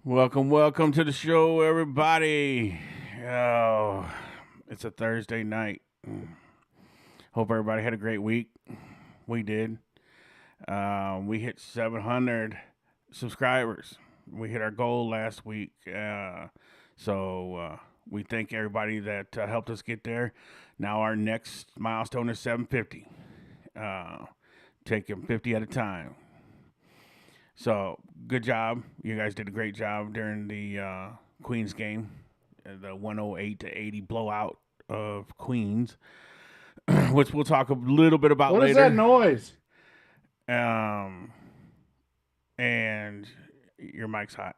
Welcome to the show, everybody. Oh, it's a Thursday night. Hope everybody had a great week. We did. We hit 700 subscribers. We hit our goal last week. So we thank everybody that helped us get there. Now our next milestone is 750. Uh, Taking 50 at a time. So good job. You guys did a great job during the Queens game, the 108 to 80 blowout of Queens, which we'll talk a little bit about What is that later. noise? Um, and your mic's hot.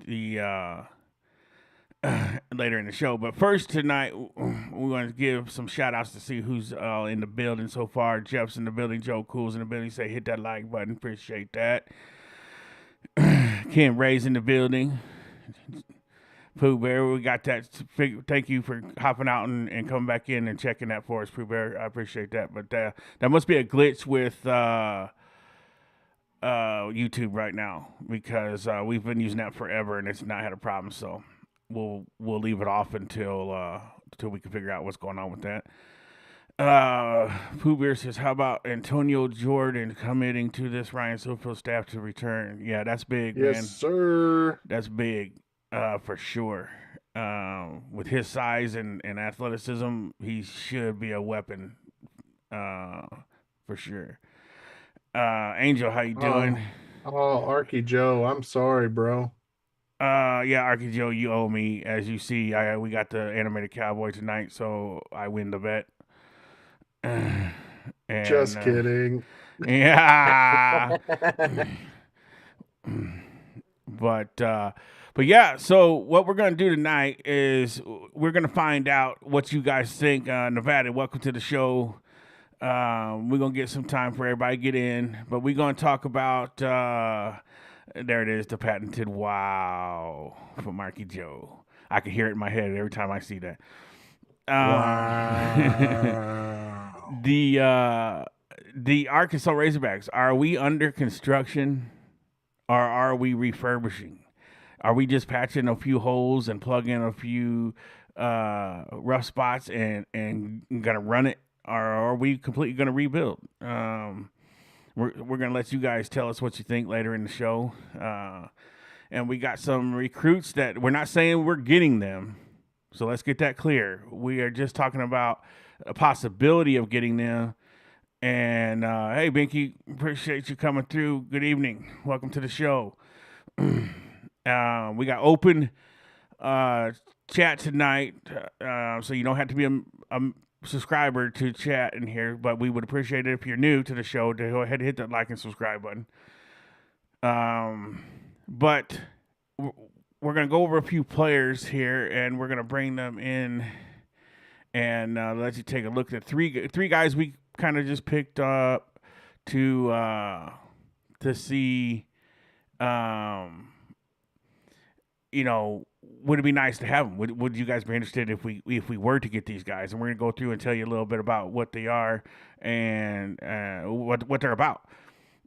The later in the show, but first tonight we want to give some shout outs to see who's in the building so far. Jeff's in the building, Joe Cool's in the building. Say hit that like button, appreciate that. Ken Ray's in the building. Pooh Bear, we got that. Thank you for hopping out and coming back in and checking that for us, Pooh Bear. I appreciate that. But that must be a glitch with YouTube right now because we've been using that forever and it's not had a problem. So we'll leave it off until we can figure out what's going on with that. Pooh Bear says, "How about Antonio Jordan committing to this Ryan Silverfield staff to return?" Yeah, that's big, Yes, man. sir. That's big, for sure. With his size and athleticism, he should be a weapon, uh, for sure. Angel, how you doing? Oh, Arky Joe, I'm sorry, bro. Yeah, Arky Joe, you owe me. As you see, we got the animated cowboy tonight, so I win the bet. And Just kidding. yeah, but uh, but yeah. So what we're gonna do tonight is we're gonna find out what you guys think. Nevada, welcome to the show. We're gonna get some time for everybody to get in, but we're gonna talk about. There it is, the patented wow from Marky Joe. I can hear it in my head every time I see that. Wow. The the Arkansas Razorbacks, are we under construction or are we refurbishing? Are we just patching a few holes and plugging a few rough spots and gonna run it, or are we completely gonna rebuild? We're gonna let you guys tell us what you think later in the show. And we got some recruits that we're not saying we're getting them. So let's get that clear. We are just talking about a possibility of getting them. And hey, Binky, appreciate you coming through. Good evening. Welcome to the show. We got open uh, chat tonight, so you don't have to be a subscriber to chat in here, but we would appreciate it if you're new to the show to go ahead and hit that like and subscribe button. But we're gonna go over a few players here, and we're gonna bring them in and let you take a look at three guys we kind of just picked up to see, um, would it be nice to have them? Would you guys be interested if we were to get these guys? And we're gonna go through and tell you a little bit about what they are and what they're about.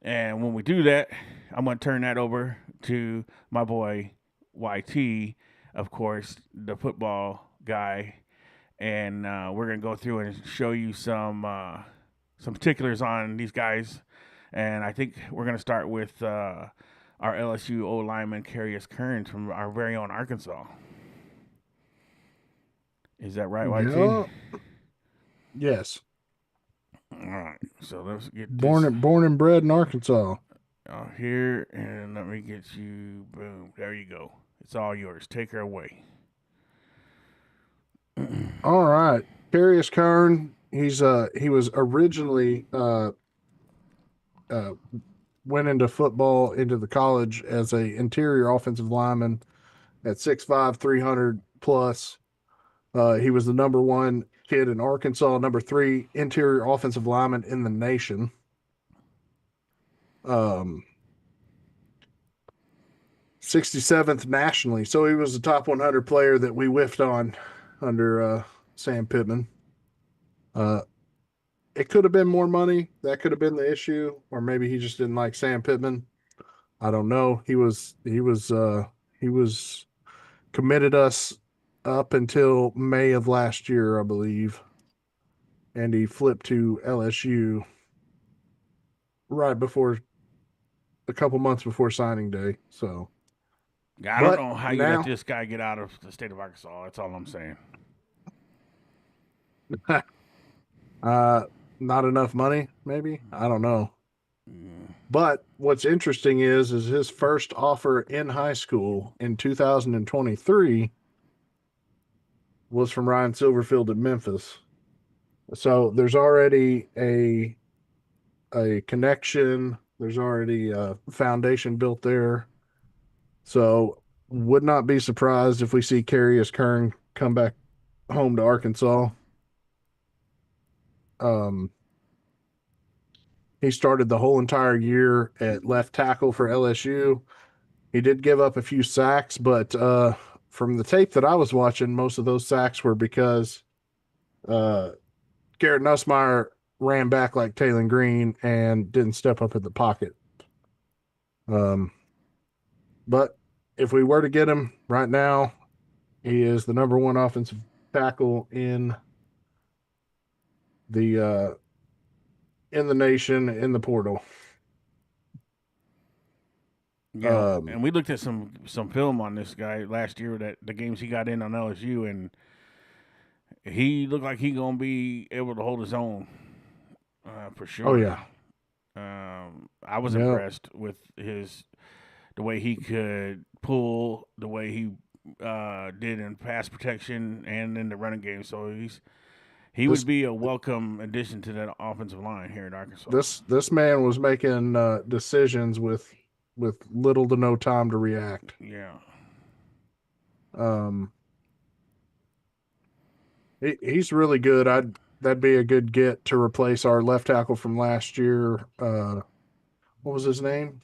And when we do that, I'm gonna turn that over to my boy YT, of course, the football guy, and we're gonna go through and show you some particulars on these guys. And I think we're gonna start with our LSU O lineman Carius Kearns from our very own Arkansas. Is that right, YT? Yeah. Yes. All right, so let's get Born this and born and bred in Arkansas. here, and let me get you. Boom, there you go. It's all yours. Take her away. All right. Carius Kern, he was originally uh went into football into the college as a interior offensive lineman at 6'5", 300 plus. He was the number one kid in Arkansas, number three interior offensive lineman in the nation. Um, 67th nationally. So he was the top 100 player that we whiffed on under Sam Pittman. Uh, it could have been more money. That could have been the issue, or maybe he just didn't like Sam Pittman. I don't know. He was committed us up until May of last year, I believe, and he flipped to LSU right before a couple months before signing day. So, I don't but know how you let now, this guy get out of the state of Arkansas. That's all I'm saying. uh, not enough money, maybe. I don't know. Mm. But what's interesting is his first offer in high school in 2023 was from Ryan Silverfield at Memphis. So there's already a connection. There's already a foundation built there. So would not be surprised if we see Carius Kern come back home to Arkansas. Um, he started the whole entire year at left tackle for LSU. He did give up a few sacks, but from the tape that I was watching, most of those sacks were because uh, Garrett Nussmeier ran back like Taylor Green and didn't step up in the pocket. Um, but if we were to get him right now, he is the number one offensive tackle the in the nation in the portal. Yeah, Um, and we looked at some film on this guy last year that the games he got in on LSU, and he looked like he gonna be able to hold his own for oh sure. yeah, I was yeah. impressed with the way he could pull, the way he did in pass protection and in the running game. So he would This be a welcome addition to that offensive line here in Arkansas. this man was making decisions with little to no time to react. Yeah. Um, he's really good. That'd be a good get to replace our left tackle from last year. What was his name?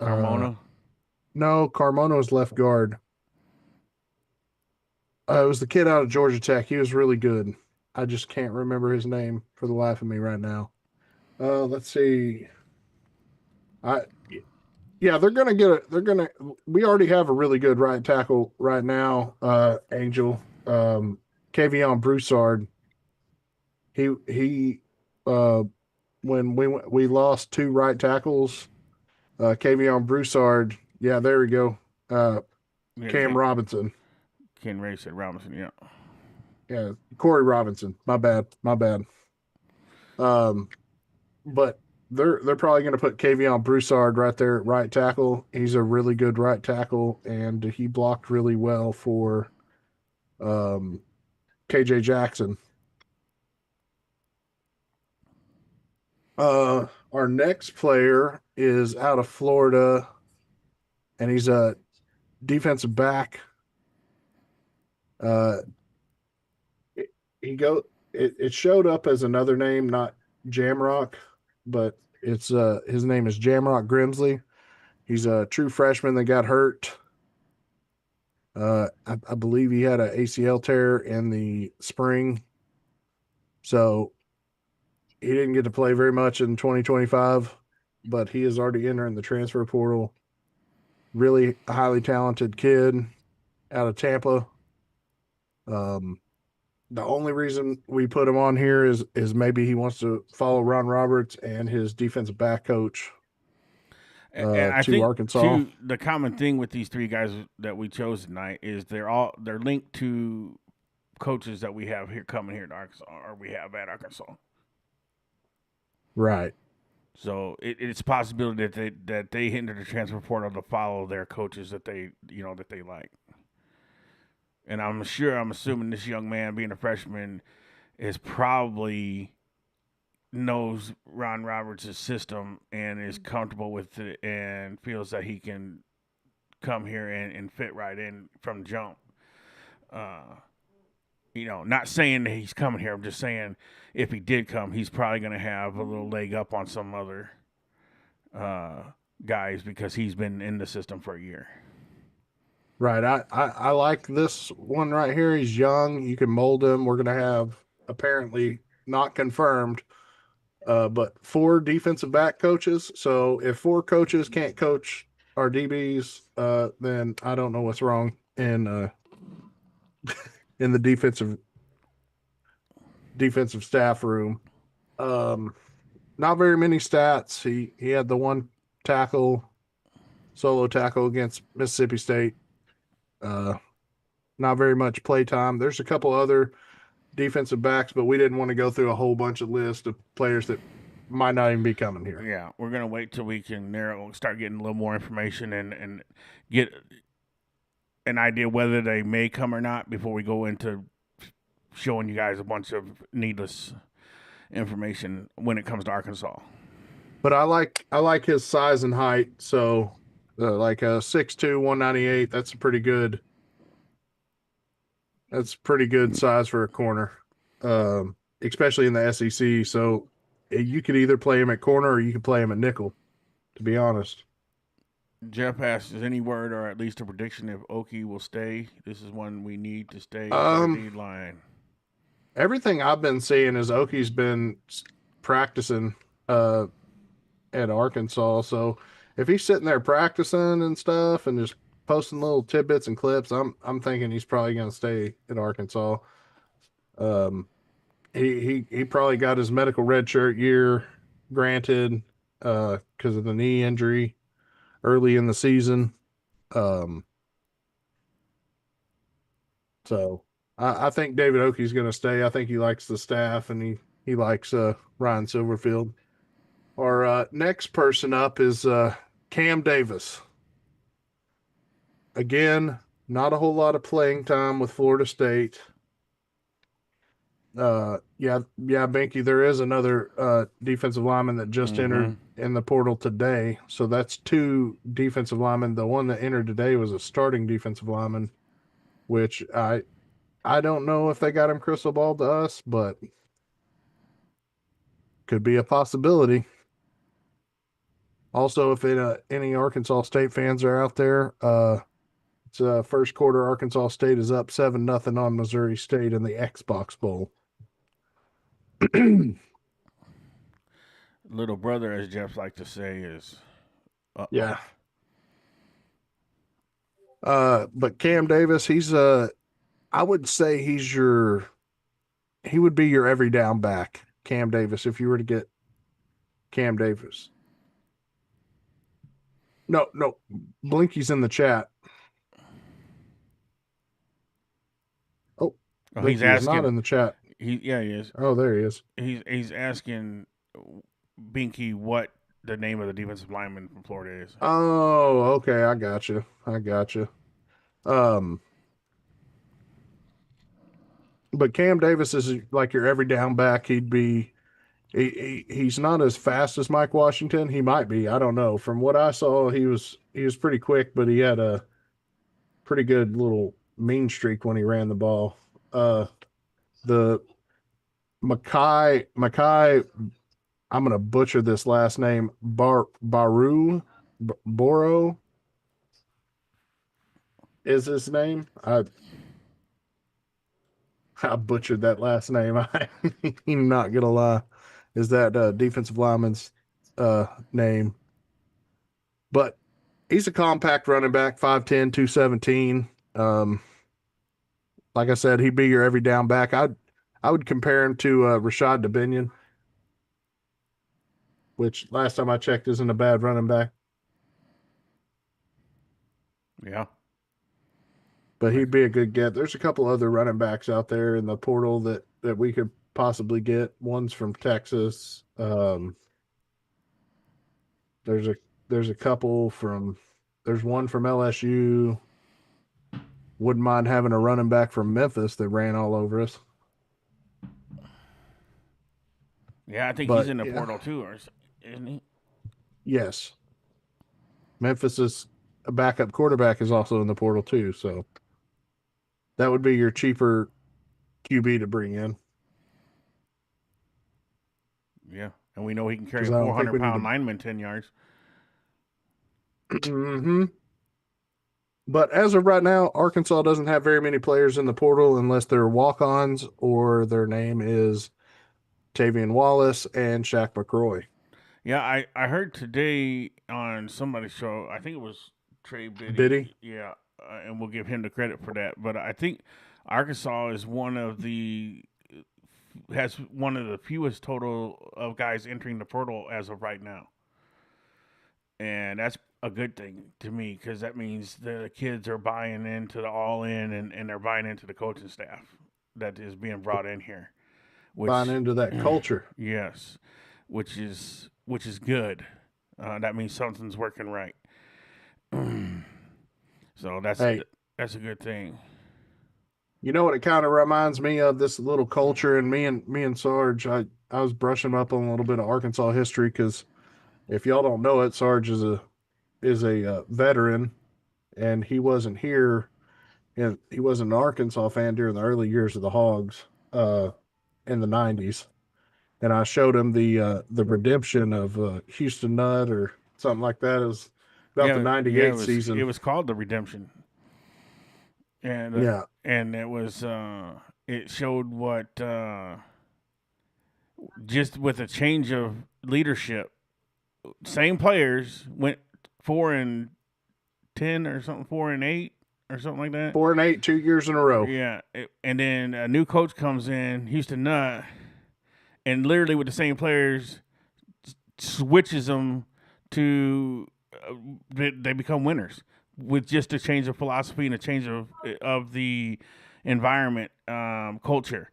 Uh, Carmona. no, Carmono's left guard. It was the kid out of Georgia Tech. He was really good. I just can't remember his name for the life of me right now. Let's see. I Yeah, they're gonna get it. They're gonna. We already have a really good right tackle right now. Angel, Kavion Broussard. He. When we lost two right tackles, Kavion Broussard. Yeah, there we go. Uh, Yeah, Cam Robinson. Ken Ray said Robinson. Yeah. Yeah, Corey Robinson. My bad. My bad. Um, but they're probably going to put Kavion Broussard right there at right tackle. He's a really good right tackle, and he blocked really well for um, KJ Jackson. Our next player is out of Florida, and he's a defensive back. Uh, it, he go. It showed up as another name, not Jamrock, but it's his name is Jamrock Grimsley. He's a true freshman that got hurt. I believe he had an ACL tear in the spring, so he didn't get to play very much in 2025. But he is already entering the transfer portal. Really highly talented kid out of Tampa. Um, the only reason we put him on here is maybe he wants to follow Ron Roberts and his defensive back coach And I to think Arkansas. too the common thing with these three guys that we chose tonight is they're linked to coaches that we have here coming here to Arkansas or we have at Arkansas. Right. So it's a possibility that they enter the transfer portal to follow their coaches that they like. And I'm assuming this young man being a freshman is probably knows Ron Roberts' system and is comfortable with it and feels that he can come here and fit right in from jump. Uh, not saying that he's coming here. I'm just saying if he did come, he's probably going to have a little leg up on some other uh, guys because he's been in the system for a year. Right. I like this one right here. He's young. You can mold him. We're going to have apparently not confirmed but 4 defensive back coaches. So if 4 coaches can't coach our DBs, then I don't know what's wrong in the defensive staff room. Um, Not very many stats. He had the one tackle, solo tackle against Mississippi State. Uh, Not very much play time. There's a couple other defensive backs, but we didn't want to go through a whole bunch of list of players that might not even be coming here. Yeah, we're gonna wait till we can start getting a little more information and get an idea whether they may come or not before we go into showing you guys a bunch of needless information when it comes to Arkansas. But I like his size and height. So like a 6'2", 198. That's pretty good size for a corner, especially in the SEC. So you could either play him at corner or you could play him at nickel. To be honest. Jeff asks, is any word or at least a prediction if Oki will stay? This is one we need to stay for the Um, D line. Everything I've been seeing is Oki's been practicing uh at Arkansas. So if he's sitting there practicing and stuff and just posting little tidbits and clips, I'm thinking he's probably going to stay at Arkansas. Um, he probably got his medical redshirt year granted because of the knee injury early in the season. Um, so I think David Oki's going to stay. I think he likes the staff and he likes Ryan Silverfield. Our next person up is Cam Davis. Again, not a whole lot of playing time with Florida State. Yeah, Binky, there is another defensive lineman that just entered in the portal today. So that's 2 defensive linemen. The one that entered today was a starting defensive lineman, which I don't know if they got him crystal ball to us, but could be a possibility. Also, if any Arkansas State fans are out there, it's first quarter. Arkansas State is up 7-0 on Missouri State in the Xbox Bowl. Little brother, as Jeff likes to say, is Yeah. But Cam Davis, I would say he would be your every down back, Cam Davis, if you were to get Cam Davis. No, Blinky's in the chat. Oh, he's Blinky is not asking. in the chat. He is. Oh, there he is. He's asking Binky what the name of the defensive lineman from Florida is. Oh, okay, I got you. But Cam Davis is like your every down back. He's not as fast as Mike Washington. He might be. I don't know. From what I saw, he was pretty quick, but he had a pretty good little mean streak when he ran the ball. The Makai, I'm gonna butcher this last name. Boro is his name. I butchered that last name. I'm not gonna lie. Is that defensive lineman's name? But he's a compact running back, 5'10", 217. Like I said, he'd be your every down back. I would compare him to Rashad Dubinion, which last time I checked isn't a bad running back. Yeah. But he'd be a good get. There's a couple other running backs out there in the portal that we could possibly get. One's from Texas. There's a couple from. There's one from LSU. Wouldn't mind having a running back from Memphis that ran all over us. Yeah, I think he's in the portal too, isn't he? Yes. Memphis' a backup quarterback is also in the portal too, so that would be your cheaper QB to bring in. Yeah, and we know he can carry a 400-pound lineman 10 yards. Mm-hmm. But as of right now, Arkansas doesn't have very many players in the portal unless they're walk-ons or their name is Tavian Wallace, and Shaq McCroy. Yeah, I heard today on somebody's show. I think it was Trey Biddy, Biddy. Yeah, and we'll give him the credit for that. But I think Arkansas is one of the has one of the fewest total of guys entering the portal as of right now, and that's a good thing to me because that means the kids are buying into the all in and they're buying into the coaching staff that is being brought in here, buying which into that culture. yes, which is good. That means something's working right. So Hey, that's a good thing. you know what it kind of reminds me of, this little culture, and me and Sarge. I was brushing up on a little bit of Arkansas history because if y'all don't know it, Sarge is a veteran, and he wasn't here, and he wasn't an Arkansas fan during the early years of the Hogs in the '90s. And I showed him the redemption of Houston Nutt or something like that. It was about the Yeah. '98 It season. was called the Redemption, and uh, Yeah, and it showed what just with a change of leadership, same players went 4-10 or something, 4-8 or something like that. 4-8, 2 years in a row. Yeah, and then a new coach comes in, Houston Nutt, and literally with the same players switches them to they become winners with just a change of philosophy and a change of the environment culture.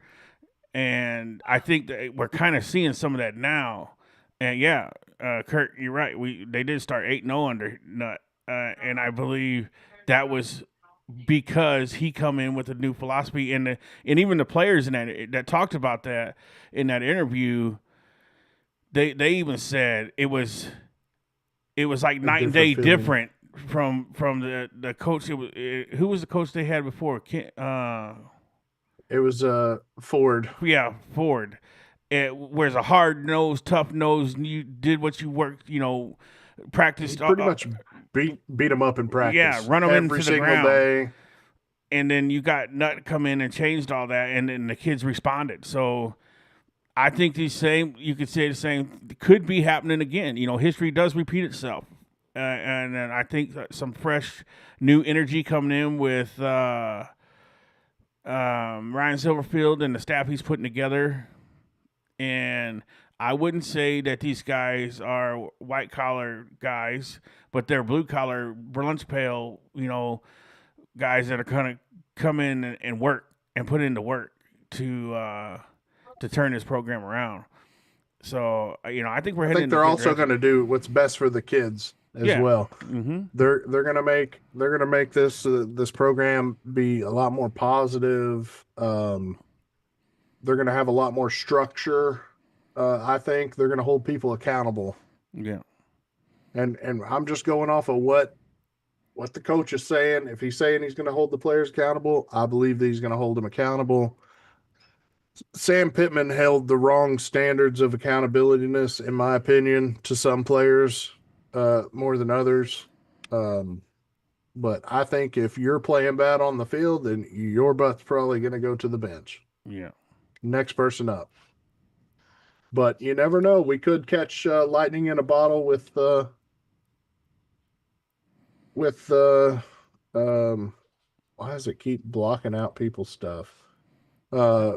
And I think that we're kind of seeing some of that now. And yeah, Kurt, you're right. They did start 8-0 under Nut, and I believe that was because he come in with a new philosophy, and even the players in that talked about that in that interview. They even said it was like A night and different day feeling. different from the coach. Who was the coach they had before? It was Ford. Yeah, Ford. Whereas a hard nosed, tough nosed, you did what you worked, He practiced. pretty much beat him up in Yeah, practice run them every into the single ground. day. And then you got Nut come in and changed all that, and then the kids responded. So I think you could say the same could be happening again. History does repeat itself. And then I think some fresh new energy coming in with Ryan Silverfield and the staff he's putting together. And I wouldn't say that these guys are white collar guys, but they're blue collar, lunch pail, guys that are going to come in and work and put in the work to turn this program around. So I think we're I heading think in a they're good also going direction. to do what's best for the kids as Yeah. well. Mm-hmm. They're gonna make this program be a lot more positive. They're gonna have a lot more structure. I think they're gonna hold people accountable, Yeah. and I'm just going off of what the coach is saying. If he's saying he's gonna hold the players accountable, I believe that he's gonna hold them accountable. Sam Pittman held the wrong standards of accountabilityness, in my opinion, to some players more than others. Um, But I think if you're playing bad on the field, then your butt's probably going to go to the bench. Yeah. Next person up. But you never know. We could catch lightning in a bottle with why does it keep blocking out people's stuff? Uh,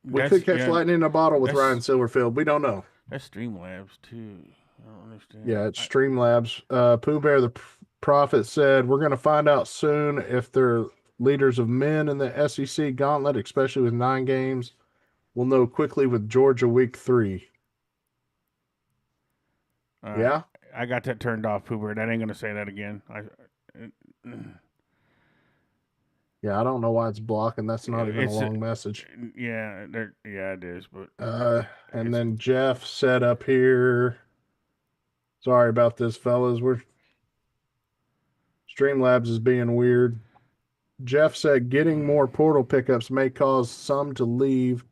we That's could catch yeah. lightning in a bottle with Ryan That's Silverfield. We don't know. that's Streamlabs too. I don't understand. Yeah, it's Streamlabs. Pooh Bear the Prophet said, we're going to find out soon if they're leaders of men in the SEC gauntlet, especially with 9 games. We'll know quickly with Georgia week 3. All right. Yeah? I got that turned off, Pooper. That ain't gonna say that again. Yeah, I don't know why it's blocking. That's not even a It's long message. yeah, it is, but And it's then Jeff said up here, sorry about this, fellas. Streamlabs is being weird. Jeff said getting more portal pickups may cause some to leave.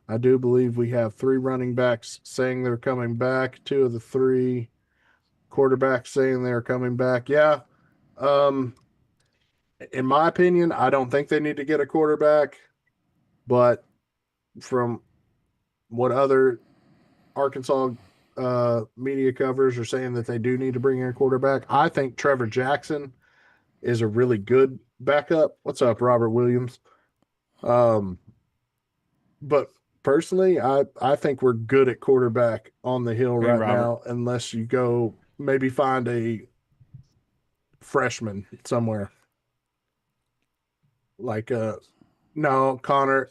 I do believe we have 3 running backs saying they're coming back. 2 of the 3 quarterbacks saying they're coming back. Yeah. Um, in my opinion, I don't think they need to get a quarterback, but from what other Arkansas media covers are saying that they do need to bring in a quarterback. I think Trevor Jackson is a really good backup. What's up, Robert Williams? Um, but personally, I think we're good at quarterback on the hill Hey, right Robert. now, unless you go maybe find a freshman somewhere. Like no, Connor,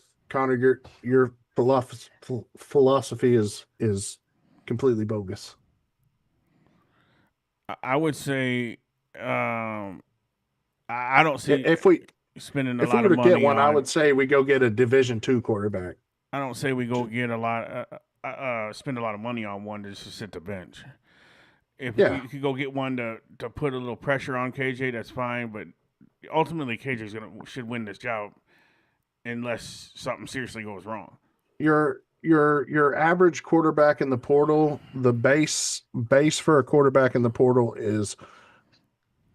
your philosophy is completely bogus. I would say I don't see If we spending a if we lot were of to get money one, I would on. say we go get a Division II quarterback. I don't say we go get a lot, spend a lot of money on one to just sit the bench. If Yeah, we could go get one to put a little pressure on KJ, that's fine. But ultimately, KJ should win this job unless something seriously goes wrong. your average quarterback in the portal, the base for a quarterback in the portal is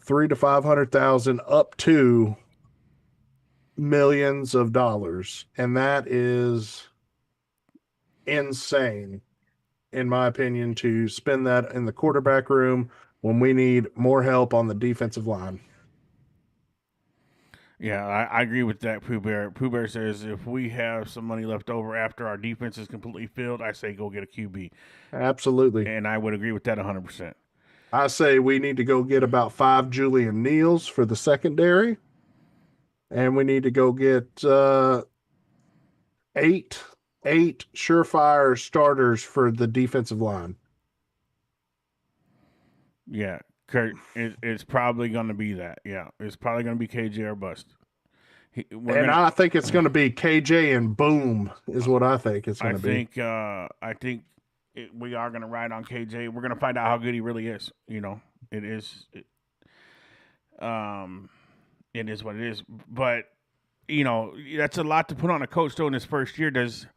3 to 500,000 up to millions of dollars, and that is insane, in my opinion, to spend that in the quarterback room when we need more help on the defensive line. Yeah, I agree with that. Pooh Bear. Pooh Bear says if we have some money left over after our defense is completely filled, I say go get a QB, Absolutely. and I would agree with that 100%. I say we need to go get about 5 Julian Neals for the secondary, and we need to go get eight eight surefire starters for the defensive line. Yeah, Kurt, it's probably going to be that. Yeah, it's probably going to be KJ or bust. We're And gonna. I think it's going to be KJ and boom is what I think it's going I to be. think. We are gonna ride on KJ. We're gonna find out how good he really is. It is. Um, it is what it is. But that's a lot to put on a coach though in his first year. Does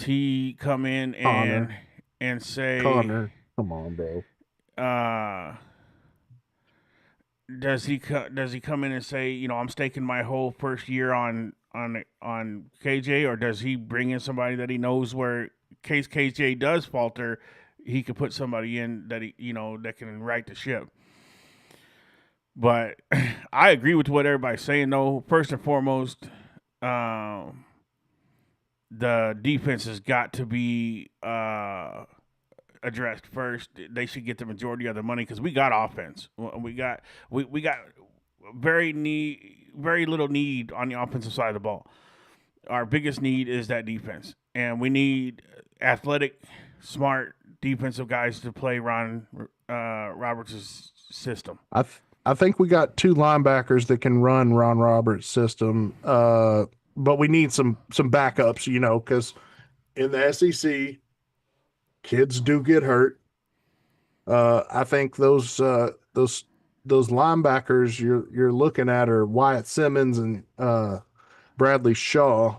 he come in Connor, and say, Connor, come on, bro. uh, does he come in and say, I'm staking my whole first year on KJ, or does he bring in somebody that he knows where case KJ does falter, he could put somebody in that that can right the ship. But I agree with what everybody's saying though. First and foremost, um, the defense has got to be addressed first. They should get the majority of the money because we got offense. We got very little need on the offensive side of the ball. Our biggest need is that defense, and we need athletic, smart defensive guys to play Ron Roberts' system. I think we got two linebackers that can run Ron Roberts' system. But we need some backups, because in the SEC, kids do get hurt. I think those linebackers you're looking at are Wyatt Simmons and Bradley Shaw.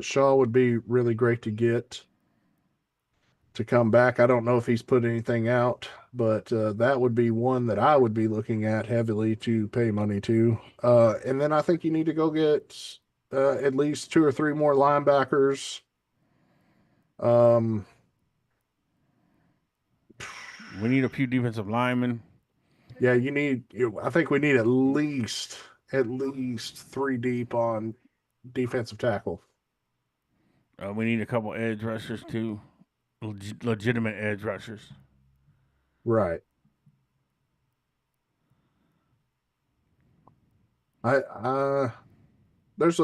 Shaw would be really great to get to come back. I don't know if he's put anything out, but that would be one that I would be looking at heavily to pay money to. And then I think you need to go get at least two or three more linebackers. Um, We need a few defensive linemen. yeah, I think we need at least three deep on defensive tackle. We need a couple edge rushers too, legitimate edge rushers. Right. I there's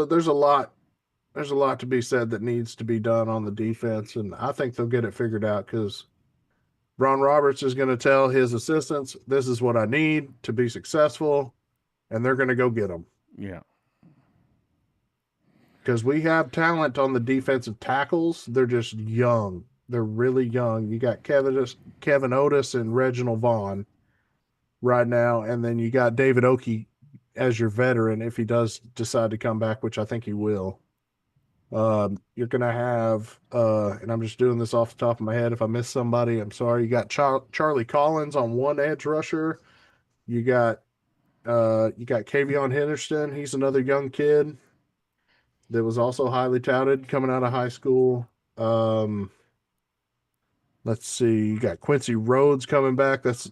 a lot to be said that needs to be done on the defense, and I think they'll get it figured out because Ron Roberts is going to tell his assistants, "This is what I need to be successful," and they're going to go get them Yeah, because we have talent on the defensive tackles. They're just young. They're really young. You got Kevin Otis and Reginald Vaughn right now, and then you got David Oki as your veteran if he does decide to come back, which I think he will. You're gonna have, and I'm just doing this off the top of my head. If I miss somebody, I'm sorry. You got Charlie Collins on one edge rusher. You got Kavion Henderson. He's another young kid that was also highly touted coming out of high school. Um, let's see. You got Quincy Rhodes coming back. That's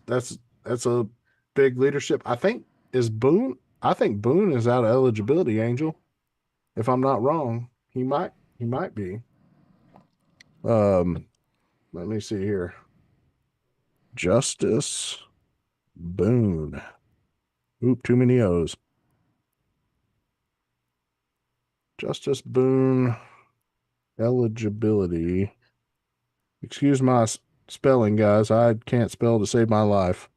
a big leadership. I think is Boone. I think Boone is out of eligibility, Angel. If I'm not wrong, he might be. Um, let me see here. Justice Boone. Oop, too many O's. Justice Boone eligibility. Excuse my spelling, guys. I can't spell to save my life.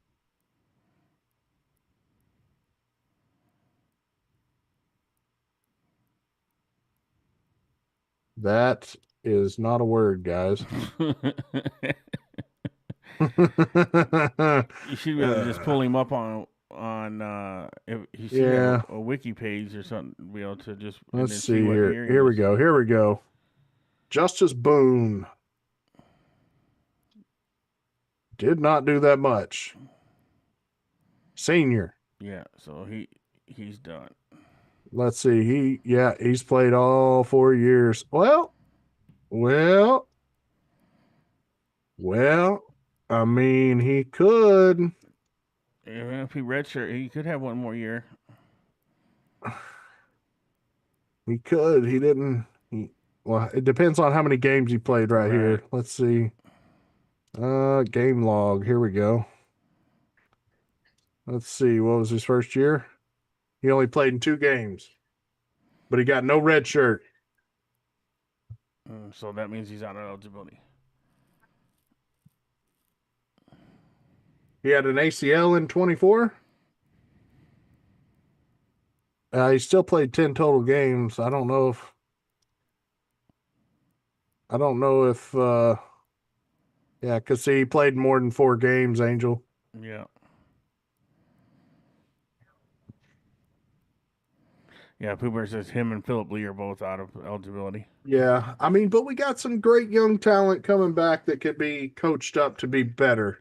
That is not a word, guys. You should be able to just pull him up on if you should have Yeah. a wiki page or something, be able to just and Let's then see see what here. year he Here we was. go. Here we go. Justice Boone did not do that much. Senior. Yeah, so he's done. Let's see. He's played all 4 years. Well, well. I mean, he could. Even if he redshirt, he could have one more year. He could. He didn't. Well, it depends on how many games he played right Right. here. Let's see. Game log. Here we go. Let's see. What was his first year? He only played in 2 games, but he got no red shirt. So that means he's out of eligibility. He had an ACL in 24. He still played 10 total games. I don't know if yeah, because he played more than 4 games, Angel. Yeah. Yeah, Pooper says him and Philip Lee are both out of eligibility. Yeah, I mean, but we got some great young talent coming back that could be coached up to be better.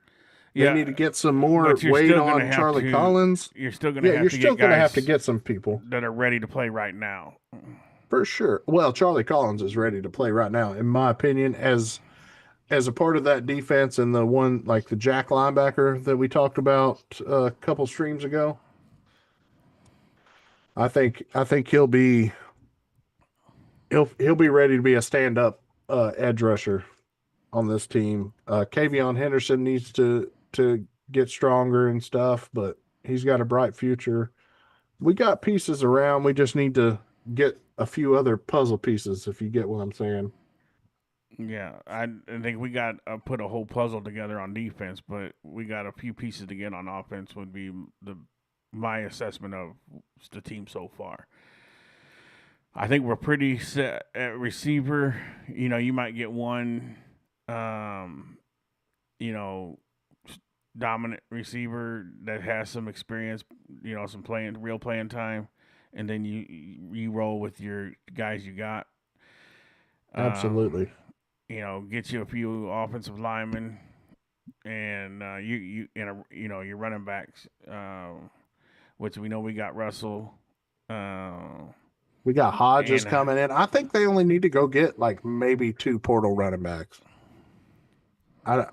They Yeah, need to get some more but you're weight still gonna on have Charlie to Collins. you're still gonna Yeah, have you're to still get going to have to guys get some people that are ready to play right now. for sure. Well, Charlie Collins is ready to play right now, in my opinion, as a part of that defense and the one like the Jack linebacker that we talked about a couple streams ago. I think he'll be ready to be a stand up edge rusher on this team. Kavion Henderson needs to get stronger and stuff, but he's got a bright future. We got pieces around. We just need to get a few other puzzle pieces, if you get what I'm saying. Yeah, I think we got put a whole puzzle together on defense, but we got a few pieces to get on offense. Would be the my assessment of the team so far. I think we're pretty set at receiver. You know, you might get one, um, you know, dominant receiver that has some experience. You know, some real playing time, and then you roll with your guys you got. Um, Absolutely. you know, get you a few offensive linemen, and you know your running backs, which we know we got Russell, uh, We got Hodges and coming in. I think they only need to go get like maybe 2 portal running backs. I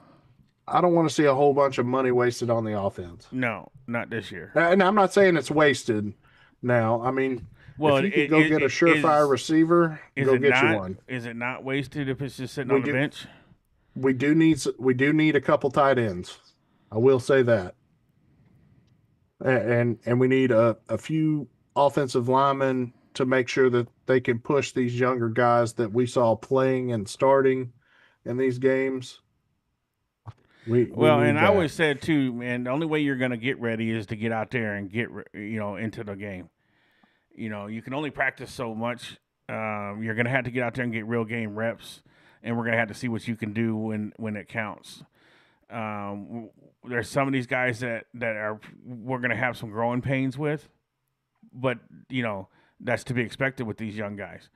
I don't want to see a whole bunch of money wasted on the offense. no, not this year. And I'm not saying it's wasted now. I mean, Well, if you can go get a surefire receiver, is go it get you not one. is it not wasted if it's just sitting We on the do bench? we do need a couple tight ends. I will say that. And we need a few offensive linemen to make sure that they can push these younger guys that we saw playing and starting in these games. We Well, and need I that. always said too, man, the only way you're gonna get ready is to get out there and get into the game. You know, you can only practice so much. You're gonna have to get out there and get real game reps, and we're gonna have to see what you can do when it counts. There's some of these guys that are we're gonna have some growing pains with, but you know that's to be expected with these young guys.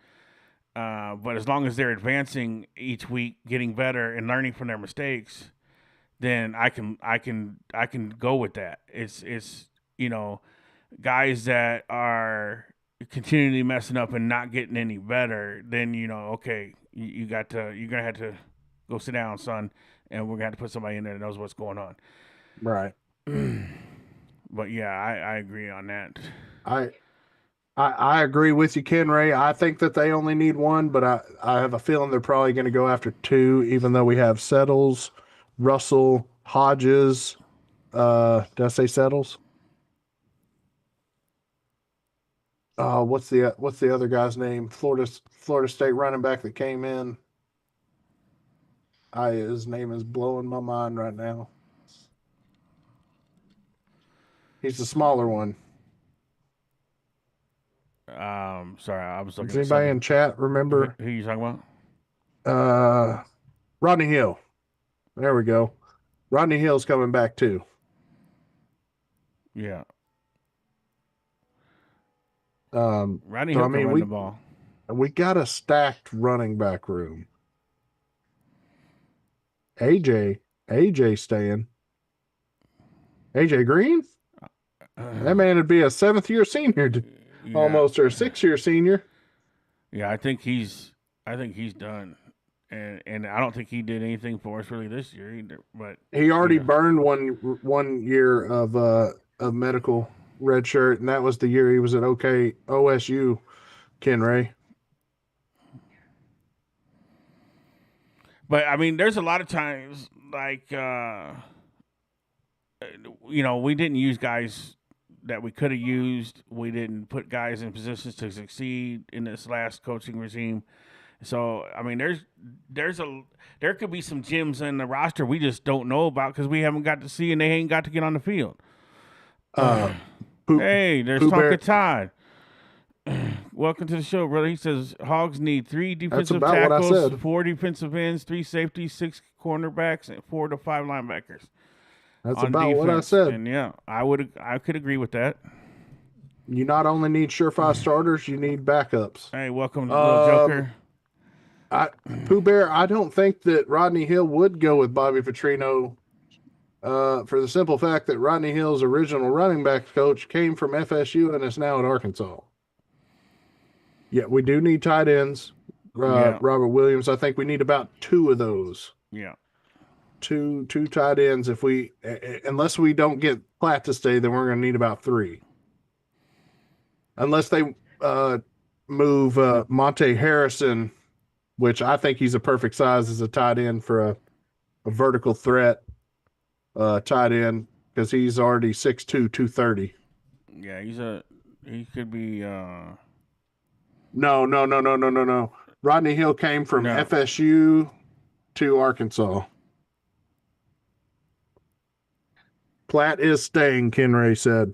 But as long as they're advancing each week, getting better, and learning from their mistakes, then I can go with that. It's you know guys that are continually messing up and not getting any better, then okay, you're gonna have to go sit down, son, and we're gonna have to put somebody in there that knows what's going on. Right. But yeah, I agree on that. I I agree with you, Ken Ray. I think that they only need one, but I have a feeling they're probably going to go after two, even though we have Settles, Russell, Hodges. Did I say Settles? What's the other guy's name? Florida State running back that came in. His name is blowing my mind right now. He's the smaller one. Sorry, I was looking Does at anybody in something. chat remember? Who you talking about? Rodney Hill. There we go. Rodney Hill's coming back too. Yeah. So, Rodney Hill can run the ball. We got a stacked running back room. AJ staying. AJ Green? That man would be a 7th-year senior, almost, or a 6-year senior. Yeah, I think he's done, and I don't think he did anything for us really this year either. But he already burned one year of medical red shirt, and that was the year he was at OSU. Ken Ray. But I mean, there's a lot of times like we didn't use guys that we could have used. We didn't put guys in positions to succeed in this last coaching regime. So I mean, there could be some gems in the roster we just don't know about because we haven't got to see and they ain't got to get on the field. Hey, there's Tonka Todd. Welcome to the show, brother. He says Hogs need 3 defensive tackles, 4 defensive ends, 3 safeties, 6 cornerbacks, and 4 to 5 linebackers. That's about defense. What I said. And yeah, I could agree with that. You not only need surefire starters, you need backups. Hey, welcome, little Joker. Pooh Bear, I don't think that Rodney Hill would go with Bobby Petrino for the simple fact that Rodney Hill's original running backs coach came from FSU and is now at Arkansas. Yeah, we do need tight ends. Robert Williams, I think we need about 2 of those. Yeah. Two tight ends. Unless we don't get Platt to stay, then we're going to need about 3. Unless they move Monte Harrison, which I think he's a perfect size as a tight end for a vertical threat tight end because he's already 6'2", 230. Yeah, he could be. No. Rodney Hill came from FSU to Arkansas. Platt is staying, Ken Ray said.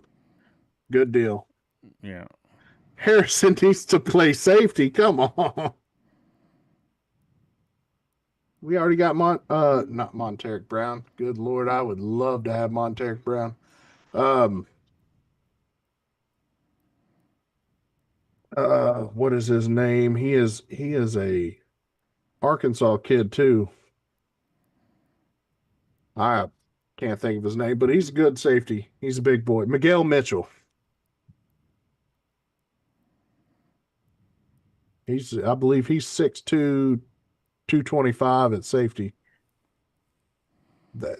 Good deal. Yeah. Harrison needs to play safety. Come on. We already got not Monteric Brown. Good Lord, I would love to have Monteric Brown. What is his name? He is a Arkansas kid too. I can't think of his name, but he's a good safety. He's a big boy. Miguel Mitchell. I believe he's 6'2", 225 at safety.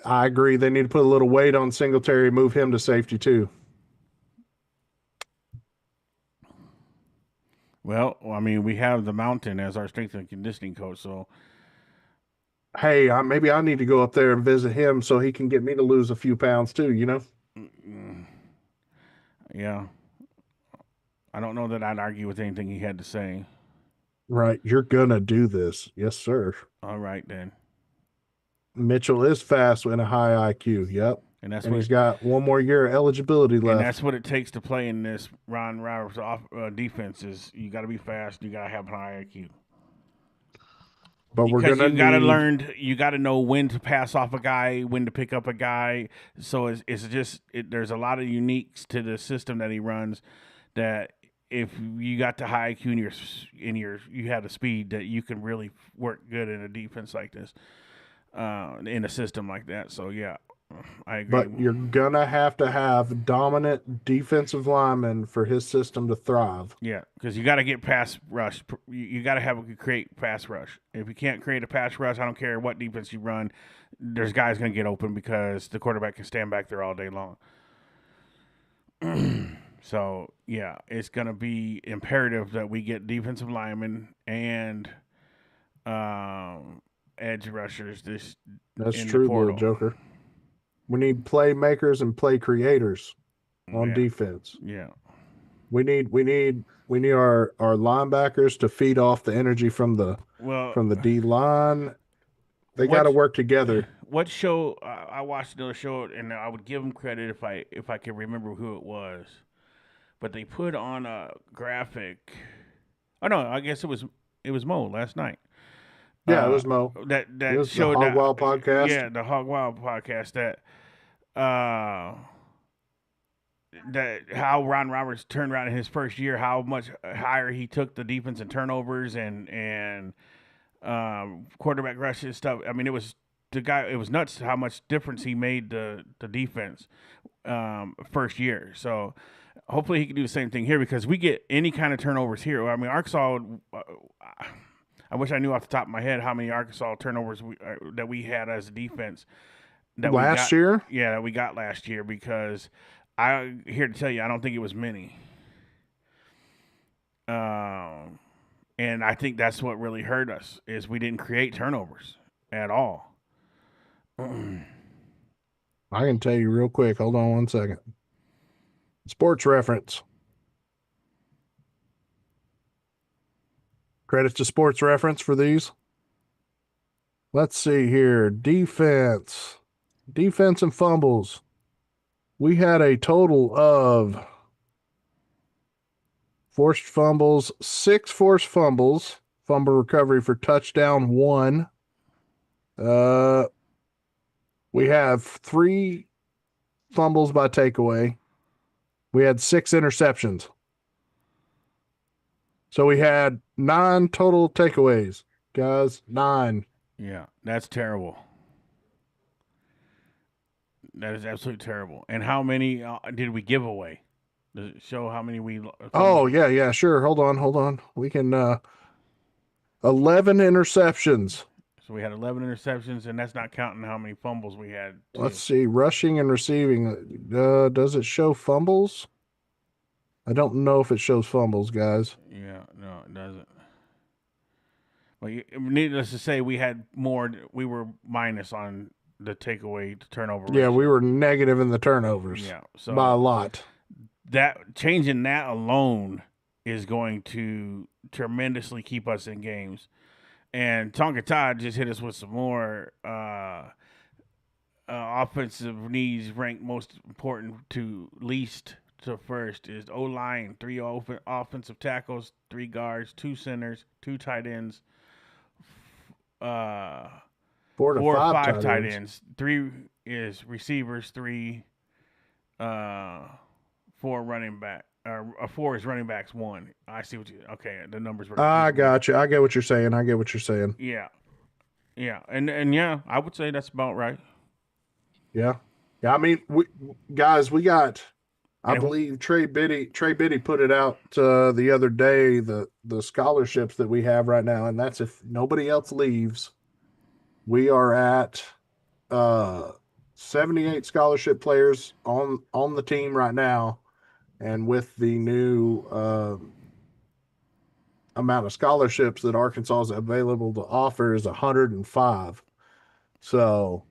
I agree. They need to put a little weight on Singletary, move him to safety too. Well, I mean, we have the Mountain as our strength and conditioning coach, so. Hey, maybe I need to go up there and visit him so he can get me to lose a few pounds too, Yeah. I don't know that I'd argue with anything he had to say. Right. You're going to do this. Yes, sir. All right, then. Mitchell is fast and a high IQ. Yep. And he's got 1 more year of eligibility left. And that's what it takes to play in this Ron Roberts defense is you got to be fast. You got to have an high IQ. But we're going to you got to know when to pass off a guy, when to pick up a guy. So there's a lot of uniques to the system that he runs that if you got the high IQ you have the speed that you can really work good in a defense like this, in a system like that. So yeah, I agree. But you're gonna have to have dominant defensive linemen for his system to thrive. Yeah, because you got to get pass rush. You got to create pass rush. If you can't create a pass rush, I don't care what defense you run. There's guys going to get open because the quarterback can stand back there all day long. So yeah, it's going to be imperative that we get defensive linemen and edge rushers That's in the true, little portal. Joker. We need playmakers and play creators on Yeah, defense. yeah. We need our linebackers to feed off the energy from the Well, D line. They got what to work together. what show I watched another show, and I would give them credit if I could remember who it was, but they put on a graphic. Oh no, I guess it was Mo last night. Yeah, it was Mo. That It was the showed Hog that Wild podcast. yeah, the Hog Wild podcast that how Ron Roberts turned around in his first year, how much higher he took the defense and turnovers and quarterback rushes stuff. I mean, it was the guy. It was nuts how much difference he made the defense first year. So hopefully he can do the same thing here because we get any kind of turnovers here. I mean, Arkansas. I wish I knew off the top of my head how many Arkansas turnovers that we had as a defense that last year. Yeah, that we got last year because I'm here to tell you I don't think it was many. And I think that's what really hurt us is we didn't create turnovers at all. I can tell you real quick. Hold on one second. Sports Reference. Credits to Sports Reference for these. Let's see here. Defense and fumbles. We had a total of forced fumbles, 6 forced fumbles, fumble recovery for touchdown 1. We have 3 fumbles by takeaway. We had 6 interceptions. So we had 9 total takeaways, guys. 9. Yeah, that's terrible. That is absolutely terrible. And how many did we give away? Does it show how many we? Oh, yeah, sure. Hold on. We can 11 interceptions. So we had 11 interceptions, and that's not counting how many fumbles we had. Too. Let's see, rushing and receiving. Does it show fumbles? I don't know if it shows fumbles, guys. Yeah, no, it doesn't. Well, needless to say, we had more. We were minus on the takeaway to turnover. Yeah, ratio. we were negative in the turnovers. Yeah, so by a lot. That changing that alone is going to tremendously keep us in games. And Tonka Todd just hit us with some more offensive needs ranked most important to least to first is O-line, 3 offensive tackles, 3 guards, 2 centers, 2 tight ends, 4 to 5 tight ends. 3 is receivers, 3 4 running back. 4 is running backs, 1. I see what you. Okay, the numbers were. I got you. I get what you're saying. Yeah, and yeah, I would say that's about right. Yeah. I mean, we got. I believe Trey Biddy put it out the other day. The scholarships that we have right now, and that's if nobody else leaves. We are at 78 scholarship players on the team right now. And with the new amount of scholarships that Arkansas is available to offer is 105. So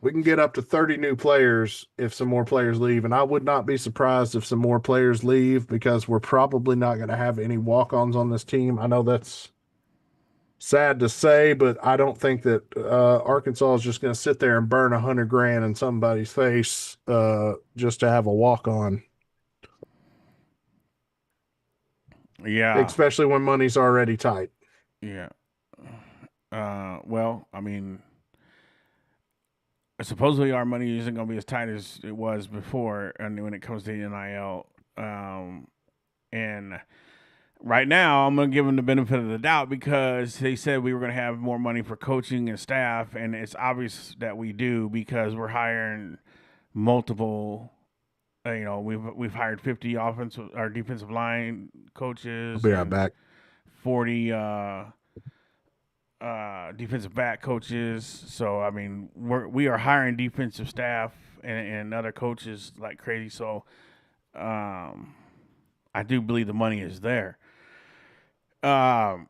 we can get up to 30 new players if some more players leave. And I would not be surprised if some more players leave because we're probably not going to have any walk-ons on this team. I know that's sad to say, but I don't think that Arkansas is just going to sit there and burn $100,000 in somebody's face just to have a walk-on. Yeah. Especially when money's already tight. Yeah. Well, I mean, supposedly our money isn't going to be as tight as it was before, and when it comes to NIL, and Right now, I'm going to give them the benefit of the doubt because they said we were going to have more money for coaching and staff, and it's obvious that we do because we're hiring multiple. We've hired 50 offensive or defensive line I'll coaches be right and back. 40 defensive back coaches. So I mean, we are hiring defensive staff and other coaches like crazy. So I do believe the money is there. Um,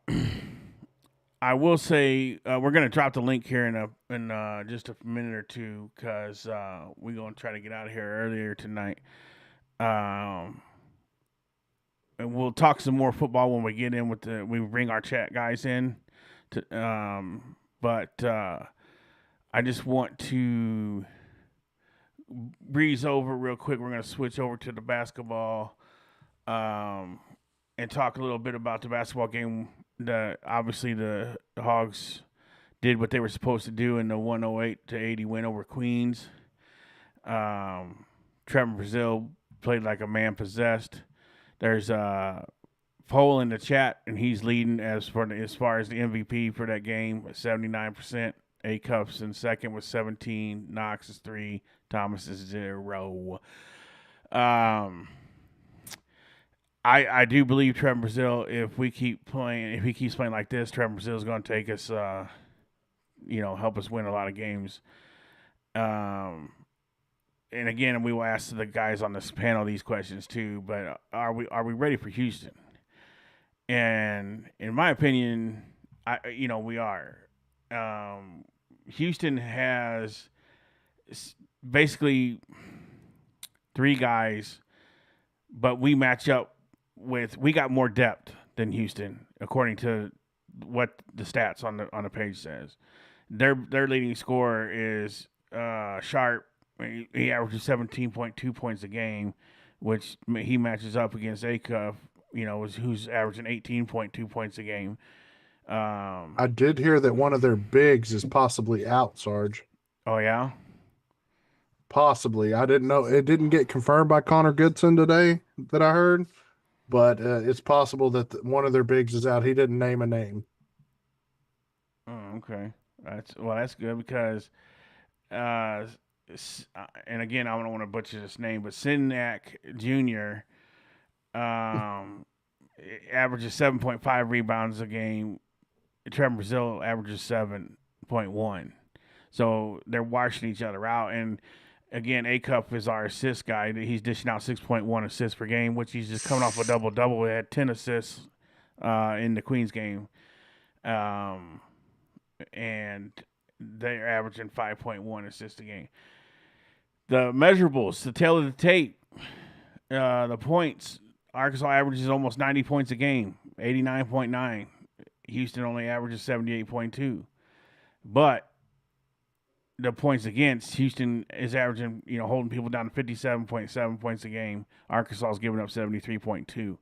I will say we're gonna drop the link here in just a minute or two because we're gonna try to get out of here earlier tonight. Um, and we'll talk some more football when we get in with we bring our chat guys in. But I just want to breeze over real quick. We're gonna switch over to the basketball. And talk a little bit about the basketball game. Obviously the Hogs did what they were supposed to do in the 108-80 win over Queens. Trevor Brazil played like a man possessed. There's a poll in the chat, and he's leading as far as the MVP for that game, 79%. A Cups in second with 17. Knox is 3. Thomas is 0. I do believe Trevor Brazil. If he keeps playing like this, Trevor Brazil is going to take us, help us win a lot of games. And again, we will ask the guys on this panel these questions too. But are we ready for Houston? And in my opinion, we are. Houston has basically 3 guys, but we match up. We got more depth than Houston, according to what the stats on the page says. Their leading scorer is Sharp. He averages 17.2 points a game, which he matches up against Acuff, who's averaging 18.2 points a game. I did hear that one of their bigs is possibly out, Sarge. Oh yeah, Possibly. I didn't know. It didn't get confirmed by Connor Goodson today that I heard. But it's possible that one of their bigs is out. He didn't name a name. oh, okay. That's good because, and again, I don't want to butcher this name, but Sinak Jr. Averages 7.5 rebounds a game. Trevor Brazil averages 7.1. So they're washing each other out. And again, Acuff is our assist guy. He's dishing out 6.1 assists per game, which he's just coming off a double-double. He had 10 assists in the Queens game. And they're averaging 5.1 assists a game. The measurables, the tail of the tape, the points. Arkansas averages almost 90 points a game, 89.9. Houston only averages 78.2. But the points against, Houston is averaging, holding people down to 57.7 points a game. Arkansas is giving up 73.2.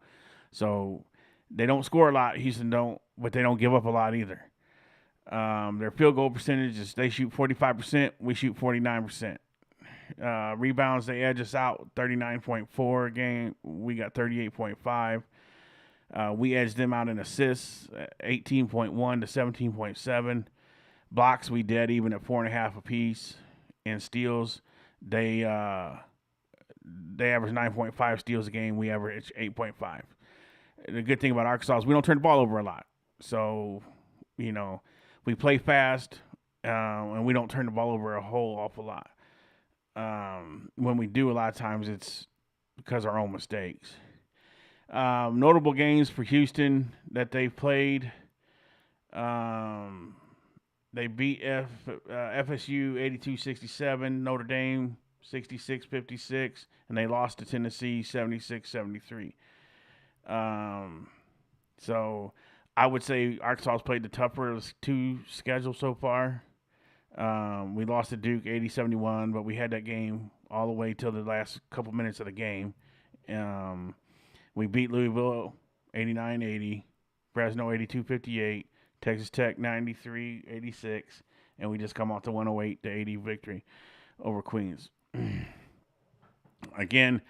So they don't score a lot. Houston don't, but they don't give up a lot either. Their field goal percentage is they shoot 45%. We shoot 49%. Rebounds, they edge us out 39.4 a game. We got 38.5. We edged them out in assists, 18.1 to 17.7. Blocks, we dead even at 4.5 apiece. And steals, they average 9.5 steals a game. We average 8.5. The good thing about Arkansas is we don't turn the ball over a lot. So, we play fast, and we don't turn the ball over a whole awful lot. When we do, a lot of times it's because of our own mistakes. Notable games for Houston that they've played. They beat FSU 82-67, Notre Dame 66-56, and they lost to Tennessee 76-73. So I would say Arkansas has played the tougher of the 2 schedules so far. We lost to Duke 80-71, but we had that game all the way till the last couple minutes of the game. We beat Louisville 89-80, Fresno 82-58, Texas Tech 93-86, and we just come off the 108-80 victory over Queens. Again,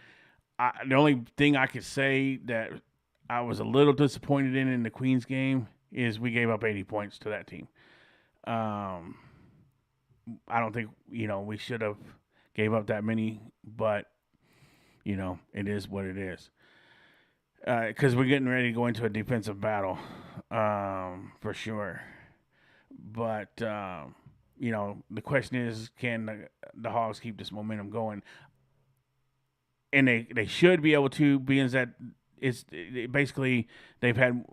the only thing I could say that I was a little disappointed in the Queens game is we gave up 80 points to that team. Um, I don't think we should have gave up that many, but it is what it is. Because we're getting ready to go into a defensive battle, for sure. But the question is, can the Hogs keep this momentum going? And they should be able to, being that basically they've had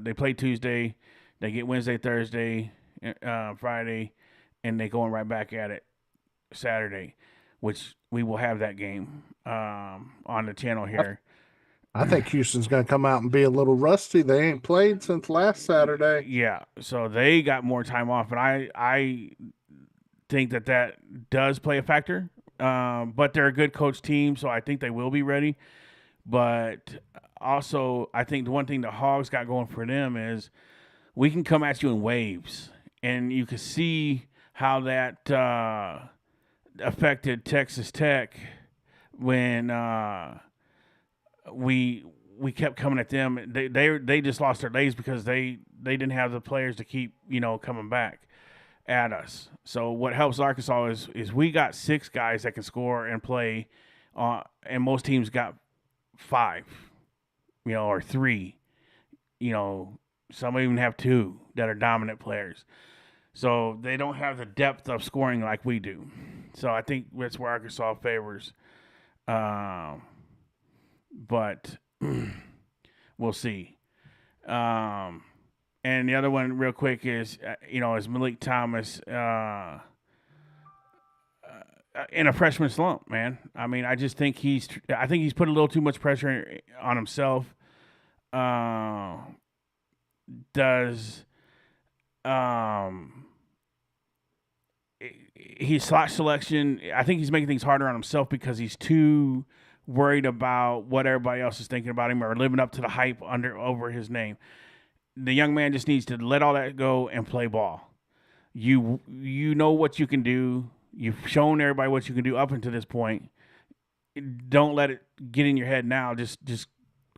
they play Tuesday, they get Wednesday, Thursday, Friday, and they going right back at it Saturday, which we will have that game on the channel here. I think Houston's going to come out and be a little rusty. They ain't played since last Saturday. Yeah, so they got more time off, and I think that does play a factor. But they're a good coach team, so I think they will be ready. But also, I think the one thing the Hogs got going for them is we can come at you in waves, and you can see how that affected Texas Tech when we kept coming at them. They just lost their legs because they didn't have the players to keep coming back at us. So what helps Arkansas is we got 6 guys that can score and play, and most teams got 5, or 3. Some even have 2 that are dominant players. So they don't have the depth of scoring like we do. So I think that's where Arkansas favors. But we'll see. And the other one, real quick, is is Malik Thomas in a freshman slump, man. I mean, I think he's put a little too much pressure on himself. His slot selection, I think he's making things harder on himself because he's too worried about what everybody else is thinking about him or living up to the hype over his name. The young man just needs to let all that go and play ball. You know what you can do. You've shown everybody what you can do up until this point. Don't let it get in your head now. Just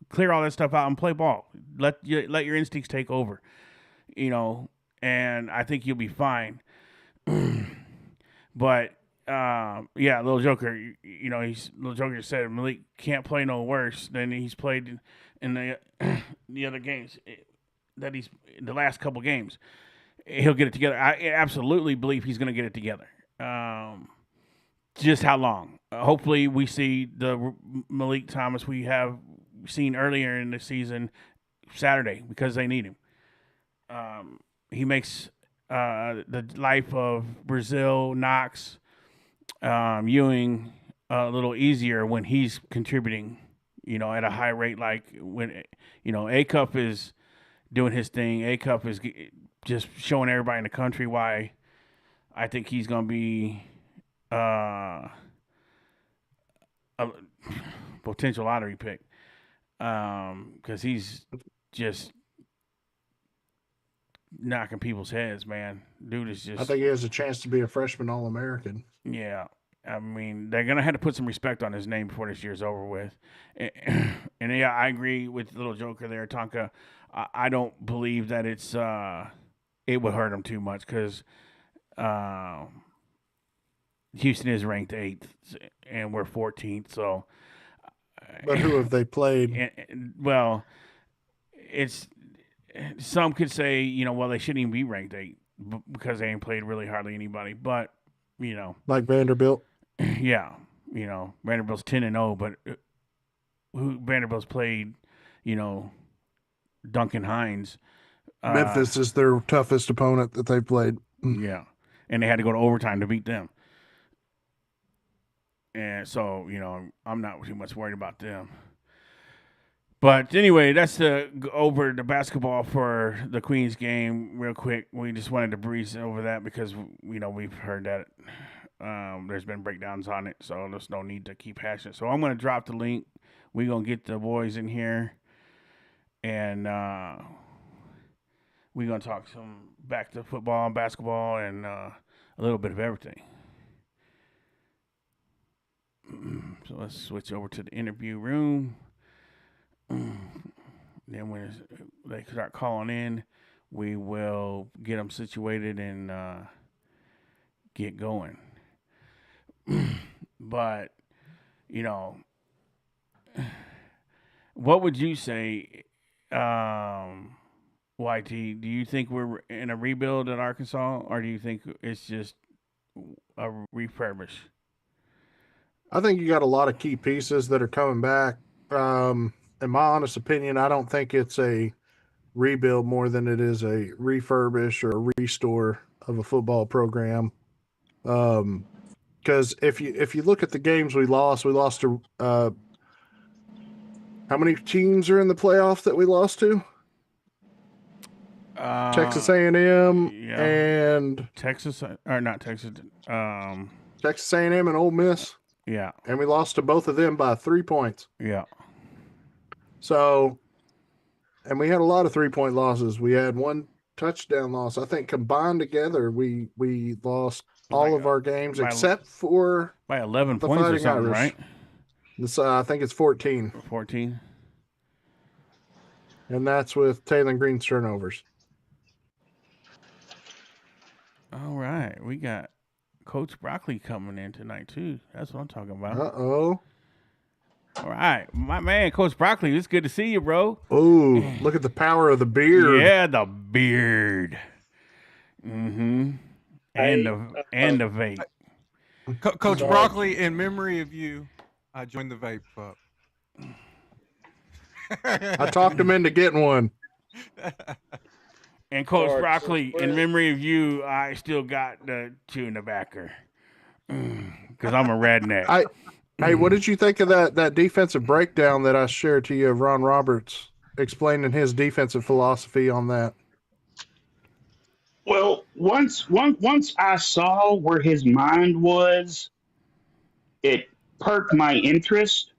clear all that stuff out and play ball. Let your instincts take over. And I think you'll be fine. But Little Joker, Little Joker said Malik can't play no worse than he's played in the other games. That he's the last couple games, he'll get it together. I absolutely believe he's going to get it together. Just how long? Hopefully, we see the Malik Thomas we have seen earlier in the season Saturday because they need him. He makes the life of Brazil, Knox, Ewing a little easier when he's contributing. At a high rate, like when A-Cup is doing his thing. A-Cup is just showing everybody in the country why I think he's going to be a potential lottery pick. Because he's just knocking people's heads, man. Dude is just... I think he has a chance to be a freshman All-American. Yeah. I mean, they're going to have to put some respect on his name before this year's over with. And yeah, I agree with Little Joker there, Tonka. I don't believe that it would hurt him too much because Houston is ranked 8th and we're 14th. So, but who have they played? Well, it's some could say well they shouldn't even be ranked 8 because they ain't played really hardly anybody. But like Vanderbilt. Yeah, Vanderbilt's 10-0, but Vanderbilt's played, Duncan Hines. Memphis is their toughest opponent that they've played. Yeah, and they had to go to overtime to beat them. And so, I'm not too much worried about them. But anyway, that's over the basketball for the Queens game real quick. We just wanted to breeze over that because, we've heard that there's been breakdowns on it, so there's no need to keep hashing it. So I'm going to drop the link. We're going to get the boys in here, and we're going to talk some back to football and basketball and a little bit of everything. So let's switch over to the interview room. then when they start calling in, we will get them situated and get going. But you know, what would you say, YT? Do you think we're in a rebuild at Arkansas, or do you think it's just a refurbish? I think you got a lot of key pieces that are coming back. In my honest opinion, I don't think it's a rebuild more than it is a refurbish or a restore of a football program. Because if you look at the games we lost to how many teams are in the playoff that we lost to? Texas A&M Yeah, and Texas or not Texas? Texas A&M and Ole Miss, Yeah, and we lost to both of them by 3 points. yeah. So, and we had a lot of 3-point losses. We had one touchdown loss. I think combined together, we lost all of our games except for by 11 the points or Fighting something, Irish. right? This, I think it's 14, 14. and that's with Taylor Green's turnovers. All right, we got Coach Broccoli coming in tonight too. That's what I'm talking about. Uh-oh. All right, my man, Coach Broccoli. It's good to see you, bro. Oh, look at the power of the beard. Yeah, the beard. Mm-hmm. And the vape. Coach Broccoli, in memory of you, I joined the vape club. I talked him into getting one. And Coach Broccoli, in memory of you, I still got the chewing tobacco. Because I'm a redneck. Hey, what did you think of that defensive breakdown that I shared to you of Ron Roberts explaining his defensive philosophy on that? Well, once I saw where his mind was, it perked my interest,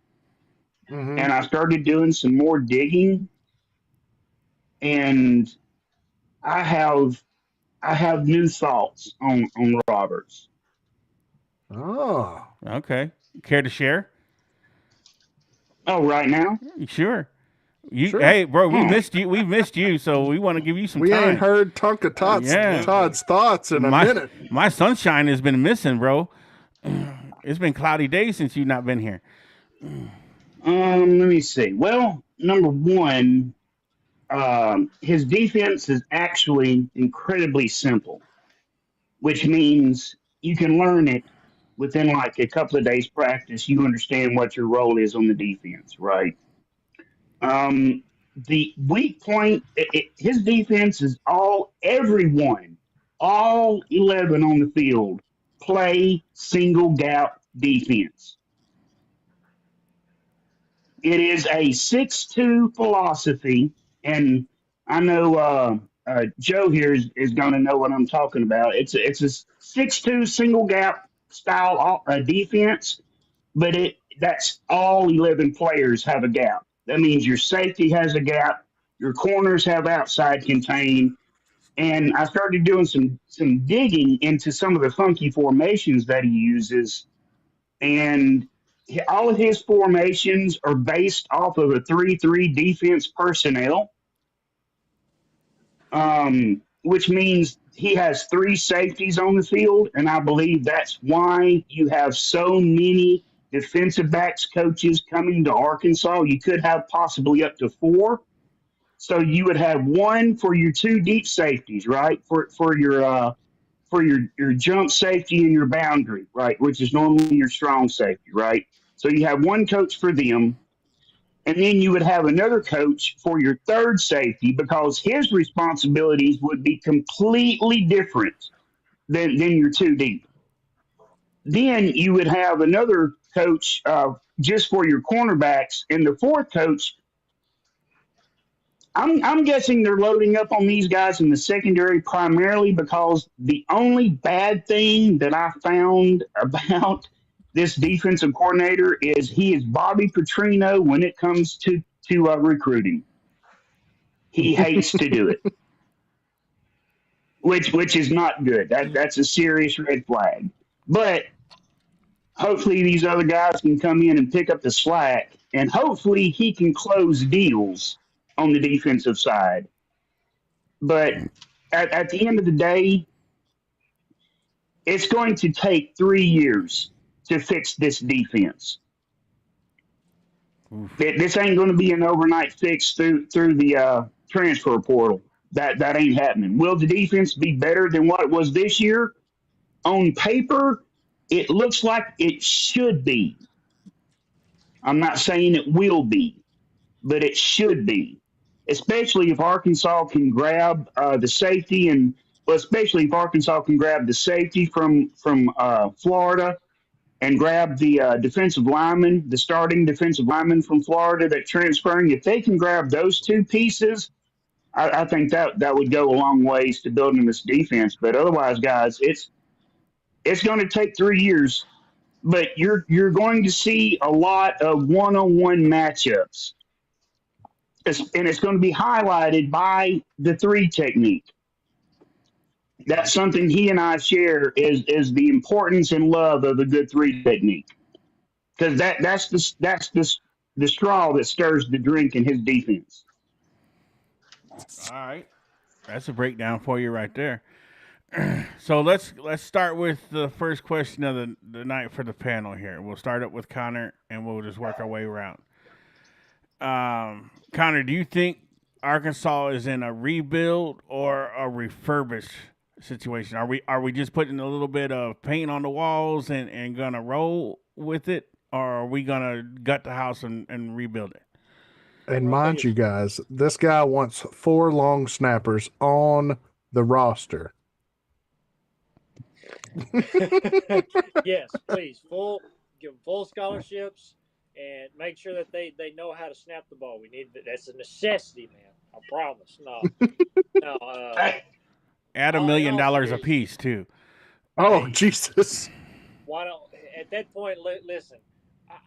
Mm-hmm. and I started doing some more digging. And I have new thoughts on Roberts. Oh, Okay. Care to share? Oh, right now? Sure. Sure. Hey, bro, we missed you. We missed you, so we want to give you some we time. ain't heard Tonka Todd's thoughts in a minute. My sunshine has been missing, bro. It's been cloudy days since you've not been here. Let me see. Well, number one, his defense is actually incredibly simple, which means you can learn it within like a couple of days practice. You understand what your role is on the defense, right? The weak point, his defense is all 11 on the field play single gap defense. It is a 6-2 philosophy, and I know Joe here is going to know what I'm talking about. It's a 6-2 single gap style defense, but that's all 11 players have a gap. That means your safety has a gap, your corners have outside contain, and I started doing some digging into some of the funky formations that he uses, and all of his formations are based off of a 3-3 defense personnel, which means he has three safeties on the field, and I believe that's why you have so many defensive backs coaches coming to Arkansas. You could have possibly up to four. So you would have one for your two deep safeties, right? For your jump safety and your boundary, right? Which is normally your strong safety, right? So you have one coach for them, and then you would have another coach for your third safety because his responsibilities would be completely different than your two deep. Then you would have another coach just for your cornerbacks, and the fourth coach. I'm guessing they're loading up on these guys in the secondary primarily because the only bad thing that I found about this defensive coordinator is he is Bobby Petrino when it comes to recruiting. He hates to do it, which is not good. That's a serious red flag. But hopefully these other guys can come in and pick up the slack, and hopefully he can close deals on the defensive side. But at the end of the day, it's going to take 3 years to fix this defense. Oof. This ain't going to be an overnight fix through the transfer portal. That ain't happening. Will the defense be better than what it was this year? On paper, it looks like it should be. I'm not saying it will be, but it should be, especially if Arkansas can grab the safety and well, especially if Arkansas can grab the safety from Florida and grab the defensive lineman, the starting defensive lineman from Florida that transferring. If they can grab those two pieces, I think that would go a long ways to building this defense. But otherwise, guys, it's going to take 3 years. But you're going to see a lot of one-on-one matchups, and it's going to be highlighted by the three technique. That's something he and I share is the importance and love of the good three technique because that's the straw that stirs the drink in his defense. All right, that's a breakdown for you right there. So let's start with the first question of the night for the panel here. We'll start up with Connor, and we'll just work our way around. Connor, do you think Arkansas is in a rebuild or a refurbish situation? Are we just putting a little bit of paint on the walls and gonna roll with it, or are we gonna gut the house and rebuild it? And mind you guys, this guy wants 4 long snappers on the roster. Yes, please, give them full scholarships and make sure that they know how to snap the ball. That's a necessity, man. I promise. No. Add $1 million a piece too. Oh, Hey. Jesus. Why don't at that point? Listen,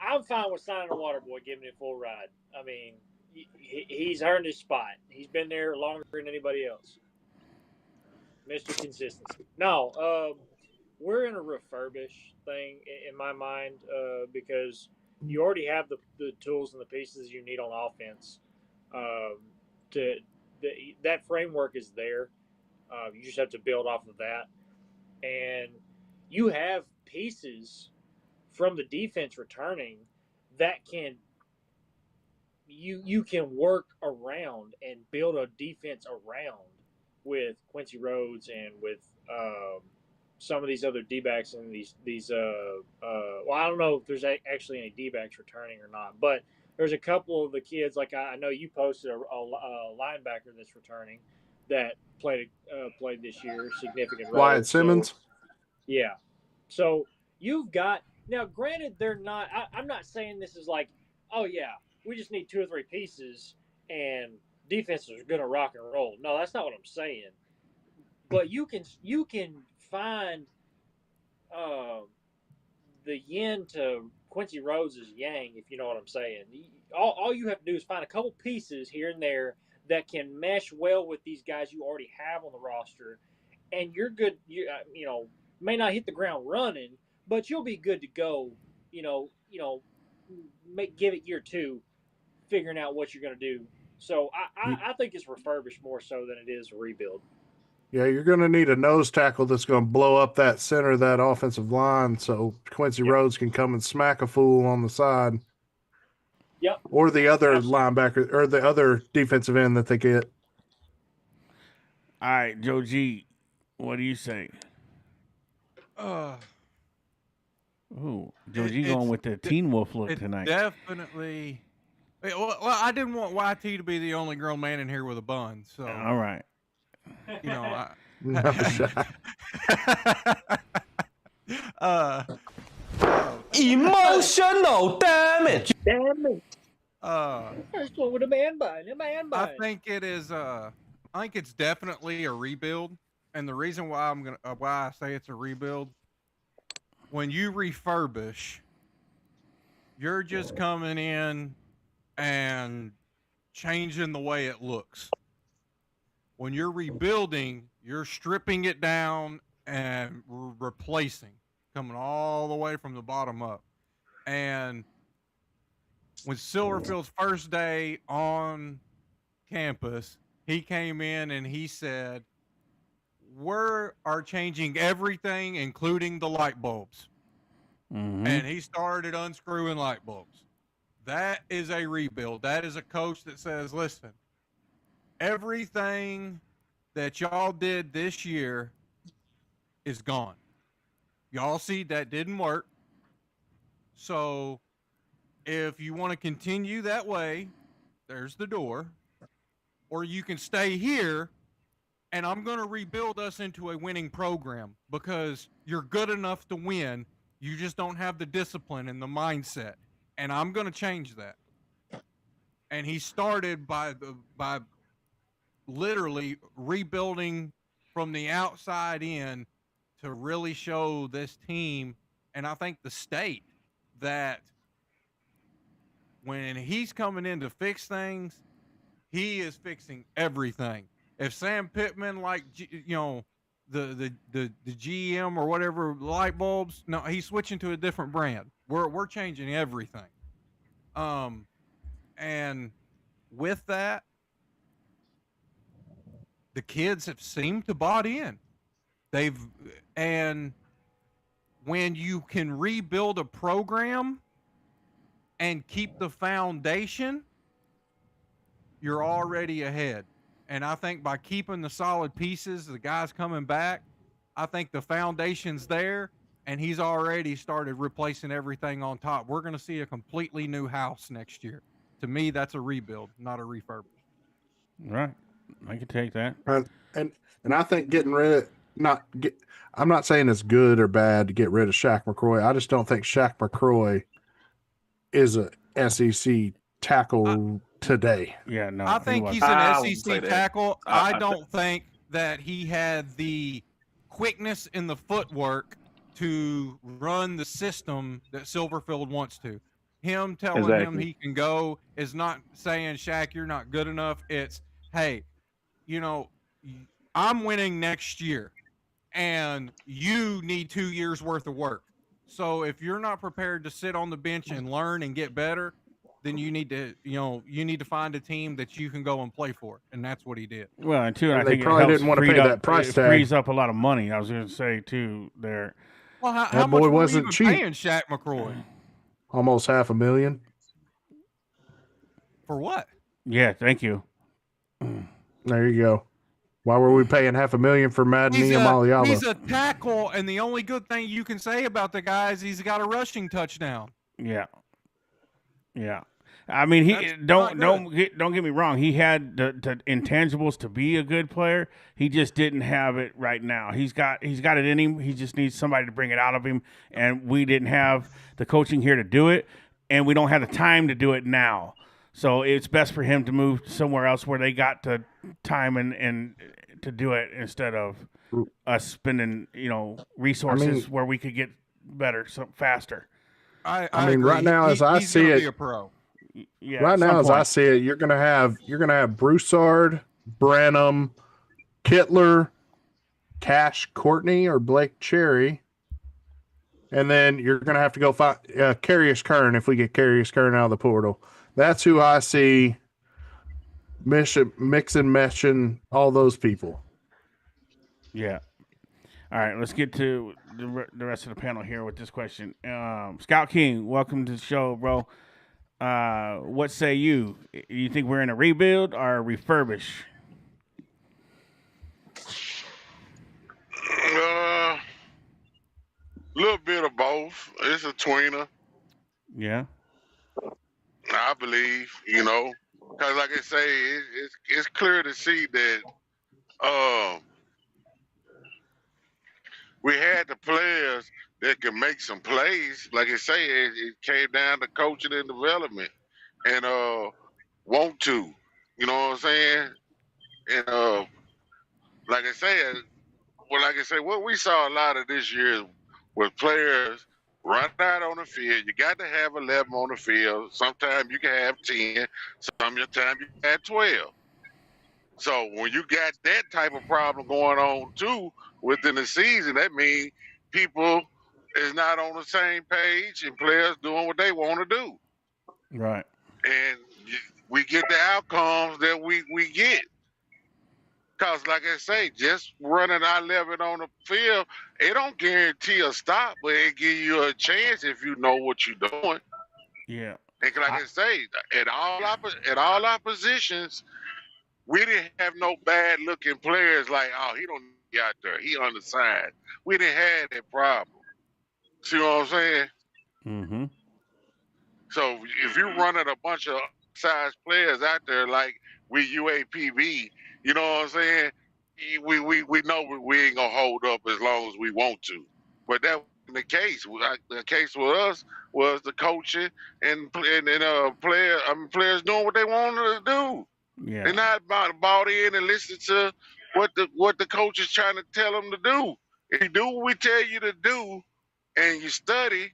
I'm fine with signing a water boy, giving him full ride. I mean, he's earned his spot. He's been there longer than anybody else. Mr. Consistency. No, we're in a refurbish thing in my mind because you already have the tools and the pieces you need on offense. That framework is there. You just have to build off of that, and you have pieces from the defense returning that you can work around and build a defense around with Quincy Rhodes and with some of these other D-backs and these well, I don't know if there's actually any D-backs returning or not, but there's a couple of the kids, like I know you posted a linebacker that's returning that played this year, significant role. Wyatt Simmons? So, yeah. So you've got, now granted they're not, I'm not saying this is like, oh yeah, we just need 2 or 3 pieces and defenses are going to rock and roll. No, that's not what I'm saying. But you can find the yin to Quincy Rhodes' yang, if you know what I'm saying. All you have to do is find a couple pieces here and there that can mesh well with these guys you already have on the roster, and you're good. You may not hit the ground running, but you'll be good to go. Give it year 2, figuring out what you're going to do. So I think it's refurbished more so than it is a rebuild. Yeah, you're going to need a nose tackle that's going to blow up that center of that offensive line so Quincy Rhodes can come and smack a fool on the side. Yep. Or the other linebacker or the other defensive end that they get. All right, Joe G, what do you say? Ooh, Joe G going with the Teen Wolf look tonight. Definitely. Well, I didn't want YT to be the only grown man in here with a bun. So all right. Emotional damage. Damn it. First one with a man bun. I think it is. I think it's definitely a rebuild, and the reason why why I say it's a rebuild, when you refurbish, you're just coming in and changing the way it looks. When you're rebuilding, you're stripping it down and replacing, coming all the way from the bottom up. And when Silverfield's first day on campus, he came in and he said, "We are changing everything, including the light bulbs." Mm-hmm. And he started unscrewing light bulbs. That is a rebuild. That is a coach that says, "Listen, everything that y'all did this year is gone. Y'all see that didn't work. So if you want to continue that way, there's the door. Or you can stay here and I'm going to rebuild us into a winning program because you're good enough to win. You just don't have the discipline and the mindset. And I'm going to change that." And he started by literally rebuilding from the outside in to really show this team and I think the state that when he's coming in to fix things, he is fixing everything. If Sam Pittman, like the GM or whatever light bulbs, no, he's switching to a different brand. We're changing everything. And with that, the kids have seemed to bought in. And when you can rebuild a program and keep the foundation, you're already ahead. And I think by keeping the solid pieces, the guys coming back, I think the foundation's there, and he's already started replacing everything on top. We're going to see a completely new house next year. To me, that's a rebuild, not a refurbish. Right. I can take that. And I think getting rid I'm not saying it's good or bad to get rid of Shaq McCroy. I just don't think Shaq McCroy is a SEC tackle today. Yeah, no. I think he's I an wouldn't say SEC that. tackle. I I don't think that he had the quickness in the footwork to run the system that Silverfield wants to. Him telling him Exactly. he can go is not saying, "Shaq, you're not good enough." It's, "Hey, I'm winning next year, and you need 2 years worth of work. So if you're not prepared to sit on the bench and learn and get better, then you need to find a team that you can go and play for." And that's what he did. Well, and too, and And I they think it probably helps didn't want to freed pay up, that price it tag. frees up a lot of money. I was going to say too there. Well, how That much boy were we wasn't even cheap. paying Shaq McCroy? Almost $500,000. For what? Yeah, thank you. There you go. Why were we paying $500,000 for Madden He's Niamaliava? a tackle, and the only good thing you can say about the guy is he's got a rushing touchdown. Yeah. Yeah. I mean, That's don't get me wrong. He had the intangibles to be a good player. He just didn't have it right now. He's got it in him. He just needs somebody to bring it out of him. And we didn't have the coaching here to do it, and we don't have the time to do it now. So it's best for him to move somewhere else where they got the time and to do it instead of us spending resources where we could get better faster. I mean, agree. right now, as I he's see gonna it, be a pro. Yeah. right at now, some as I point. see it, you're gonna have Broussard, Branham, Kittler, Cash Courtney, or Blake Cherry, and then you're gonna have to go find Carius Kern if we get Carius Kern out of the portal. That's who I see meshing all those people. Yeah. All right, let's get to the rest of the panel here with this question. Scout King, welcome to the show, bro. What say you? You think we're in a rebuild or a refurbish? Little bit of both. It's a tweener, Yeah. I believe. Because like I say, it's clear to see that we had the players that can make some plays. Like I say, it came down to coaching and development, and want to. You know what I'm saying? And like I say, what we saw a lot of this year was players run out on the field. You got to have 11 on the field. Sometimes you can have 10. Sometimes you can have 12. So when you got that type of problem going on too within the season, that means people is not on the same page and players doing what they want to do. Right. And we get the outcomes that we get. Cause like I say, just running our 11 on the field, it don't guarantee a stop, but it give you a chance if you know what you're doing. Yeah. And like I say, at all our positions, we didn't have no bad looking players like, oh, he don't get out there, he undersized. We didn't have that problem. See what I'm saying? Mm-hmm. So if you're running a bunch of size players out there like we UAPB, you know what I'm saying? We know we ain't gonna hold up as long as we want to. But that wasn't the case. The case with us was the coaching and players doing what they wanted to do. Yeah. They're not bought in and listen to what the coach is trying to tell them to do. If you do what we tell you to do, and you study,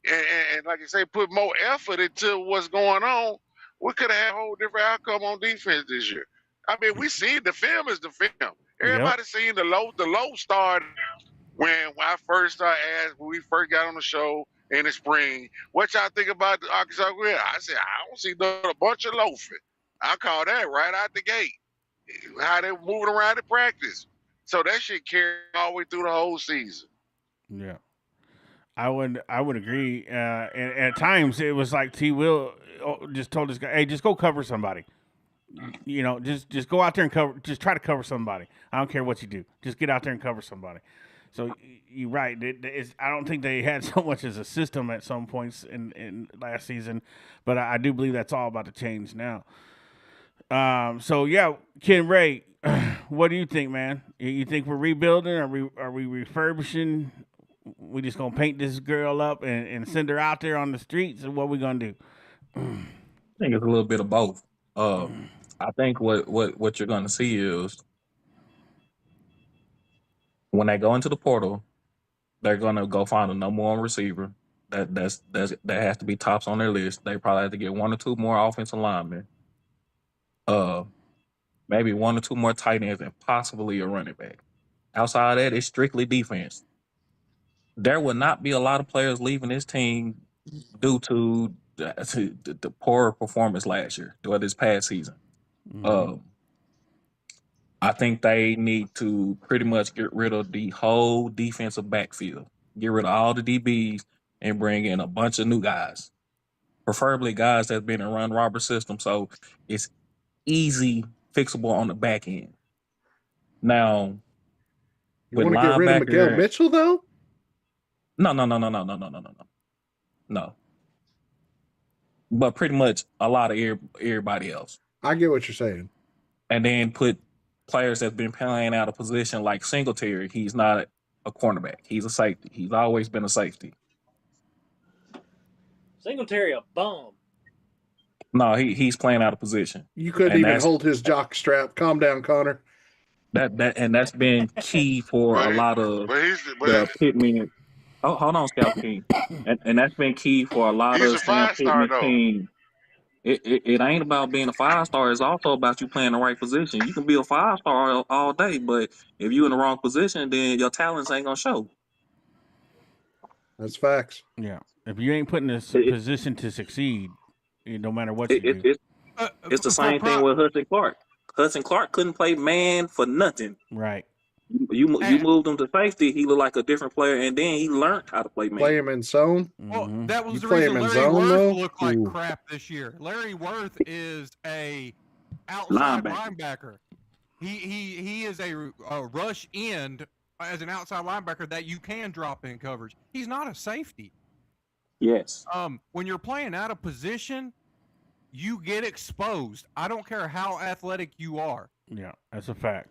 and like I say, put more effort into what's going on, we could have had a whole different outcome on defense this year. I mean, we seen the film is the film. Everybody seen the low start when I first started asked when we first got on the show in the spring, what y'all think about the Arkansas Grill? I said, I don't see a bunch of loafing. I call that right out the gate. How they moving around in practice. So that shit carried all the way through the whole season. Yeah. I would agree. And at times it was like T. Will just told this guy, "Hey, just go cover somebody. You know, just go out there and cover. Just try to cover somebody. I don't care what you do. Just get out there and cover somebody." So you're right. I don't think they had so much as a system at some points in last season, but I do believe that's all about to change now. So yeah, Ken Ray, what do you think, man? You think we're rebuilding? Are we refurbishing? We just gonna paint this girl up and send her out there on the streets, and what we gonna do? I think it's a little bit of both. I think what you're going to see is when they go into the portal, they're going to go find a number one receiver. That has to be tops on their list. They probably have to get one or two more offensive linemen. Maybe one or two more tight ends and possibly a running back. Outside of that, it's strictly defense. There will not be a lot of players leaving this team due to the poor performance last year or this past season. Mm-hmm. I think they need to pretty much get rid of the whole defensive backfield. Get rid of all the DBs and bring in a bunch of new guys. Preferably guys that's been in Ron Roberts' system, so it's easy fixable on the back end. Now, You with want to get rid of Miguel linebacker, Mitchell, though? no. But pretty much a lot of everybody else. I get what you're saying. And then put players that's been playing out of position like Singletary. He's not a cornerback. He's a safety. He's always been a safety. Singletary a bum. No, he's playing out of position. You couldn't even hold his jock strap. Calm down, Connor. That's been key for a lot of the Pittman. Oh, hold on, Scout King. And that's been key for a lot He's of a Sam 5-star Pittman teams. It ain't about being a 5-star. It's also about you playing the right position. You can be a 5-star all day, but if you in the wrong position, then your talents ain't gonna show. That's facts. Yeah. If you ain't put in a position to succeed, no matter what you do. It's the same thing with Hudson Clark. Hudson Clark couldn't play man for nothing. Right. You moved him to safety, he looked like a different player, and then he learned how to play man. Play him in zone. Well, that was You the play reason him in Larry zone, Worth though? looked like Ooh. crap this year. Larry Worth is a outside linebacker. He is a rush end as an outside linebacker that you can drop in coverage. He's not a safety. Yes. When you're playing out of position, you get exposed. I don't care how athletic you are. Yeah, that's a fact.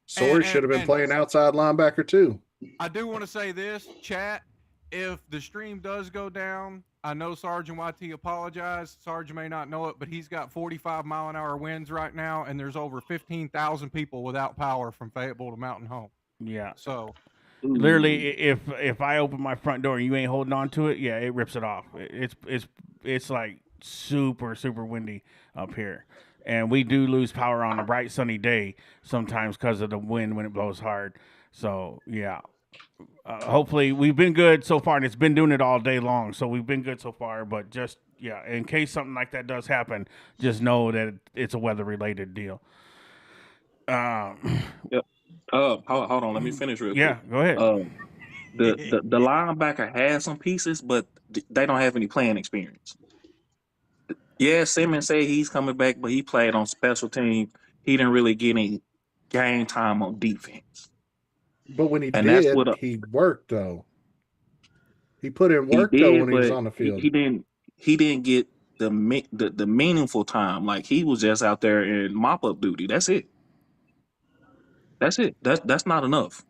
Sawyer should have been playing outside linebacker too. I do want to say this, chat. If the stream does go down, I know Sergeant YT apologized. Sergeant may not know it, but he's got 45-mile-an-hour winds right now, and there's over 15,000 people without power from Fayetteville to Mountain Home. Yeah. So, literally, if I open my front door and you ain't holding on to it, yeah, it rips it off. It's like super windy up here, and we do lose power on a bright sunny day sometimes because of the wind when it blows hard. So yeah, hopefully we've been good so far, and it's been doing it all day long. So we've been good so far. But just in case something like that does happen, just know that it's a weather related deal. Yep. Hold on. Let me finish real quick. Yeah, go ahead. The linebacker has some pieces, but they don't have any playing experience. Yeah, Simmons said he's coming back, but he played on special teams. He didn't really get any game time on defense. But when he And that's did, what he worked though. He put in he work though did, when he was but on the field. he didn't get the meaningful time. Like he was just out there in mop up duty. That's it. That's not enough.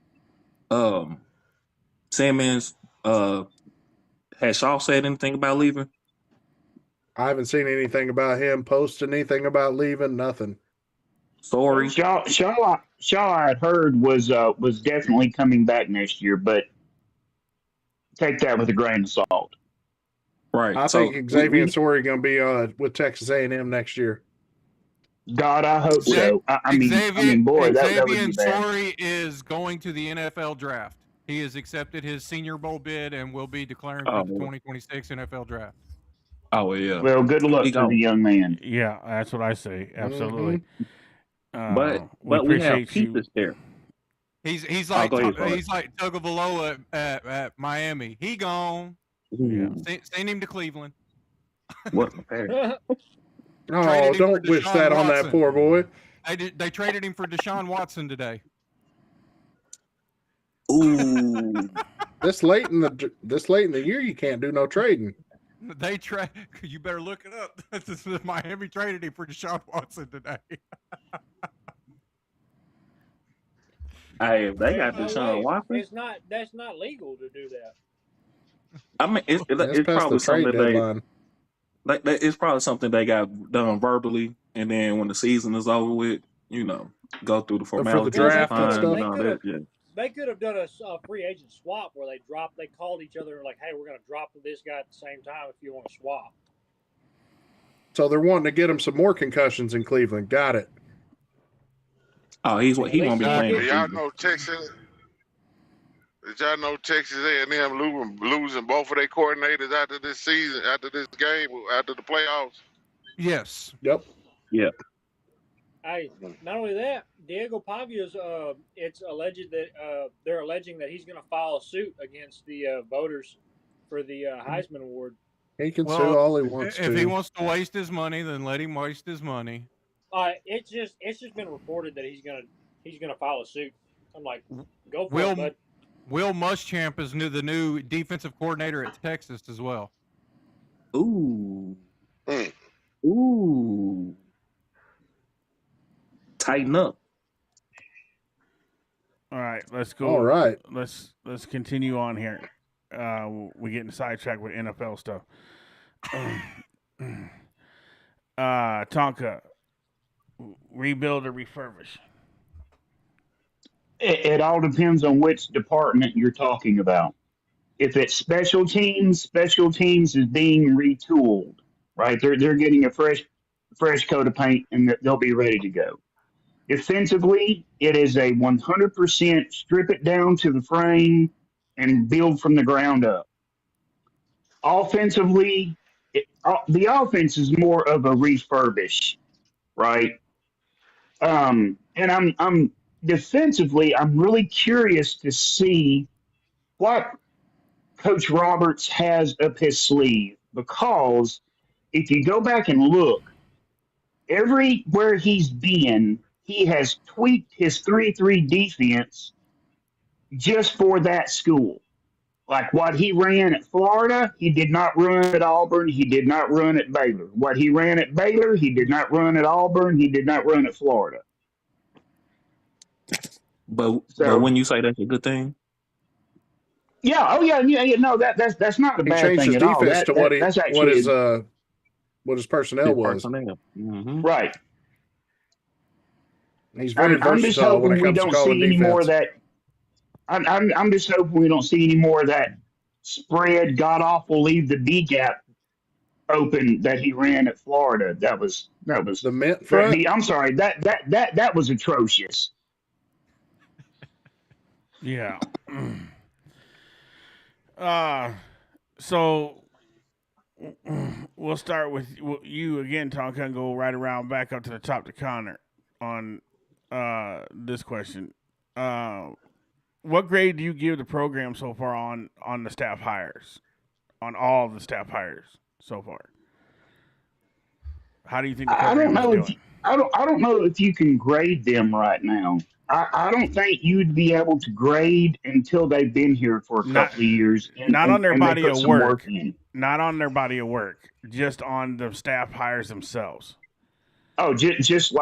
Simmons, has Shaw said anything about leaving? I haven't seen anything about him posting anything about leaving. Nothing. Sorry. Shaw I had heard was definitely coming back next year, but take that with a grain of salt. Right. I So think Xavier and Sorey going to be with Texas A&M next year. God, I hope so. I mean, boy, that would Xavier be bad. Sorey is going to the NFL draft. He has accepted his Senior Bowl bid and will be declaring for the 2026 NFL draft. Oh yeah. Well, good luck He to the young man. Yeah, that's what I say. Absolutely. But we have appreciate pieces there. He's like go ahead, he's like Tagovailoa at Miami. He gone. Yeah. Send him to Cleveland. What? Oh, don't wish that on that poor boy. They traded him for Deshaun Watson today. Ooh. This late in the year, you can't do no trading. You better look it up. Miami traded him for Deshaun Watson today. Hey, if they got Deshaun Watson. That's not legal to do that. I mean, it's probably something it's probably something they got done verbally, and then when the season is over with, go through the formalities for the draft and stuff. And all that. Yeah. They could have done a free agent swap where they called each other like, "Hey, we're going to drop this guy at the same time if you want to swap." So they're wanting to get him some more concussions in Cleveland. Got it. Oh, he won't be playing. Did y'all know Texas A&M losing both of their coordinators after this season, after this game, after the playoffs? Yes. Yep. Yeah. Not only that, Diego Pavia's. It's alleged that they're alleging that he's going to file a suit against the voters for the Heisman Award. He can sue all he wants if he wants to waste his money, then let him waste his money. It's just been reported that he's gonna file a suit. I'm like, go for it, bud. Will Muschamp is the new defensive coordinator at Texas as well. Ooh. Ooh. Tighten up. All right, let's go. All right. Let's continue on here. We're getting sidetracked with NFL stuff. Tonka, rebuild or refurbish? It all depends on which department you're talking about. If it's special teams is being retooled, right? They're getting a fresh coat of paint and they'll be ready to go. Defensively, it is a 100% strip it down to the frame and build from the ground up. Offensively, the offense is more of a refurbish, right? And I'm defensively, I'm really curious to see what Coach Roberts has up his sleeve, because if you go back and look, everywhere he's been, he has tweaked his 3-3 defense just for that school. Like what he ran at Florida, he did not run at Auburn. He did not run at Baylor. What he ran at Baylor, he did not run at Auburn. He did not run at Florida. But when you say that's a good thing, yeah, no, that's not a bad thing at all. He changed his defense to that's actually what his personnel was. Mm-hmm. Right. He's very versatile. I'm just hoping when it we comes don't to see any defense. more of that. I'm just hoping we don't see any more of that spread, god awful, leave the B gap open that he ran at Florida. That was the mint front. I'm sorry, that was atrocious. Yeah. So we'll start with you again, Tom. Kind of go right around back up to the top to Connor on this question. What grade do you give the program so far on the staff hires, on all the staff hires so far? How do you think the I don't program is know if doing? I don't know if you can grade them right now. I don't think you'd be able to grade until they've been here for a Not couple of years not on their and they body put of some work work, in. not on their body of work, just on the staff hires themselves. Oh, just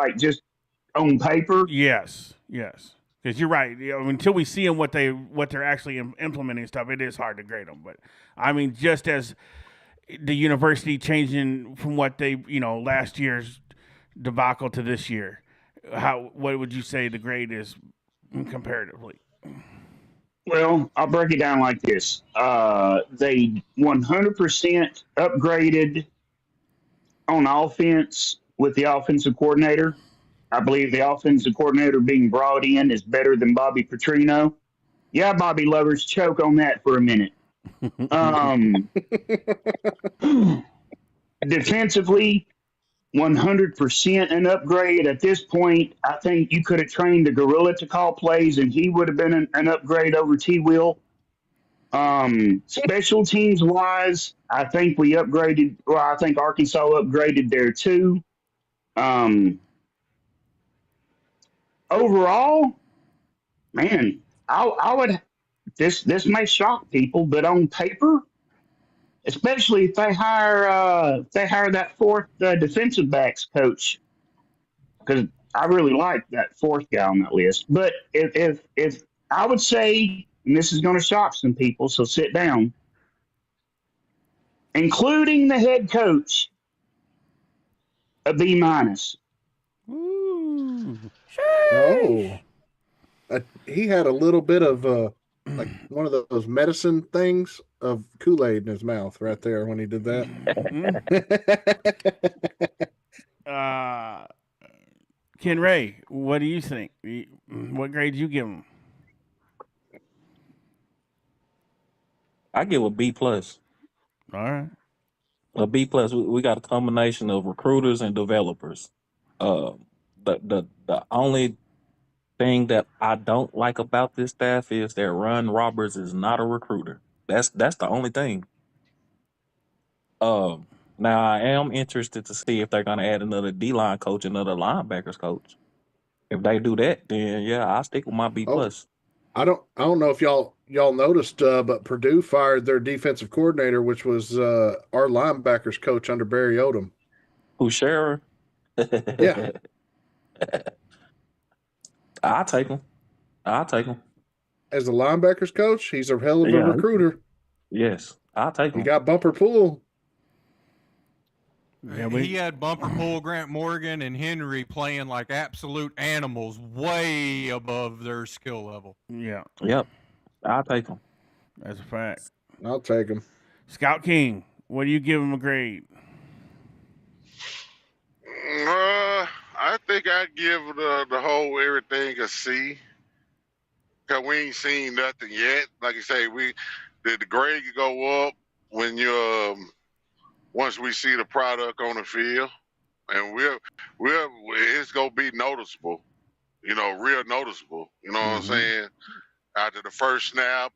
on paper. Yes, yes. Because you're right. You know, until we see them what they're actually implementing stuff, it is hard to grade them. But I mean, just as the university changing from what they last year's debacle to this year, what would you say the grade is comparatively? Well, I'll break it down like this. They 100% upgraded on offense with the offensive coordinator. I believe the offensive coordinator being brought in is better than Bobby Petrino. Yeah, Bobby lovers, choke on that for a minute. Um, Defensively, 100% an upgrade. At this point, I think you could have trained the gorilla to call plays, and he would have been an upgrade over T. Will. Special teams wise, I think we upgraded. Well, I think Arkansas upgraded there too. Um, Overall, man, I would. This may shock people, but on paper, especially if they hire that fourth defensive backs coach, because I really like that fourth guy on that list. But if I would say, and this is going to shock some people, so sit down, including the head coach, a B minus. Ooh. Oh, he had a little bit of like one of those medicine things of Kool-Aid in his mouth right there when he did that. Ken Ray, what do you think? What grade do you give him? I give a B plus. All right. A B plus. We got a combination of recruiters and developers. Uh, the only thing that I don't like about this staff is that Ron Roberts is not a recruiter. That's the only thing. Um, Now I am interested to see if they're gonna add another D line coach, another linebackers coach. If they do that, then yeah, I'll stick with my B Oh, plus. I don't know if y'all noticed, but Purdue fired their defensive coordinator, which was our linebackers coach under Barry Odom. Who Sharer? Yeah, I'll take him. I'll take him. as the linebackers coach, he's a hell of a Yeah. recruiter. Yes, I'll take He him. got bumper pool. Yeah, He had Bumper Pool, Grant Morgan, and Henry playing like absolute animals, way above their skill level. yeah, Yep, I'll take him. that's a fact. I'll take him. Scout King, what do you give him a grade? I think I give the whole everything a C. Cause we ain't seen nothing yet. Like you say, the grade can go up when you once we see the product on the field, and it's gonna be noticeable. Real noticeable. You know what I'm saying? After the first snap,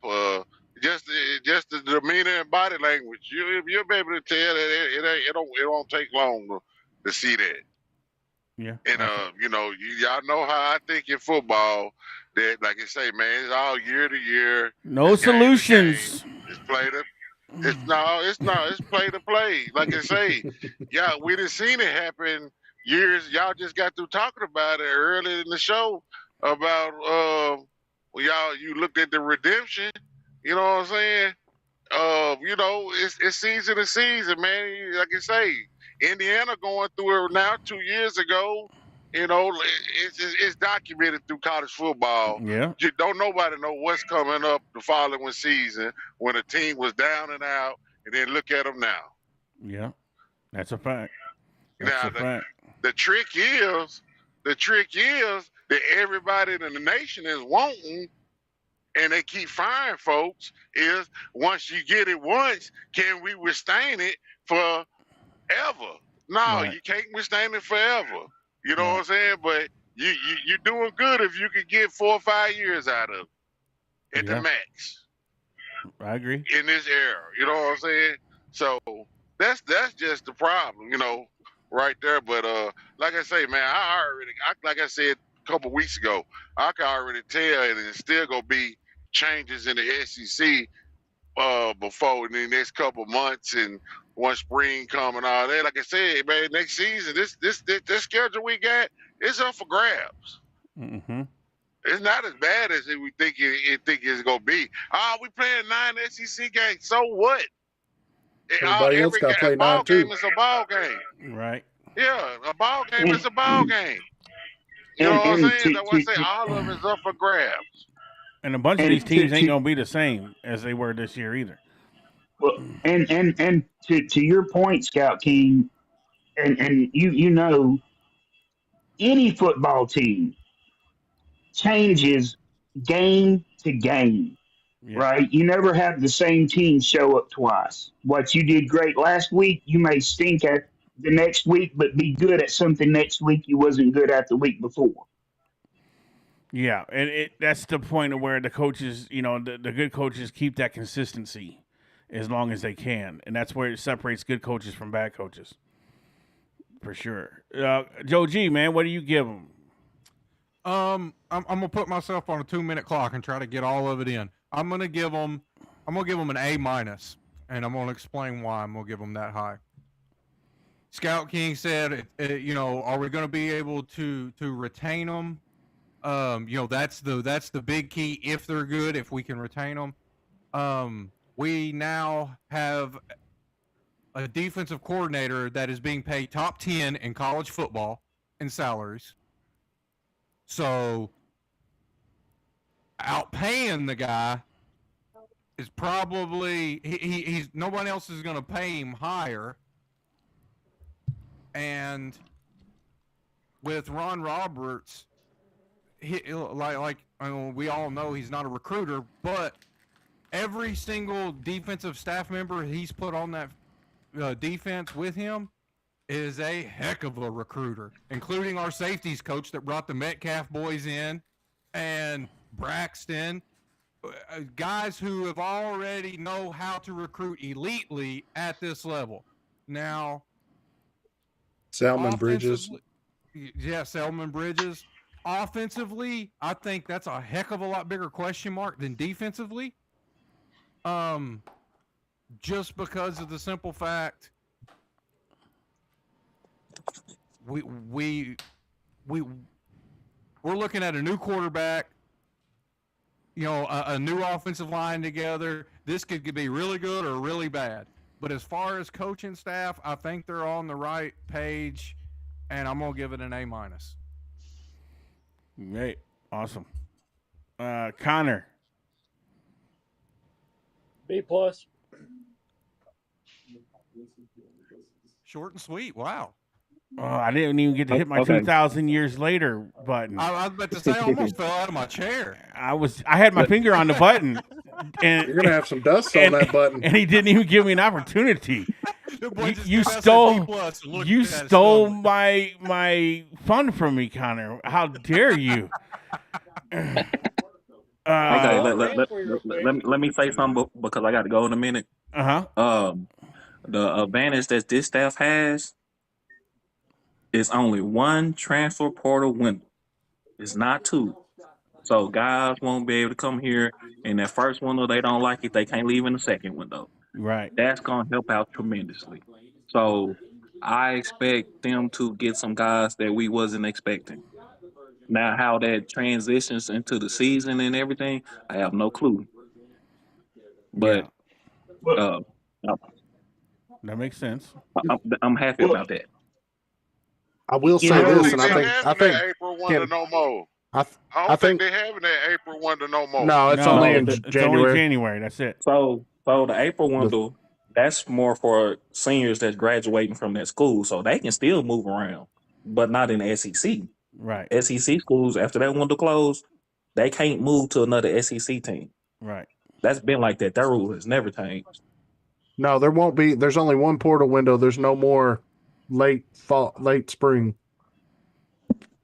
just the demeanor and body language, you'll be able to tell that it don't take long to see that. Yeah, And y'all know how I think in football that, like I say, man, it's all year to year. no It's game to solutions. game. It's play to. It's not. It's play to play. Like I say, yeah, we done seen it happen years. Y'all just got through talking about it earlier in the show about you looked at the redemption. You know what I'm saying? It's season to season, man. Like I say, Indiana going through it now. 2 years ago, it's documented through college football. Yeah, Don't nobody know what's coming up the following season when a team was down and out, and then look at them now. yeah, that's a fact. That's Now a fact. the trick is that everybody in the nation is wanting and they keep firing folks, is once you get it once, can we withstand it forever? No, Right. you can't withstand it forever. You know Right. what I'm saying? But you're doing good if you could get 4 or 5 years out of it at the Yeah. max I agree. in this era. You know what I'm saying? So that's just the problem, right there. But like I say, man, like I said a couple weeks ago, I can already tell, and it's still gonna be changes in the SEC before in the next couple months and once spring come and all that. Like I said, man, next season, this schedule we got, it's up for grabs. Mm-hmm. It's not as bad as we think it's gonna be. Oh, we playing 9 SEC games. So what? Everybody else got to play A ball 9 too. game is a ball game. Right. Yeah, a ball game And is a ball game. You know what I'm and saying? That's why I say all of it's up for grabs. And a bunch of and these teams ain't gonna be the same as they were this year either. well, and to your point, Scout King, and you know, any football team changes game to game, Yeah. right? You never have the same team show up twice. What you did great last week, you may stink at the next week, but be good at something next week you wasn't good at the week before. Yeah, and that's the point of where the coaches, the good coaches keep that consistency as long as they can, and that's where it separates good coaches from bad coaches, for sure. Joe G, man, what do you give them? I'm gonna put myself on a 2-minute clock and try to get all of it in. I'm gonna give them an A minus, and I'm gonna explain why I'm gonna give them that high. Scout King said, are we gonna be able to retain them? That's the big key. If they're good, if we can retain them, we now have a defensive coordinator that is being paid top 10 in college football in salaries. So outpaying the guy is probably he's nobody else is going to pay him higher. And with Ron Roberts, we all know he's not a recruiter, but every single defensive staff member he's put on that defense with him is a heck of a recruiter, including our safeties coach that brought the Metcalf boys in, and Braxton, guys who have already know how to recruit elitely at this level. Now, Selman Bridges. Yeah, Selman Bridges. Offensively, I think that's a heck of a lot bigger question mark than defensively. Just because of the simple fact we're looking at a new quarterback, a new offensive line together. This could be really good or really bad. But as far as coaching staff, I think they're on the right page, and I'm gonna give it an A minus. Great, awesome. Connor. B plus. Short and sweet. Wow. Oh, I didn't even get to hit my Okay. 2,000 years later button. I was about to say, I almost fell out of my chair. I had my finger on the button, and You're gonna have some dust on that button. and he didn't even give me an opportunity. The boy just You gave us a stole- B plus and looked You at us stole stumbling. my fun from me, Connor. How dare you? Okay, I'll let, rant for you real quick. let me say something because I got to go in a minute. Uh-huh. The advantage that this staff has is only one transfer portal window. It's not two. So guys won't be able to come here in that first window. They don't like it. They can't leave in the second window. Right. That's going to help out tremendously. So I expect them to get some guys that we wasn't expecting. Now, how that transitions into the season and everything, I have no clue. But Well, That makes sense. I'm happy Well, about that. I will You say know, this, and I think that April 1 to no more. I I I don't think think they having that April 1 to no more. no, it's No, only in it's January. only January. That's it. So the April window, that's more for seniors that's graduating from that school, so they can still move around, but not in the SEC. Right. SEC schools after that window closed, they can't move to another SEC team. Right. That's been like that. That rule has never changed. No, there won't be. There's only one portal window. There's no more late fall, late spring.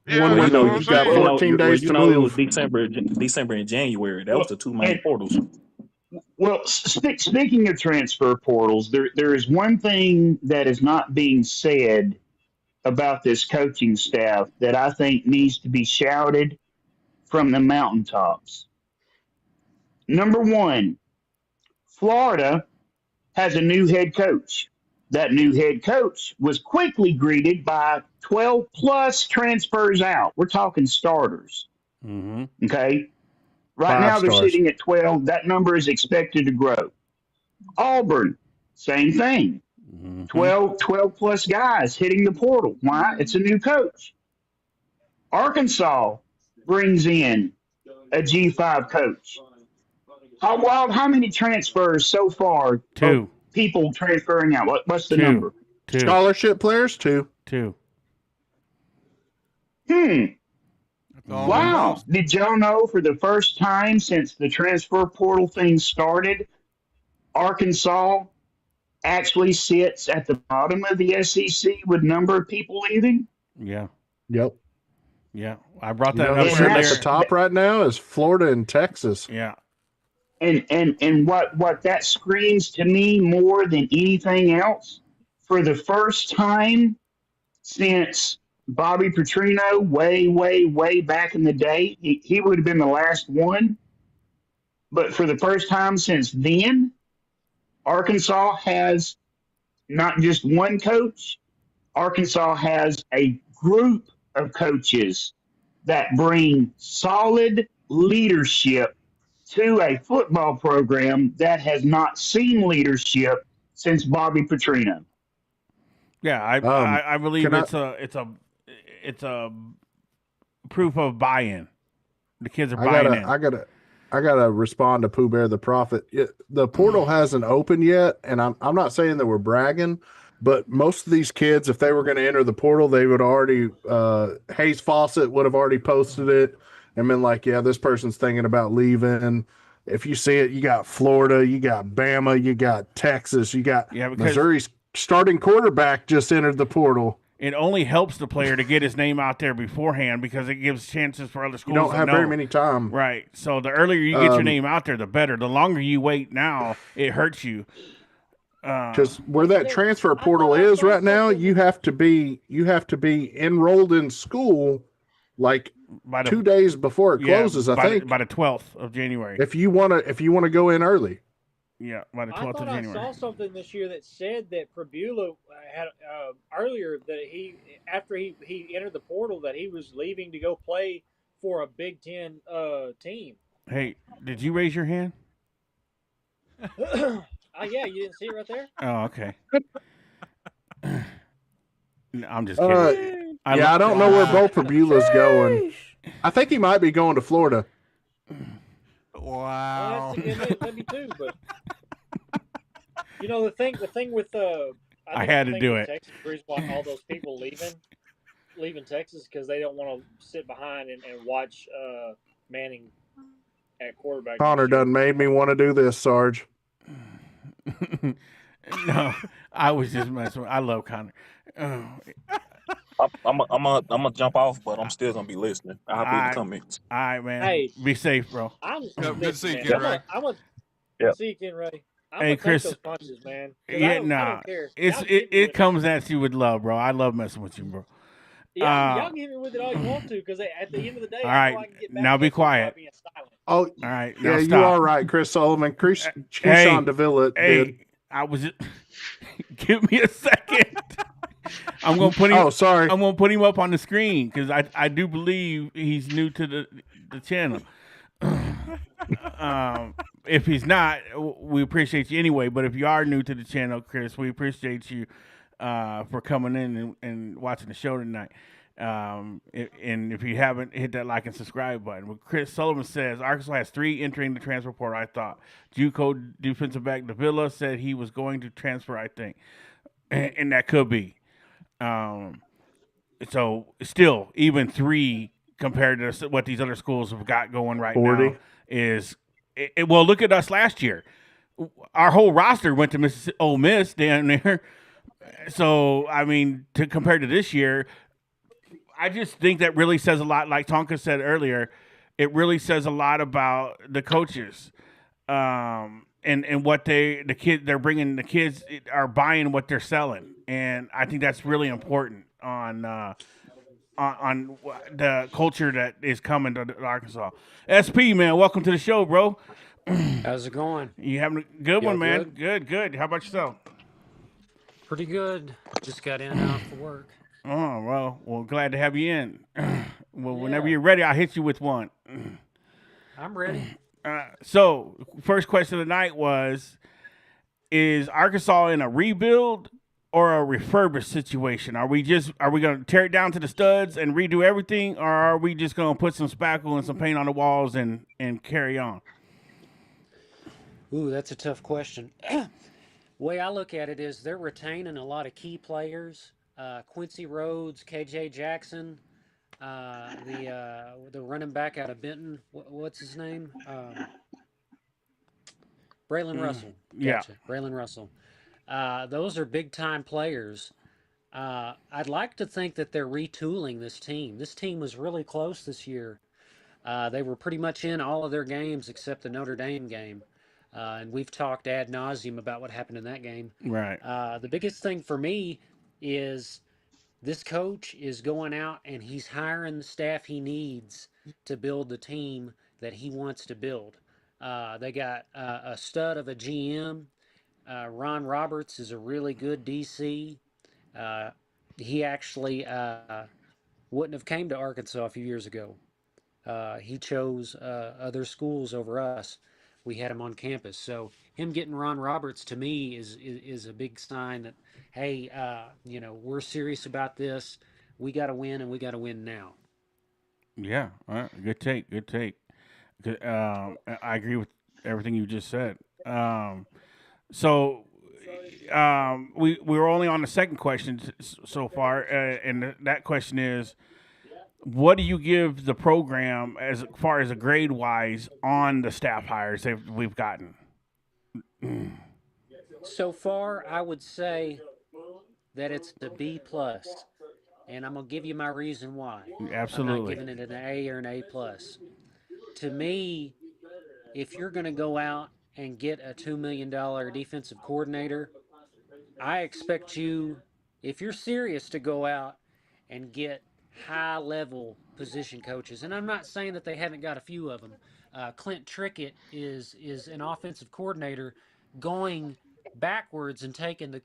Yeah, One Well, that's window. what I'm You got saying. 14 days to it was move. December and January. That was Well, the two main and portals. well, speaking of transfer portals, there is one thing that is not being said about this coaching staff that I think needs to be shouted from the mountaintops. Number one, Florida has a new head coach. That new head coach was quickly greeted by 12 plus transfers out. We're talking starters. Mm-hmm. Okay. Right 5 now they're stars. sitting at 12. That number is expected to grow. Auburn, same thing. Mm-hmm. 12 plus guys hitting the portal. Why? It's a new coach. Arkansas brings in a G5 coach. How many transfers so far of 2. people transferring out? What's the 2. number? 2. Scholarship players, 2. 2. That's all been Wow. lost. Did y'all know for the first time since the transfer portal thing started, Arkansas actually sits at the bottom of the SEC with number of people leaving? Yeah. Yep. Yeah. I brought You that know up who's sitting at earlier. the top right now is Florida and Texas. Yeah. And what that screams to me more than anything else, for the first time since Bobby Petrino, way back in the day, he would have been the last one. But for the first time since then, Arkansas has not just one coach, Arkansas has a group of coaches that bring solid leadership to a football program that has not seen leadership since Bobby Petrino. Yeah. I believe it's a proof of buy-in. The kids are buying in. I gotta respond to Pooh Bear the Prophet. The portal hasn't opened yet, and I'm not saying that we're bragging, but most of these kids, if they were going to enter the portal, they would already Hayes Fawcett would have already posted it and been like, yeah, this person's thinking about leaving. If you see it, you got Florida, you got Bama, you got Texas, you got Missouri's starting quarterback just entered the portal. It only helps the player to get his name out there beforehand because it gives chances for other schools. You don't have very many time. Right. So the earlier you get your name out there, the better. The longer you wait now, it hurts you. Because where that transfer portal is right now, you have to be enrolled in school like by 2 days before it closes. I think by the 12th of January. If you want to go in early. Yeah, by the 12th of January. I saw something this year that said that Prabula had earlier that after he entered the portal that he was leaving to go play for a Big Ten team. Hey, did you raise your hand? Yeah, you didn't see it right there? Oh, okay. No, I'm just kidding. I don't know where Bo Prabula's going. I think he might be going to Florida. Wow. Well, it may be too, but you know the thing with I had to do it. Texas, the reason why all those people leaving Texas because they don't want to sit behind and watch Manning at quarterback. Connor done made me want to do this, Sarge. No, I was just messing with. I love Connor. I'm gonna jump off, but I'm still gonna be listening. I'll be in the comments. All right, man. Hey, be safe, bro. Good to see you, Ken Ray. I'm gonna see you, Ken Ray. Hey, Chris. Take those punches, man. Yeah, I don't care. It comes at you with love, bro. I love messing with you, bro. Yeah, y'all can hit me with it all you want to, because at the end of the day, all right, I can get back now be quiet. Oh, all right, yeah, stop. you are right, Chris Sullivan. Keyshawn DeVille did. I was just give me a second. I'm gonna put him. Oh, sorry. I'm gonna put him up on the screen because I do believe he's new to the channel. If he's not, we appreciate you anyway. But if you are new to the channel, Chris, we appreciate you for coming in and watching the show tonight. And if you haven't, hit that like and subscribe button. Well, Chris Sullivan says Arkansas has 3 entering the transfer portal. I thought JUCO defensive back Davila said he was going to transfer. I think, and that could be. So still, even 3 compared to what these other schools have got going right 40. now. Well, look at us last year. Our whole roster went to Ole Miss down there. So I mean, to compare to this year, I just think that really says a lot. Like Tonka said earlier, it really says a lot about the coaches, and what they're bringing. The kids are buying what they're selling, and I think that's really important on the culture that is coming to Arkansas. SP man, welcome to the show, bro. How's it going? You having a good Y'all one, man? Good. How about yourself? Pretty good. Just got in and out for work. Oh, well, glad to have you in. Well, whenever Yeah. you're ready, I'll hit you with one. I'm ready. So, first question of the night was: is Arkansas in a rebuild or a refurbished situation? Are we going to tear it down to the studs and redo everything, or are we just going to put some spackle and some paint on the walls and carry on? Ooh, that's a tough question. Way I look at it is they're retaining a lot of key players. Quincy Rhodes, KJ Jackson, the running back out of Benton. What's his name? Braylon Russell. Yeah. Gotcha. Braylon Russell. Those are big time players. I'd like to think that they're retooling this team. This team was really close this year. They were pretty much in all of their games except the Notre Dame game. And we've talked ad nauseum about what happened in that game. Right. The biggest thing for me is this coach is going out and he's hiring the staff he needs to build the team that he wants to build. They got a stud of a GM. Ron Roberts is a really good DC. He actually wouldn't have came to Arkansas a few years ago. He chose other schools over us. We had him on campus. So him getting Ron Roberts to me is a big sign that, hey, we're serious about this. We got to win, and we got to win now. Yeah. All right. Good take. I agree with everything you just said. So we were only on the second question so far, and that question is: what do you give the program as far as a grade wise on the staff hires we've gotten? So far, I would say that it's a B plus, and I'm gonna give you my reason why. I'm not Absolutely. giving it an A or an A plus. To me, if you're gonna go out and get a $2 million defensive coordinator, I expect you, if you're serious, to go out and get high level position coaches. And I'm not saying that they haven't got a few of them. Clint Trickett is an offensive coordinator going backwards and taking the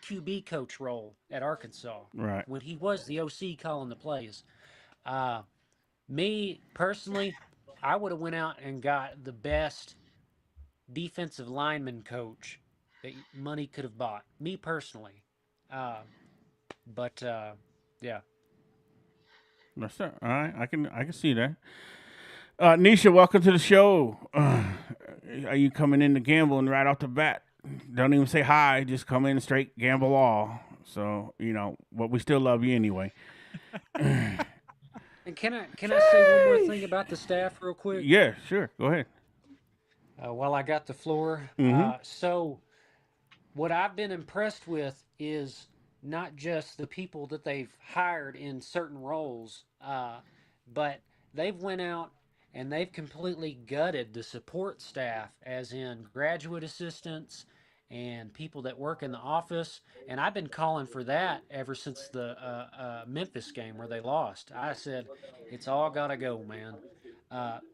QB coach role at Arkansas Right. when he was the OC calling the plays. Me personally, I would have went out and got the best defensive lineman coach that money could have bought. Me personally, but yeah. That's it. All right. I can see that. Nisha, welcome to the show. Are you coming in to gambling right off the bat? Don't even say hi. Just come in straight gamble all. So but we still love you anyway. And can I say one more thing about the staff real quick? Yeah, sure. Go ahead. While I got the floor, so what I've been impressed with is not just the people that they've hired in certain roles, but they've went out and they've completely gutted the support staff, as in graduate assistants and people that work in the office. And I've been calling for that ever since the Memphis game where they lost. I said, it's all got to go, man.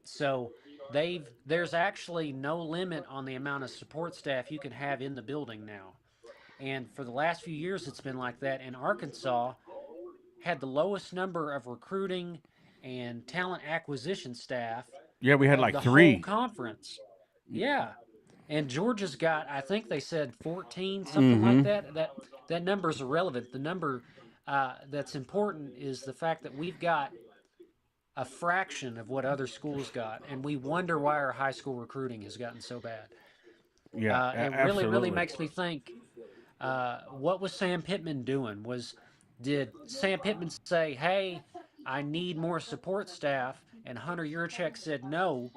So there's actually no limit on the amount of support staff you can have in the building now. And for the last few years, it's been like that. And Arkansas had the lowest number of recruiting and talent acquisition staff Yeah, we had of like the 3. whole conference. Yeah. And Georgia's got, I think they said 14, something like that. That number's irrelevant. The number that's important is the fact that we've got a fraction of what other schools got, and we wonder why our high school recruiting has gotten so bad. Yeah, It absolutely. really makes me think, what was Sam Pittman doing? Did Sam Pittman say, hey, I need more support staff, and Hunter Yurchek said no?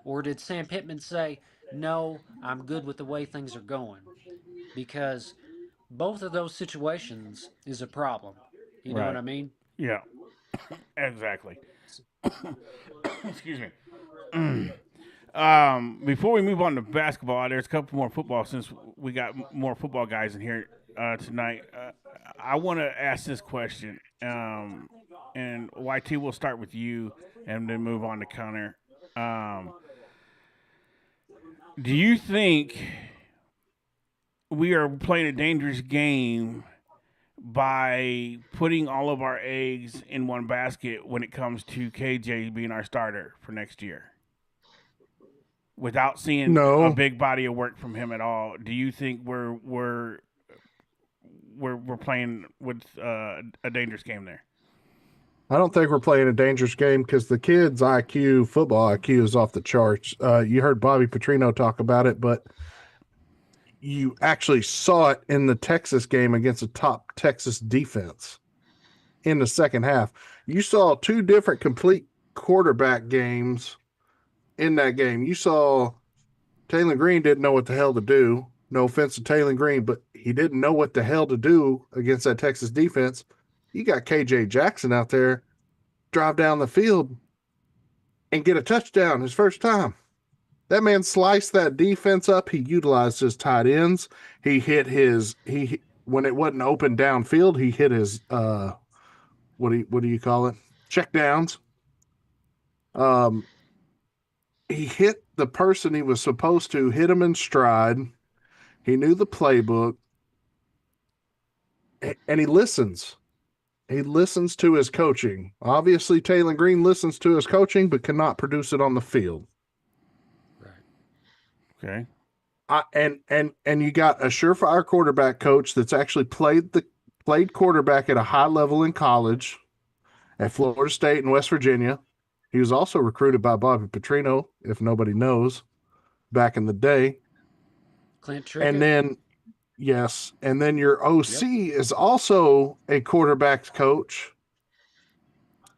Or did Sam Pittman say, no, I'm good with the way things are going? Because both of those situations is a problem. You know what Right. I mean? Yeah. Exactly. Excuse me. Before we move on to basketball, there's a couple more football since we got more football guys in here tonight. I want to ask this question, and YT, we'll start with you, and then move on to Connor. Do you think we are playing a dangerous game by putting all of our eggs in one basket when it comes to KJ being our starter for next year? Without seeing a No, big body of work from him at all, do you think we're playing with a dangerous game there? I don't think we're playing a dangerous game because the kid's IQ, football IQ, is off the charts. You heard Bobby Petrino talk about it, but you actually saw it in the Texas game against a top Texas defense in the second half. You saw two different complete quarterback games in that game. You saw Taylor Green didn't know what the hell to do. No offense to Taylor Green, but he didn't know what the hell to do against that Texas defense. You got KJ Jackson out there, drive down the field and get a touchdown his first time. That man sliced that defense up. He utilized his tight ends. He hit his when it wasn't open downfield, he hit his what do you call it? Check downs. He hit the person he was supposed to, hit him in stride. He knew the playbook. And he listens. He listens to his coaching. Obviously, Taylor Green listens to his coaching, but cannot produce it on the field. Okay. And you got a surefire quarterback coach that's actually played quarterback at a high level in college at Florida State and West Virginia. He was also recruited by Bobby Petrino, if nobody knows, back in the day. Clint Trickett. And then, yes, and then your OC is also a quarterback's coach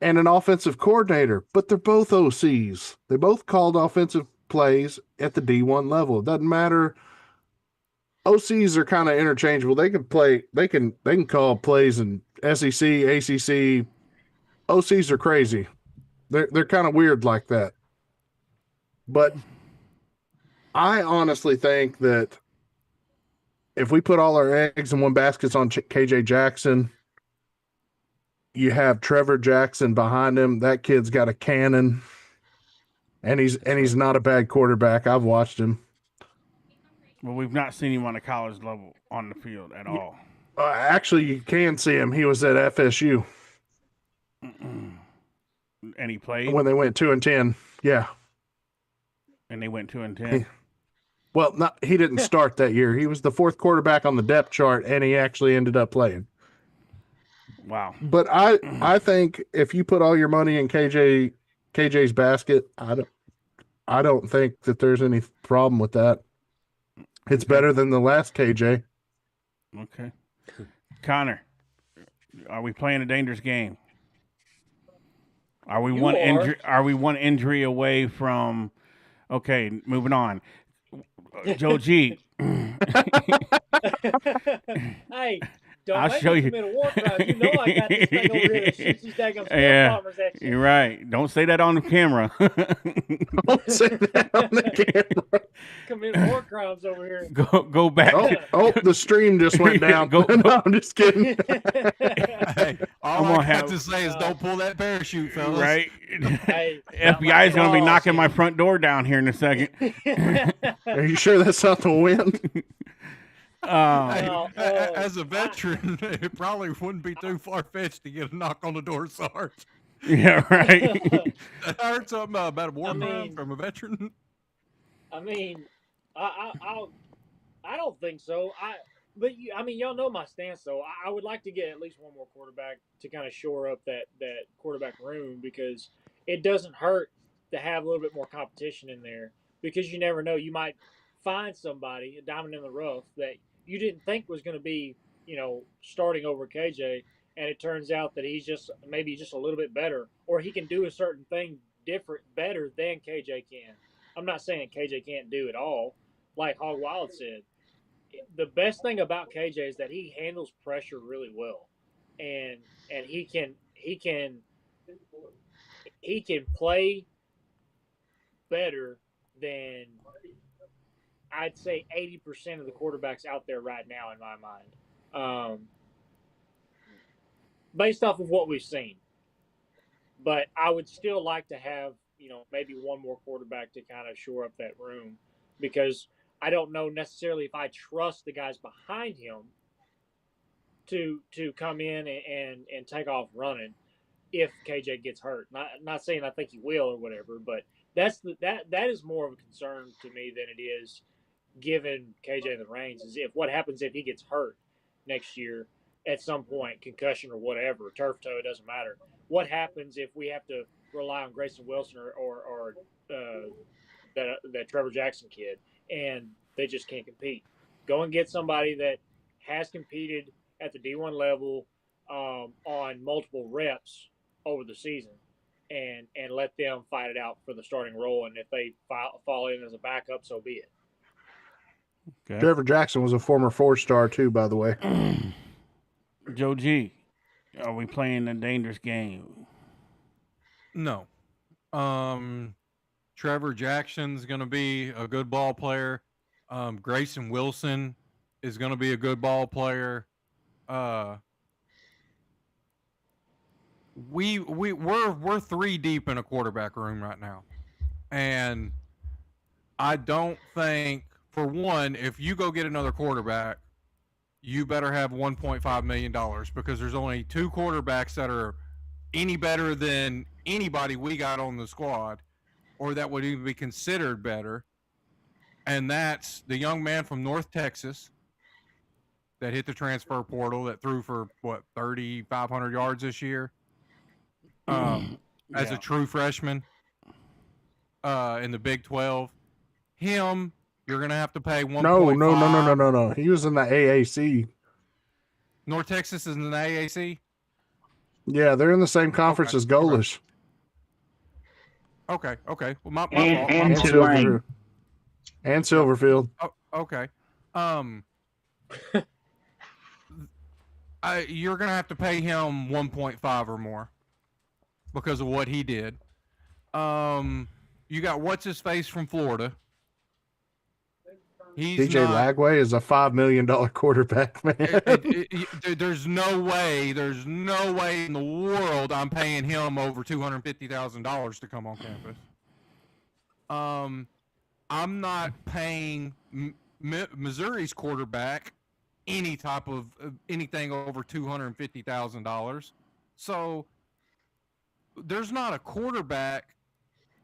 and an offensive coordinator, but they're both OCs. They both called offensive plays at the D1 level. It doesn't matter. OCs are kind of interchangeable. They can play. They can call plays in SEC, ACC. OCs are crazy. They're kind of weird like that. But I honestly think that if we put all our eggs in one basket on KJ Jackson, you have Trevor Jackson behind him. That kid's got a cannon, and he's not a bad quarterback. I've watched him. Well, we've not seen him on a college level on the field at all. Actually, you can see him. He was at FSU. And he played when they went 2-10. Yeah. And they went 2-10. Well, he didn't start that year. He was the fourth quarterback on the depth chart, and he actually ended up playing. Wow. But I think if you put all your money in KJ's basket, I don't think that there's any problem with that. It's better than the last KJ. Okay. Connor, are we playing a dangerous game? Are we one injury away from? Okay, moving on. Joe G. Hey, don't I'll show you. commit a war crime. You know I got this thing over here that shoots these daggum bombers at you. You're right. Don't say that on the camera. Don't say that on the camera. Commit war crimes over here. Go back. Oh, the stream just went down. No, I'm just kidding. Hey, all I have to say is don't pull that parachute, fellas. Right? Hey, FBI is going to be knocking my front door down here in a second. Are you sure that's not the wind? As a veteran, it probably wouldn't be too far-fetched to get a knock on the door, Sarge. Yeah, right. I heard something about a war crime from a veteran. I mean, I don't think so. But y'all know my stance, though. I would like to get at least one more quarterback to kind of shore up that quarterback room, because it doesn't hurt to have a little bit more competition in there, because you never know. You might find somebody, a diamond in the rough, that you didn't think was going to be, starting over KJ, and it turns out that he's just maybe just a little bit better, or he can do a certain thing better than KJ can. I'm not saying KJ can't do it all, like Hog Wild said. The best thing about KJ is that he handles pressure really well, and he can play better than I'd say 80% of the quarterbacks out there right now in my mind, based off of what we've seen. But I would still like to have maybe one more quarterback to kind of shore up that room, because I don't know necessarily if I trust the guys behind him to come in and take off running if KJ gets hurt. Not saying I think he will or whatever, but that is more of a concern to me than it is giving KJ the reins. Is if what happens if he gets hurt next year at some point, concussion or whatever, turf toe, it doesn't matter. What happens if we have to rely on Grayson Wilson or that Trevor Jackson kid, and they just can't compete? Go and get somebody that has competed at the D1 level on multiple reps over the season, and let them fight it out for the starting role. And if they fall in as a backup, so be it. Okay. Trevor Jackson was a former 4-star too, by the way. Joe G, are we playing a dangerous game? No. Trevor Jackson's going to be a good ball player. Grayson Wilson is going to be a good ball player. We're 3 deep in a quarterback room right now, and I don't think, for one, if you go get another quarterback, you better have $1.5 million, because there's only 2 quarterbacks that are any better than anybody we got on the squad, or that would even be considered better. And that's the young man from North Texas that hit the transfer portal that threw for 3,500 yards this year, as a true freshman in the Big 12. Him, you're going to have to pay 1.5. No. He was in the AAC. North Texas is in the AAC? Yeah, they're in the same conference as Golish. Okay. Well, my and fault. Tulane. And Silverfield. Oh, okay. You're going to have to pay him 1.5 or more because of what he did. You got what's-his-face from Florida. DJ Lagway is a $5 million quarterback, man. There's no way in the world I'm paying him over $250,000 to come on campus. I'm not paying Missouri's quarterback any type of anything over $250,000. So there's not a quarterback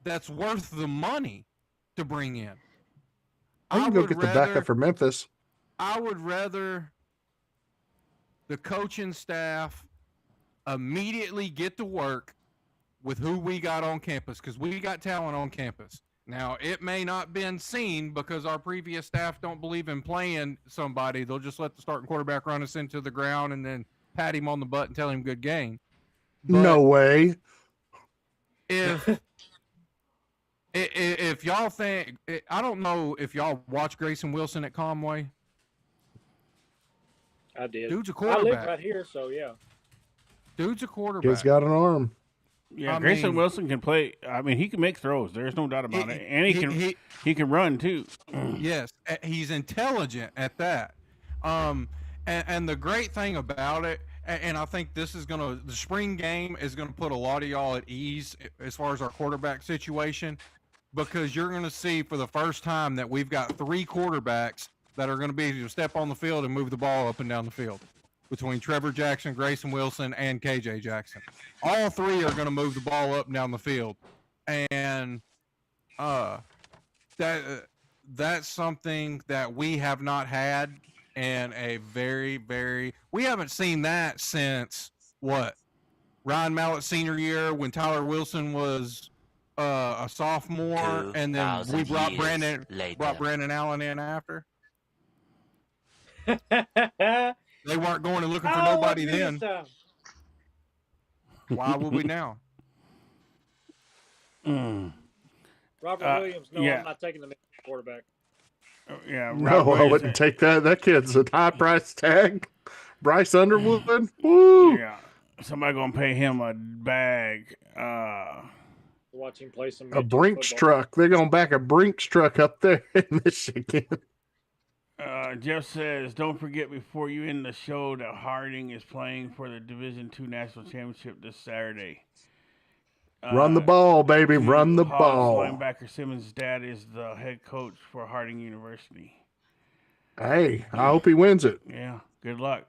that's worth the money to bring in. I can go get the backup for Memphis. I would rather the coaching staff immediately get to work with who we got on campus, because we got talent on campus. Now, it may not been seen because our previous staff don't believe in playing somebody. They'll just let the starting quarterback run us into the ground and then pat him on the butt and tell him good game. But no way. If y'all think, I don't know if y'all watch Grayson Wilson at Conway. I did. Dude's a quarterback. I live right here, so yeah. Dude's a quarterback. He's got an arm. Yeah, Grayson Wilson can play. I mean, he can make throws. There's no doubt about it. And he can run too. Yes, he's intelligent at that. And the great thing about it, and I think the spring game is gonna put a lot of y'all at ease as far as our quarterback situation, because you're gonna see for the first time that we've got 3 quarterbacks that are gonna be able to step on the field and move the ball up and down the field, between Trevor Jackson, Grayson Wilson, and KJ Jackson. All 3 are going to move the ball up and down the field. And that's something that we have not had in a very, very... We haven't seen that since, Ryan Mallett's senior year, when Tyler Wilson was a sophomore, and then we brought Brandon Allen in after. They weren't going and looking for nobody then. Why would we now? Robert Williams, no, yeah. I'm not taking the quarterback. Yeah, No, I Williams, wouldn't take that. That kid's a high price tag. Bryce Underwood. Woo! Yeah, somebody gonna pay him a bag. Watch him play some A midget Brinks football. truck. They're going to back a Brinks truck up there in Michigan. Jeff says, "Don't forget before you end the show that Harding is playing for the Division II National Championship this Saturday." Run the ball, baby. Run the Hogs ball. linebacker Simmons' dad is the head coach for Harding University. Hey, I hope he wins it. Yeah, good luck.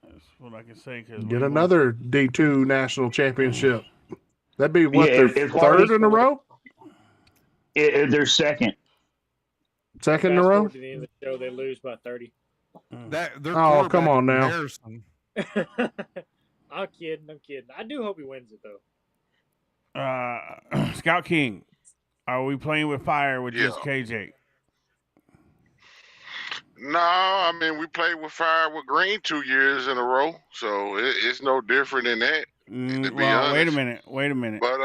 That's what I can say. Cause Get another D2 national championship. That'd be what, Yeah, their if third in a row? They're second. Second in a Fast row? forward to the end of the show, they lose by 30. Oh, come on now. I'm kidding. I do hope he wins it, though. Scout King, are we playing with fire with just KJ? No, I mean we played with fire with green 2 years in a row, so it's no different than that. To be honest. Wait a minute. But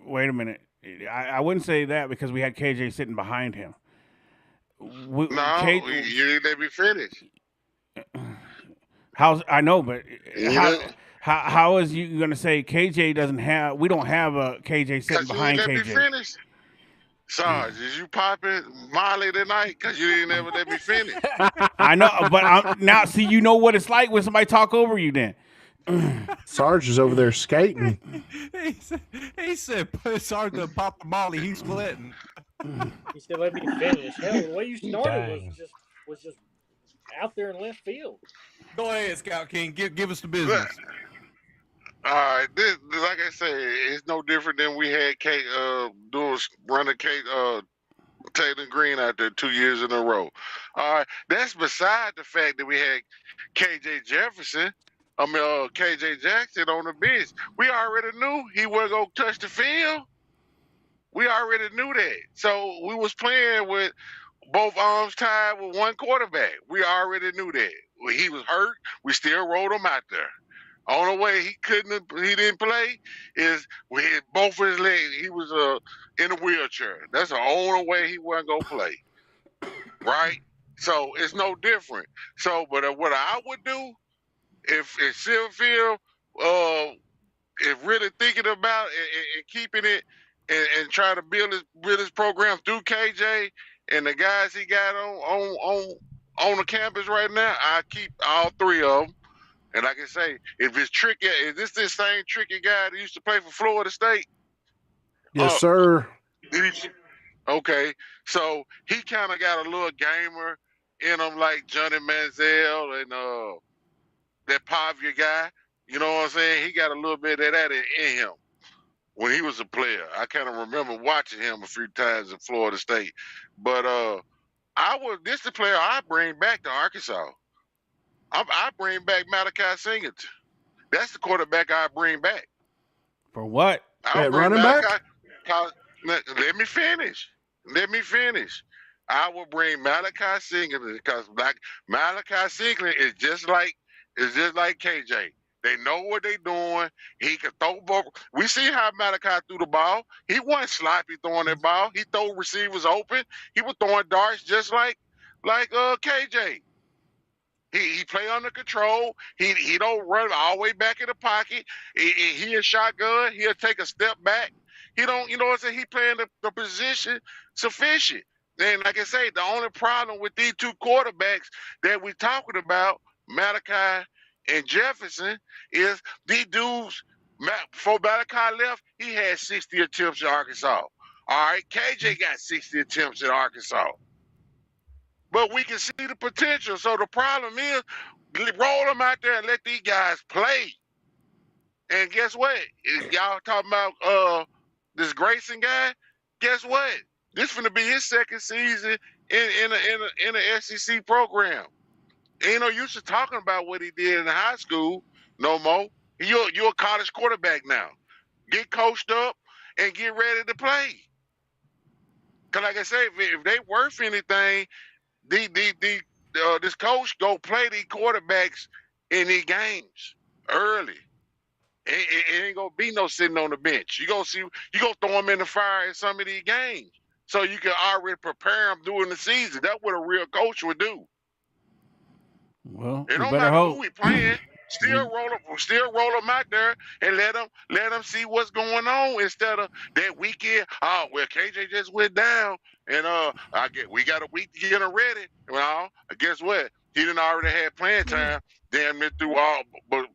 wait a minute. I wouldn't say that because we had KJ sitting behind him. you need to be finished. I know, but how is you going to say KJ doesn't have? We don't have a KJ sitting behind KJ. Me finish. Sarge, is you popping Molly tonight? Because you didn't ever let me finish. I know, but now see, you know what it's like when somebody talk over you. Then Sarge is over there skating. he said, Sarge to pop the Molly. He's splitting. He said, "Let me finish." Hell, the way you started was just out there in left field. Go ahead, Scout King. Give us the business. All right, this like I say, it's no different than we had Kate running Kate Taylor Green out there 2 years in a row. All right, that's beside the fact that we had KJ Jackson on the bench. We already knew he wasn't gonna touch the field. We already knew that. So we was playing with both arms tied with one quarterback. We already knew that. When he was hurt, we still rolled him out there. Only way he didn't play is we had both of his legs. He was in a wheelchair. That's the only way he wasn't gonna play. Right? So it's no different. So, but what I would do if Silverfield is really thinking about and keeping it and trying to build his program through KJ and the guys he got on the campus right now, I keep all three of them. And like I say, if it's tricky, is this same tricky guy that used to play for Florida State? Yes, sir. Okay, so he kind of got a little gamer in him, like Johnny Manziel and that Pavia guy. You know what I'm saying? He got a little bit of that in him when he was a player. I kind of remember watching him a few times in Florida State. But this the player I bring back to Arkansas. I bring back Malachi Singleton. That's the quarterback I bring back. For what? At running back? Let me finish. I will bring Malachi Singleton because Malachi Singleton is just like KJ. They know what they're doing. He can throw ball. We see how Malachi threw the ball. He wasn't sloppy throwing that ball. He threw receivers open. He was throwing darts just like KJ. He play under control. He don't run all the way back in the pocket. He a shotgun. He'll take a step back. He don't, what I'm saying? He playing the position sufficient. And like I say, the only problem with these two quarterbacks that we talking about, Malachi and Jefferson, is these dudes, before Malachi left, he had 60 attempts at Arkansas. All right, KJ got 60 attempts at Arkansas. But we can see the potential. So the problem is, roll them out there and let these guys play. And guess what? Y'all talking about this Grayson guy? Guess what? This finna be his second season in a SEC program. Ain't no use of talking about what he did in high school no more. You're a college quarterback now. Get coached up and get ready to play. Cause like I say, if they worth anything, this coach go play these quarterbacks in these games early It ain't gonna be no sitting on the bench. You gonna throw them in the fire in some of these games, so you can already prepare them during the season. That's what a real coach would do. Well, It we don't better matter hope. who we playing. Still roll them out there and let them see what's going on instead of that weekend. Oh well, KJ just went down, and we got a week to get him ready. Well, guess what? He didn't already had playing time. Damn near through all, but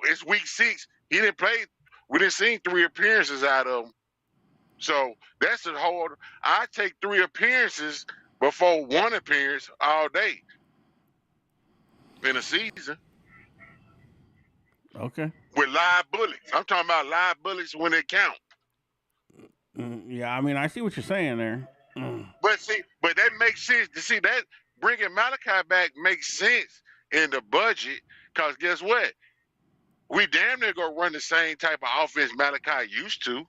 it's week 6. He didn't play. We didn't see 3 appearances out of him. So that's the whole. I take 3 appearances before 1 appearance all day in a season. Okay. With live bullets. I'm talking about live bullets when they count. Yeah, I mean, I see what you're saying there. But that makes sense. To see that bringing Malachi back makes sense in the budget, because guess what? We damn near gonna run the same type of offense Malachi used to.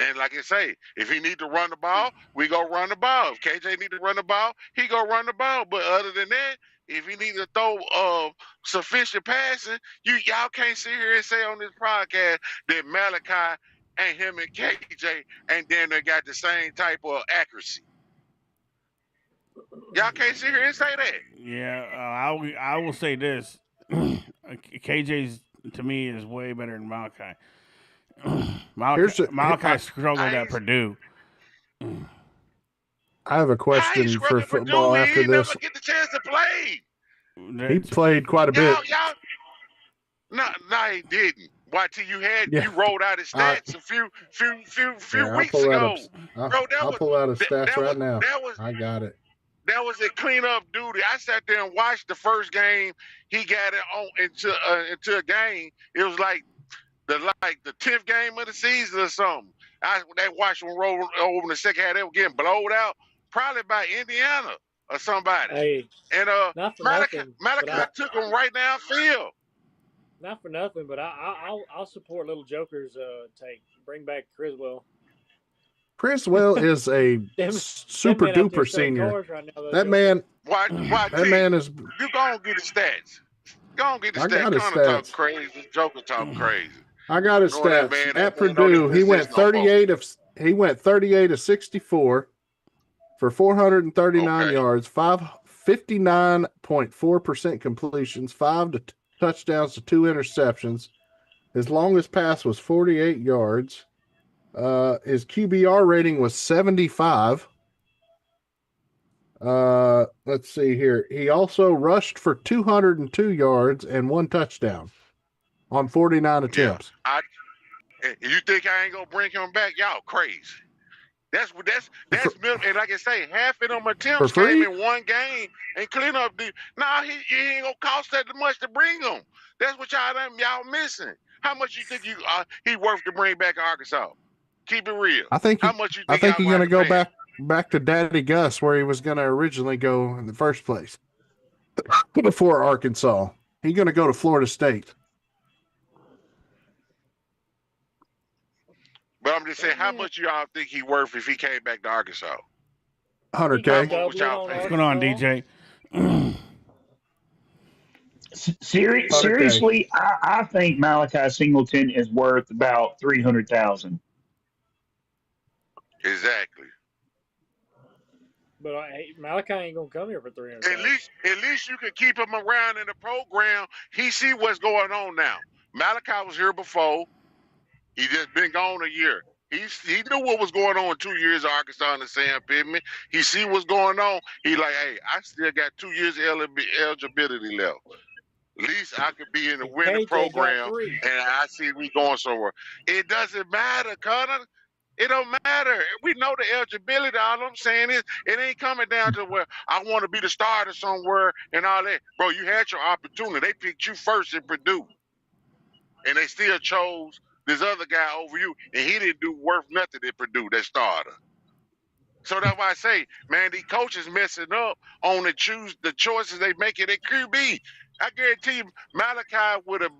And like I say, if he need to run the ball, we go run the ball. If KJ need to run the ball, he go run the ball. But other than that, if he need to throw sufficient passing, y'all can't sit here and say on this podcast that Malachi and him and KJ and then they got the same type of accuracy. Y'all can't sit here and say that. Yeah, I will say this: KJ's to me is way better than Malachi. Malachi struggled at Purdue. I have a question for football Purdue, after he this. never get the chance to play. He played quite a bit. No, he didn't. Why till you rolled out his stats a few weeks ago. I'll pull out his stats right now. I got it. That was a cleanup duty. I sat there and watched the first game. He got it on into a game. It was like the 10th game of the season or something. They watched him roll over in the second half. They were getting blowed out, probably by Indiana or somebody. Hey, and Malachi took him right downfield. Not for nothing, but I'll support Little Joker's take. Bring back Criswell. Criswell is a super duper senior. That man. That man is. You gonna get the stats. Go get the stats. Got his stats. Talk crazy. Joker talk crazy. I got his stats. At Purdue, he went 38 of 64 for 439 yards, 59.4% completions, 5 touchdowns to 2 interceptions. His longest pass was 48 yards. His QBR rating was 75. Let's see here. He also rushed for 202 yards and 1 touchdown on 49 attempts. Yeah. You think I ain't gonna bring him back? Y'all crazy. That's and like I say, half of them attempts came in 1 game and clean up he ain't gonna cost that much to bring him. That's what y'all missing. How much you think he worth to bring back Arkansas? Keep it real. I think he's gonna go back to Daddy Gus where he was gonna originally go in the first place. Before Arkansas. He's gonna go to Florida State. But I'm just saying, how much y'all think he worth if he came back to Arkansas? $100K. What's going on, DJ? Seriously, I think Malachi Singleton is worth about $300,000. Exactly. But Malachi ain't gonna come here for $300,000. At least you can keep him around in the program. He see what's going on now. Malachi was here before. He just been gone a year. He knew what was going on in 2 years of Arkansas and the Sam Pittman. He see what's going on. He like, hey, I still got 2 years of eligibility left. At least I could be in the winning program, and I see we going somewhere. It doesn't matter, Connor. It don't matter. We know the eligibility. All I'm saying is it ain't coming down to where I want to be the starter somewhere and all that. Bro, you had your opportunity. They picked you first in Purdue, and they still chose this other guy over you, and he didn't do worth nothing at Purdue, that starter. So that's why I say, man, these coaches messing up on the choices they make at QB. I guarantee you Malachi would have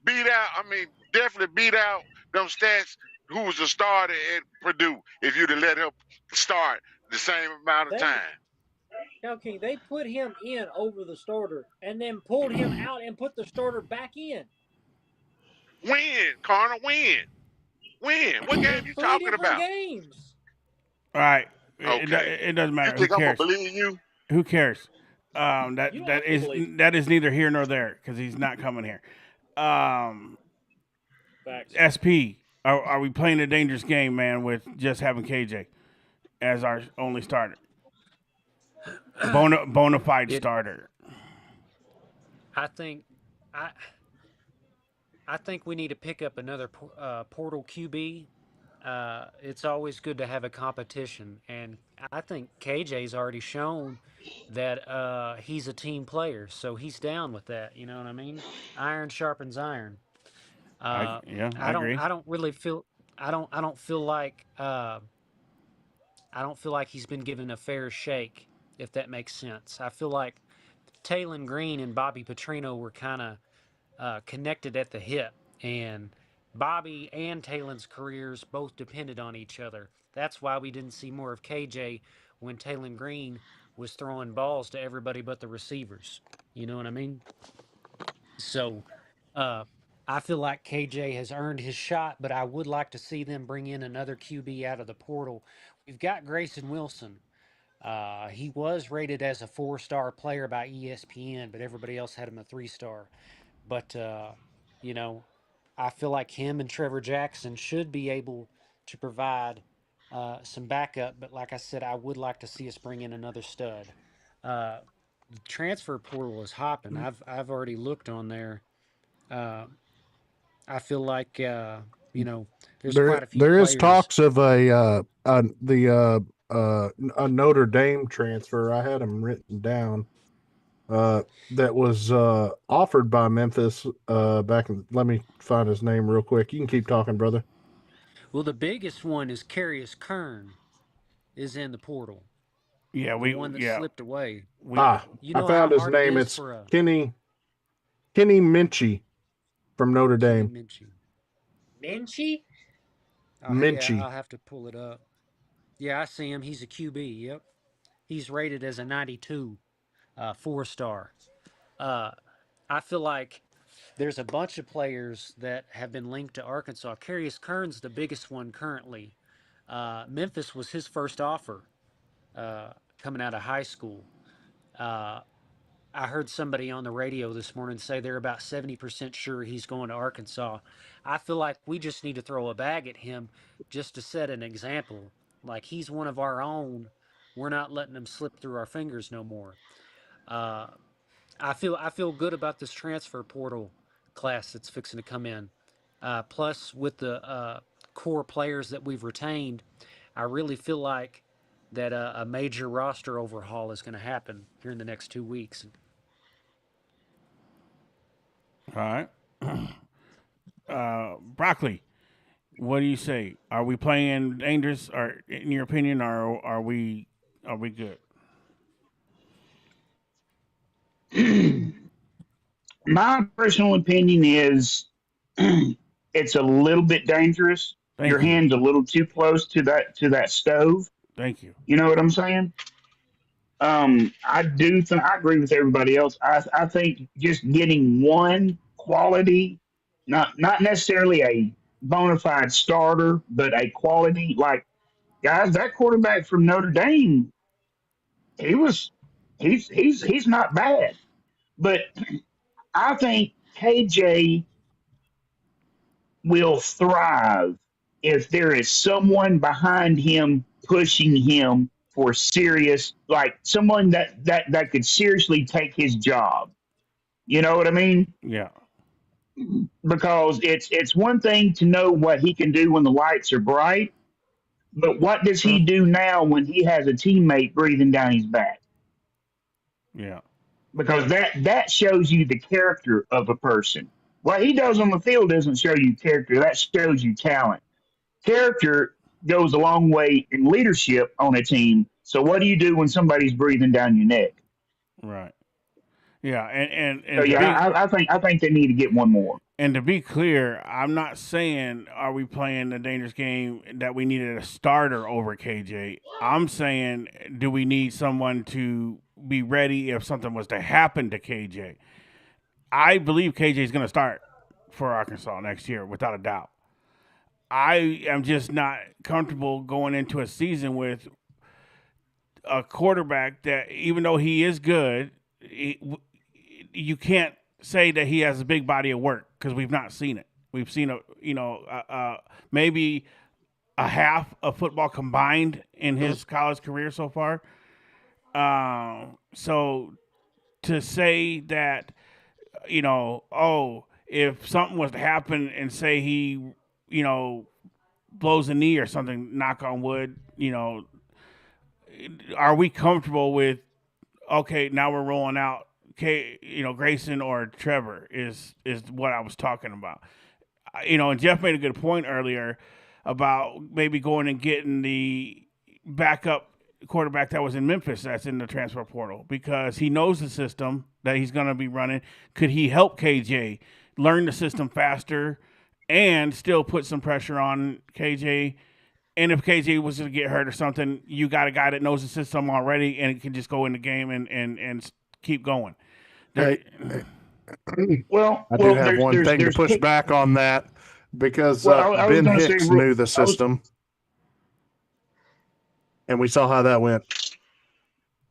definitely beat out them stats who was the starter at Purdue if you'd have let him start the same amount of time. Now, King, they put him in over the starter and then pulled him out and put the starter back in. Win, Connor, win. What game In you 3 talking different about? games. All right. Okay. It doesn't You matter. Who think I'm gonna cares? believe you? Who cares? You don't have to believe. That is neither here nor there because he's not coming here. Facts. SP, are we playing a dangerous game, man, with just having KJ as our only starter? Bona fide It. starter. I think. I. I think we need to pick up another portal QB. It's always good to have a competition, and I think KJ's already shown that he's a team player, so he's down with that. You know what I mean? Iron sharpens iron. I I don't. agree. I don't really feel. I don't feel like. I don't feel like he's been given a fair shake, if that makes sense. I feel like Taylon Green and Bobby Petrino were kind of connected at the hip, and Bobby and Talon's careers both depended on each other. That's why we didn't see more of KJ when Taylon Green was throwing balls to everybody but the receivers. You know what I mean? So uh, I feel like KJ has earned his shot, but I would like to see them bring in another QB out of the portal. We've got Grayson Wilson. He was rated as a 4-star player by ESPN, but everybody else had him a 3-star. But you know, I feel like him and Trevor Jackson should be able to provide some backup. But like I said, I would like to see us bring in another stud. Uh, the transfer portal is hopping. I've already looked on there. Uh, I feel like there's quite a few There is players. talks of a Notre Dame transfer. I had him written down. That was offered by Memphis back in. Let me find his name real quick. You can keep talking, brother. Well, the biggest one is Carius Kern is in the portal. Yeah, The one that slipped away. You I know how found his hard it name. is It's for a Kenny Minchie from Notre Kenny Dame. Minchie. Minchie? Minchie. Yeah, I'll have to pull it up. Yeah, I see him. He's a QB. Yep. He's rated as a 92, 4-star. I feel like there's a bunch of players that have been linked to Arkansas. Carius Kern's the biggest one currently. Memphis was his first offer coming out of high school. Uh, I heard somebody on the radio this morning say they're about 70% sure he's going to Arkansas. I feel like we just need to throw a bag at him just to set an example. Like he's one of our own. We're not letting him slip through our fingers no more. Uh, I feel good about this transfer portal class that's fixing to come in. Plus, with the core players that we've retained, I really feel like that a major roster overhaul is going to happen here in the next 2 weeks. All right. Broccoli, what do you say? Are we playing dangerous, or in your opinion, or are we good? My personal opinion is it's a little bit dangerous. Your Thank you. hand's a little too close to that stove. Thank you. You know what I'm saying? I do think I agree with everybody else. I think just getting one quality, not necessarily a bona fide starter, but a quality like guys. That quarterback from Notre Dame, he was he's not bad, but I think KJ will thrive if there is someone behind him pushing him for serious, like someone that could seriously take his job. You know what I mean? Yeah. Because it's one thing to know what he can do when the lights are bright, but what does he do now when he has a teammate breathing down his back? Yeah. Because that shows you the character of a person. What he does on the field doesn't show you character. That shows you talent. Character goes a long way in leadership on a team. So what do you do when somebody's breathing down your neck? Right. Yeah. And So to yeah, be I think they need to get one more. and to be clear, I'm not saying are we playing a dangerous game that we needed a starter over KJ. I'm saying do we need someone to be ready if something was to happen to KJ? I believe KJ is going to start for Arkansas next year, without a doubt. I am just not comfortable going into a season with a quarterback that, even though he is good, you can't say that he has a big body of work because we've not seen it. We've seen maybe a half of football combined in his college career so far. So to say that, if something was to happen and say he, blows a knee or something, knock on wood, are we comfortable with, okay, now we're rolling out Grayson or Trevor is what I was talking about. And Jeff made a good point earlier about maybe going and getting the backup quarterback that was in Memphis that's in the transfer portal because he knows the system that he's going to be running. Could he help KJ learn the system faster and still put some pressure on KJ? And if KJ was to get hurt or something, you got a guy that knows the system already and can just go in the game and keep going. Hey, Well, I do have one thing to push back on that because Ben Hicks knew the system, and we saw how that went.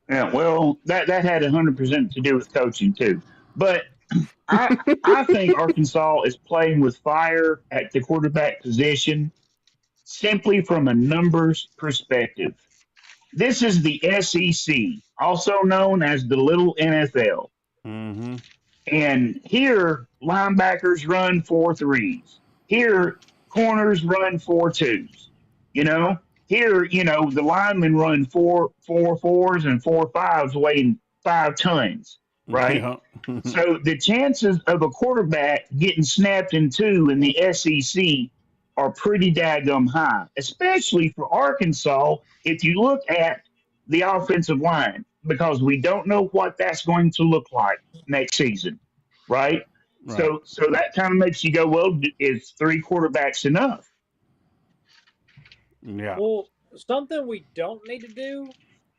Yeah, well, that had 100% to do with coaching too. But I think Arkansas is playing with fire at the quarterback position simply from a numbers perspective. This is the SEC, also known as the Little NFL. Mm-hmm. And here, linebackers run 4.3s. Here, corners run 4.2s. Here, the linemen run 4.4s and 4.5s weighing 5 tons, right? Yeah. So the chances of a quarterback getting snapped in two in the SEC are pretty daggum high, especially for Arkansas if you look at the offensive line, because we don't know what that's going to look like next season, right? Right. So that kind of makes you go, well, is 3 quarterbacks enough? Yeah. Well, something we don't need to do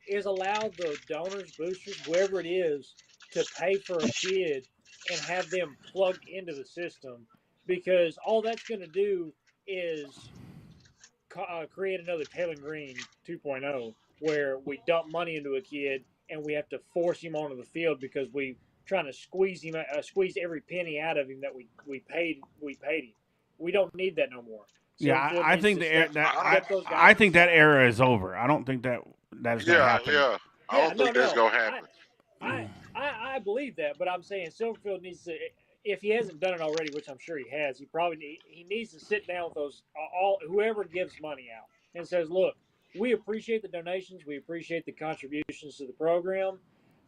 is allow the donors, boosters, whoever it is, to pay for a kid and have them plugged into the system because all that's going to do is create another Taylor Green 2.0 where we dump money into a kid and we have to force him onto the field because we trying to squeeze him, squeeze every penny out of him that we paid him. We don't need that no more. Yeah, I think I think that era is over. I don't think that is going to happen. Yeah. I don't think that's gonna happen. I believe that, but I'm saying Silverfield needs to, if he hasn't done it already, which I'm sure he has, he needs to sit down with those whoever gives money out and says, look, we appreciate the donations, we appreciate the contributions to the program.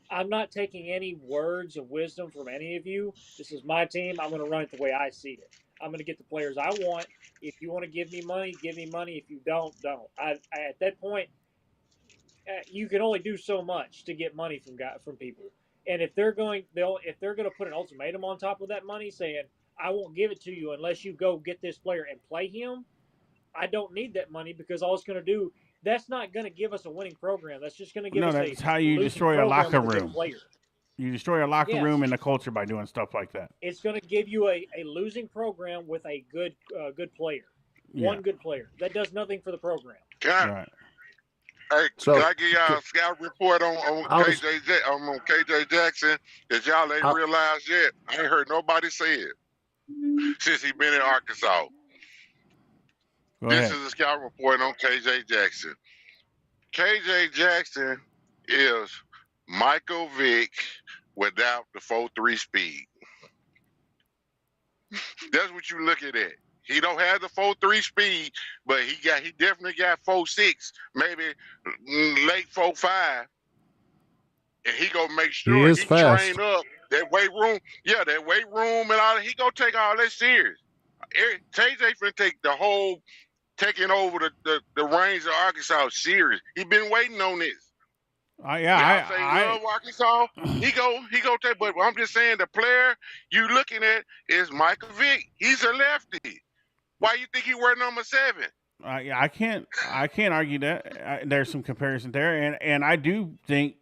I'm not taking any words of wisdom from any of you. This is my team. I'm going to run it the way I see it. I'm going to get the players I want. If you want to give me money, give me money. If you don't. At that point, you can only do so much to get money from people. And if they're going to put an ultimatum on top of that money, saying I won't give it to you unless you go get this player and play him, I don't need that money because all it's going to do, that's not going to give us a winning program. That's just going to give us that's how you destroy a locker room. You destroy a locker room and the culture by doing stuff like that. It's going to give you a losing program with a good player. One good player. That does nothing for the program. Hey, can I give y'all a scout report on KJ Jackson that y'all ain't realized yet? I ain't heard nobody say it since he been in Arkansas. This is a scout report on KJ Jackson. KJ Jackson is Michael Vick without the 4.3 speed. That's what you looking at. He don't have the 4.3 speed, but he definitely got 4.6, maybe late 4.5. And he gonna make sure he train up that weight room. Yeah, that weight room and all that. He gonna take all that serious. KJ finna take taking over the reins of Arkansas serious. He been waiting on this. I love Arkansas. He go take, but I'm just saying the player you looking at is Michael Vick. He's a lefty. Why you think he wear number 7? I can't argue that. There's some comparison there, and I do think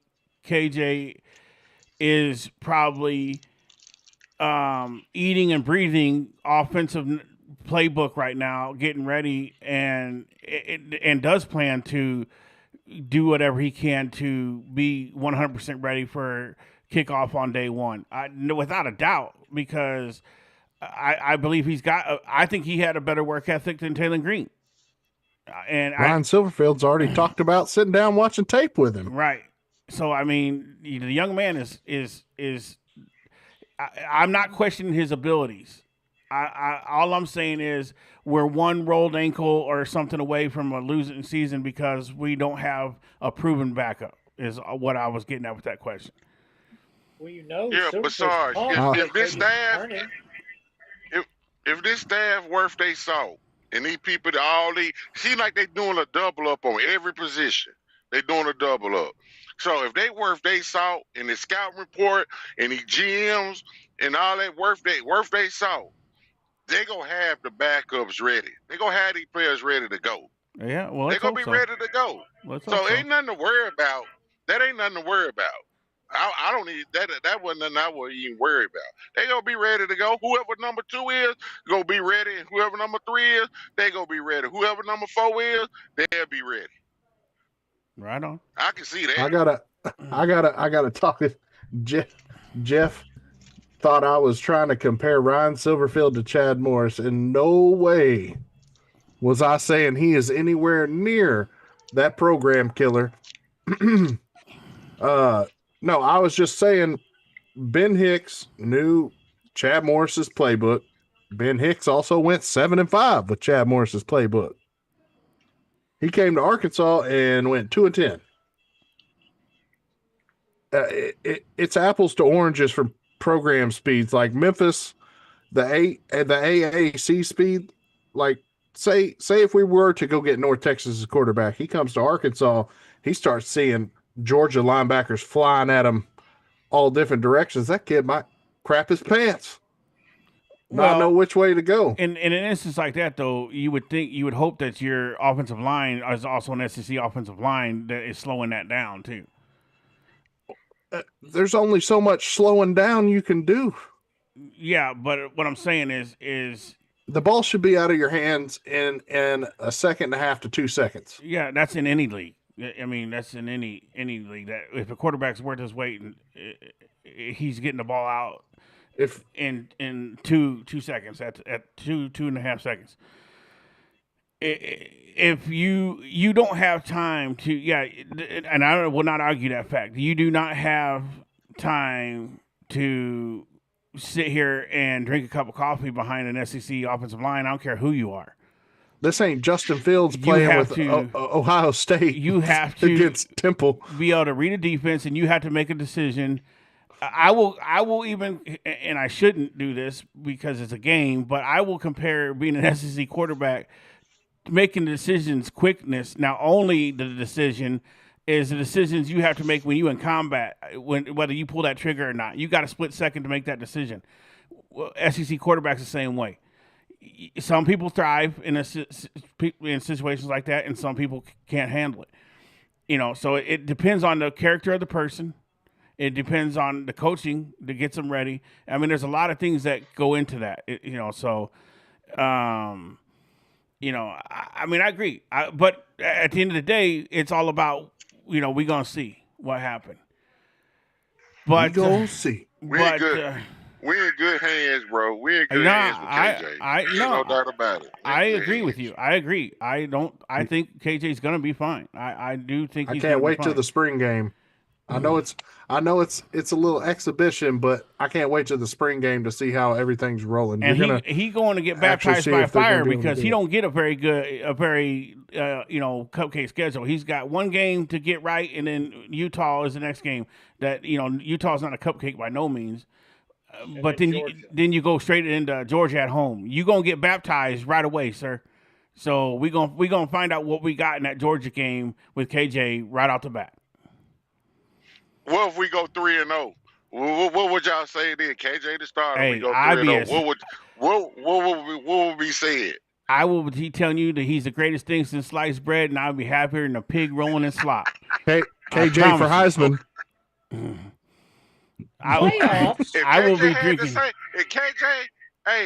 KJ is probably eating and breathing offensive playbook right now, getting ready, and does plan to do whatever he can to be 100% ready for kickoff on day one. Without a doubt, because I believe he's got. I think he had a better work ethic than Taylor Green. And Ryan Silverfield's already talked about sitting down watching tape with him. Right. So I mean, the young man is. I'm not questioning his abilities. All I'm saying is we're one rolled ankle or something away from a losing season because we don't have a proven backup. Is what I was getting at with that question. Well, you know, Yeah, but Sarge, if this staff, if this staff worth they salt, and these people, seem like they doing a double up on every position. They doing a double up. So if they worth they salt in the scout report and the GMs and all that worth they salt, they gonna have the backups ready. They gonna have these players ready to go. Yeah, well, they gonna be ready to go. So ain't nothing to worry about. That ain't nothing to worry about. I don't need that. That wasn't nothing I would even worry about. They gonna be ready to go. Whoever number 2 is gonna be ready. Whoever number 3 is, they gonna be ready. Whoever number 4 is, they'll be ready. Right on. I can see that. I gotta talk. Jeff thought I was trying to compare Ryan Silverfield to Chad Morris. In no way was I saying he is anywhere near that program killer. No, I was just saying Ben Hicks knew Chad Morris's playbook. Ben Hicks also went 7-5 with Chad Morris's playbook. He came to Arkansas and went 2-10. It's apples to oranges from program speeds. Like Memphis, the AAC speed. Like say if we were to go get North Texas's quarterback, he comes to Arkansas, he starts seeing Georgia linebackers flying at him all different directions. That kid might crap his pants. Not know which way to go. In an instance like that, though, you would hope that your offensive line is also an SEC offensive line that is slowing that down too. There's only so much slowing down you can do. Yeah, but what I'm saying is the ball should be out of your hands in a second and a half to 2 seconds. Yeah, that's in any league. I mean, that's in any league. That if a quarterback's worth his weight, and he's getting the ball out in 2 seconds at 2.5 seconds. If you don't have time to, and I will not argue that fact. You do not have time to sit here and drink a cup of coffee behind an SEC offensive line. I don't care who you are. This ain't Justin Fields playing with Ohio State. You have to against Temple be able to read a defense, and you have to make a decision. I will even, and I shouldn't do this because it's a game, but I will compare being an SEC quarterback, making decisions quickness. Now, only the decision is the decisions you have to make when you in combat, whether you pull that trigger or not. You got a split second to make that decision. Well, SEC quarterbacks the same way. Some people thrive in situations like that, and some people can't handle it. So it depends on the character of the person. It depends on the coaching that gets them ready. I mean, there's a lot of things that go into that. I mean, I agree. But at the end of the day, it's all about, we're going to see what happened. But we're going to see. We're in good hands, bro. We're in good hands with KJ. No doubt about it. I agree with you. I agree. I think KJ's going to be fine. I do think I can't wait till the spring game. I know it's a little exhibition, but I can't wait till the spring game to see how everything's rolling. And he's going to get baptized by fire because he don't get a very cupcake schedule. He's got one game to get right, and then Utah is the next game. That Utah's not a cupcake by no means. But then you go straight into Georgia at home. You're gonna get baptized right away, sir. So we gonna find out what we got in that Georgia game with KJ right off the bat. What if we go 3-0? What would y'all say then? KJ to start. Hey, we go 3-0. What would be said? I will be telling you that he's the greatest thing since sliced bread, and I'll be happier than a pig rolling in slop. Hey, KJ for Heisman. Playoffs? If I will KJ be had drinking. the same,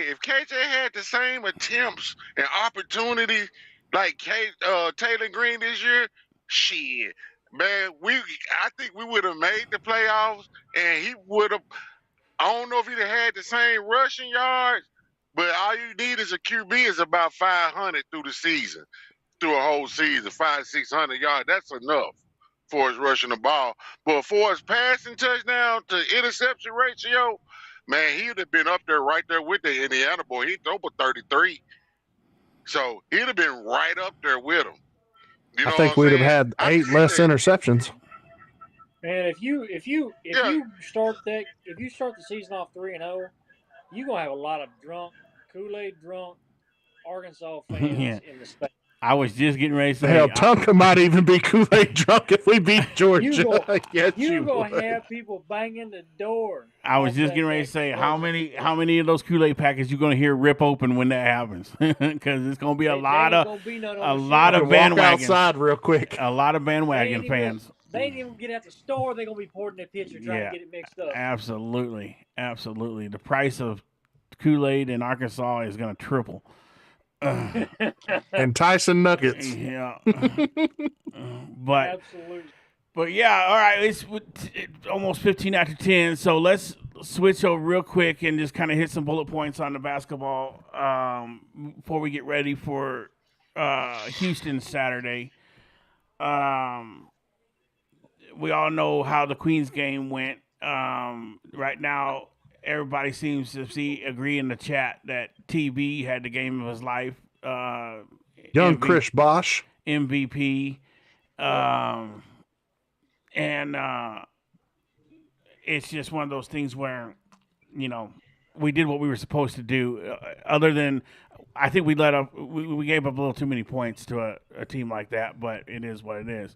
if KJ had the same attempts and opportunities like Taylor Green this year, shit, man, I think we would have made the playoffs, and he would have. I don't know if he'd have had the same rushing yards, but all you need is a QB is about 500 through the season, through a whole season, 600 yards. That's enough for his rushing the ball. But for his passing touchdown to interception ratio, man, he'd have been up there right there with the Indiana boy. He'd throw for 33. So he'd have been right up there with him. You I know think what I'm we'd have saying? had I 8 think less that, interceptions. Man, if you yeah, start the season off 3-0, you're gonna have a lot of drunk, Kool-Aid drunk Arkansas Yeah. fans in the state. I was just getting ready to say. Hell, Tonka might even be Kool-Aid drunk if we beat Georgia. Yes, You're you gonna would. have people banging the door. I was off just that getting ready to next say Georgia. how many of those Kool-Aid packets you gonna hear rip open when that happens? Because it's gonna be a They lot ain't of gonna be none a on the lot shelf. of Walk bandwagon, outside real quick. a lot of bandwagon They fans. ain't even get at the store. They're gonna be pouring their pitcher trying Yeah, to get it mixed up. absolutely. The price of Kool-Aid in Arkansas is gonna triple. And Tyson Nuggets. Yeah, but Absolutely. But yeah, all right. It's almost 15 after 10, so let's switch over real quick and just kind of hit some bullet points on the basketball before we get ready for Houston Saturday. We all know how the Queens game went. Right now, everybody seems to agree in the chat that TB had the game of his life. Young Chris Bosch. MVP. And it's just one of those things where, we did what we were supposed to do. Other than, I think we gave up a little too many points to a team like that, but it is what it is.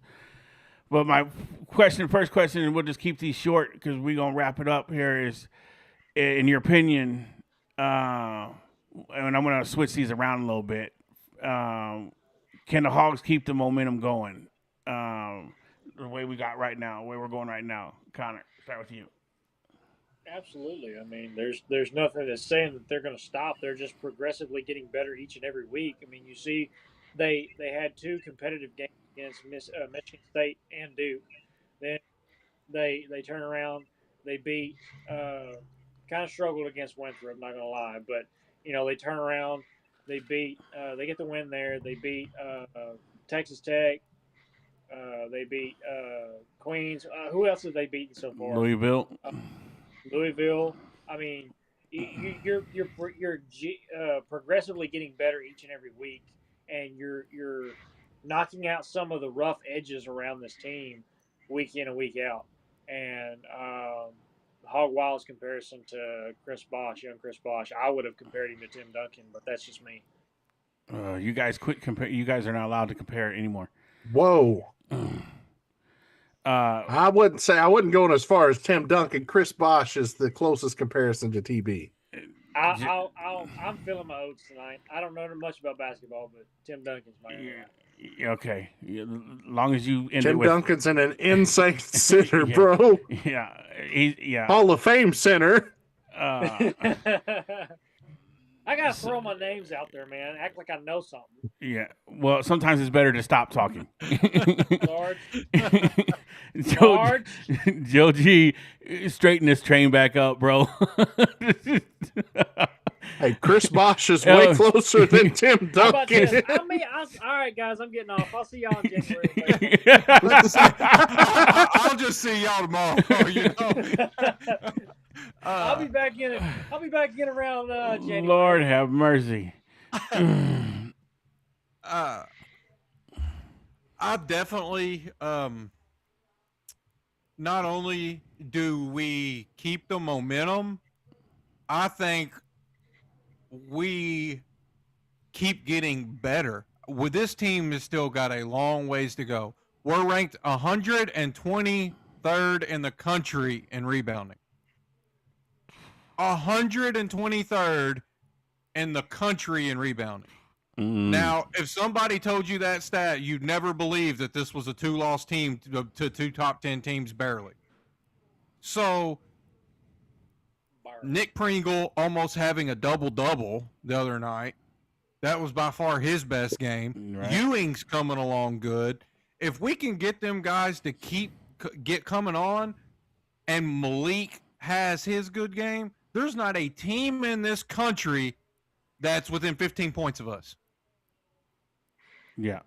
But my first question, and we'll just keep these short because we're going to wrap it up here, is, in your opinion, and I'm going to switch these around a little bit, can the Hogs keep the momentum going? The way we got right now, where we're going right now. Connor, start with you. Absolutely. I mean, there's nothing that's saying that they're going to stop. They're just progressively getting better each and every week. I mean, you see, they had 2 competitive games against Michigan State and Duke. Then they turn around, they beat, kind of struggled against Winthrop. I'm not going to lie, but they turn around, they beat, they get the win there. They beat Texas Tech. They beat Queens. Who else have they beaten so far? Louisville. I mean, you're progressively getting better each and every week, and you're knocking out some of the rough edges around this team week in and week out. And Hog Wild's comparison to young Chris Bosch, I would have compared him to Tim Duncan, but that's just me. You guys quit compare. You guys are not allowed to compare it anymore. Whoa. I wouldn't go as far as Tim Duncan. Chris Bosch is the closest comparison to TB. I'm feeling my oats tonight. I don't know much about basketball, but Tim Duncan's my guy. Okay, as long as you end Tim Duncan's in an insane center, bro. Yeah, Hall of Fame center. I gotta throw my names out there, man. Act like I know something. Yeah. Well, sometimes it's better to stop talking. Large. Joe G, straighten this train back up, bro. Hey, Chris Bosch is way closer than Tim Duncan. All right, guys, I'm getting off. I'll see y'all in January. I'll just see y'all tomorrow. I'll be back in around January. Lord have mercy. I definitely not only do we keep the momentum, I think we keep getting better. With this team has still got a long ways to go. We're ranked 123rd in the country in rebounding. 123rd in the country in rebounding. Now, if somebody told you that stat, you'd never believe that this was a 2-loss team to 2 top 10 teams barely. So Nick Pringle almost having a double-double the other night. That was by far his best game. Right. Ewing's coming along good. If we can get them guys to get coming on, and Malik has his good game, there's not a team in this country that's within 15 points of us. Yeah.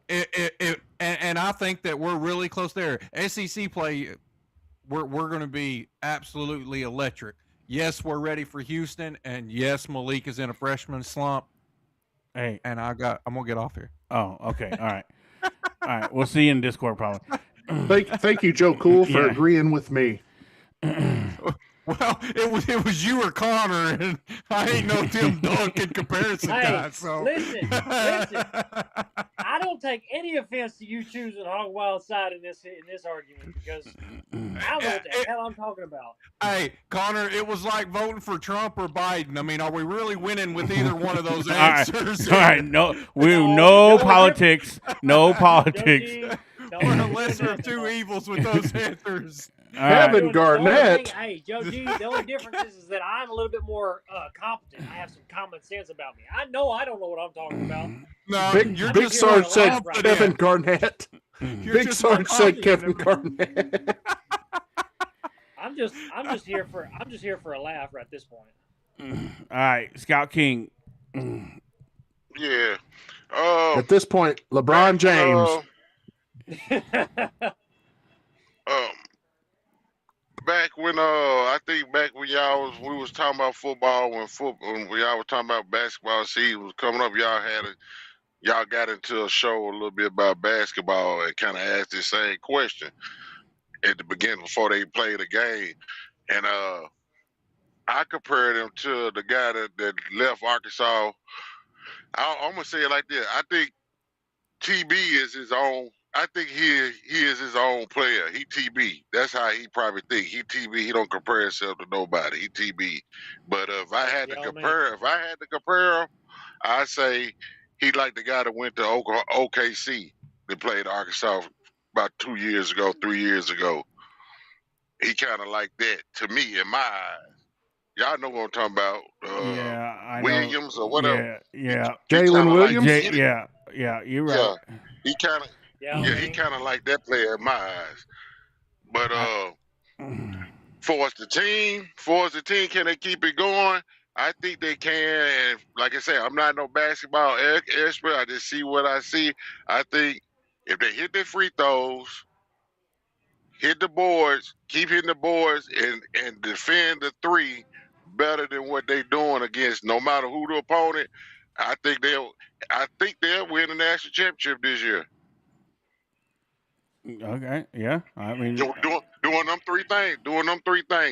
And I think that we're really close there. SEC play, we're going to be absolutely electric. Yes, we're ready for Houston, and yes, Malik is in a freshman slump. Hey, and I'm gonna get off here. Oh, okay, all right, all right. We'll see you in Discord probably. Thank you, Joe Cool, for agreeing with me. Well, it was you or Connor, and I ain't no Tim Duncan comparison guy. So listen. I don't take any offense to you choosing Hog Wild side in this argument because I don't know what the hell I'm talking about. Hey, Connor, it was like voting for Trump or Biden. I mean, are we really winning with either one of those answers? All right, no politics, no politics. We're the lesser of two evils with those answers. Kevin Garnett. Hey, Joe G, the only difference is that I'm a little bit more competent. I have some common sense about me. I know I don't know what I'm talking about. No, Big Sarge said Kevin Garnett. Big Sarge said Kevin Garnett. I'm just here for a laugh at this point. All right, Scout King. Yeah. At this point, LeBron James. Back when I think back when we was talking about football when y'all was talking about basketball season was coming up, y'all got into a show a little bit about basketball and kind of asked the same question at the beginning before they played the game, and I compared him to the guy that left Arkansas. I'm gonna say it like this: I think TB is his own. I think he is his own player. He TB. That's how he probably think. He TB. He don't compare himself to nobody. He TB. But if I had to compare him, I say he like the guy that went to OKC that played Arkansas about 2 years ago, 3 years ago. He kind of like that to me in my eyes. Y'all know what I'm talking about. I Williams know. or whatever. Yeah. Jalen Williams. Like, yeah, you're right. Yeah, he kind of. Yeah, he kind of like that player in my eyes. But for us the team, can they keep it going? I think they can. And like I said, I'm not no basketball expert. I just see what I see. I think if they hit their free throws, hit the boards, keep hitting the boards, and defend the three better than what they're doing against no matter who the opponent, I think they'll win the national championship this year. Okay, yeah. I mean, doing them three things.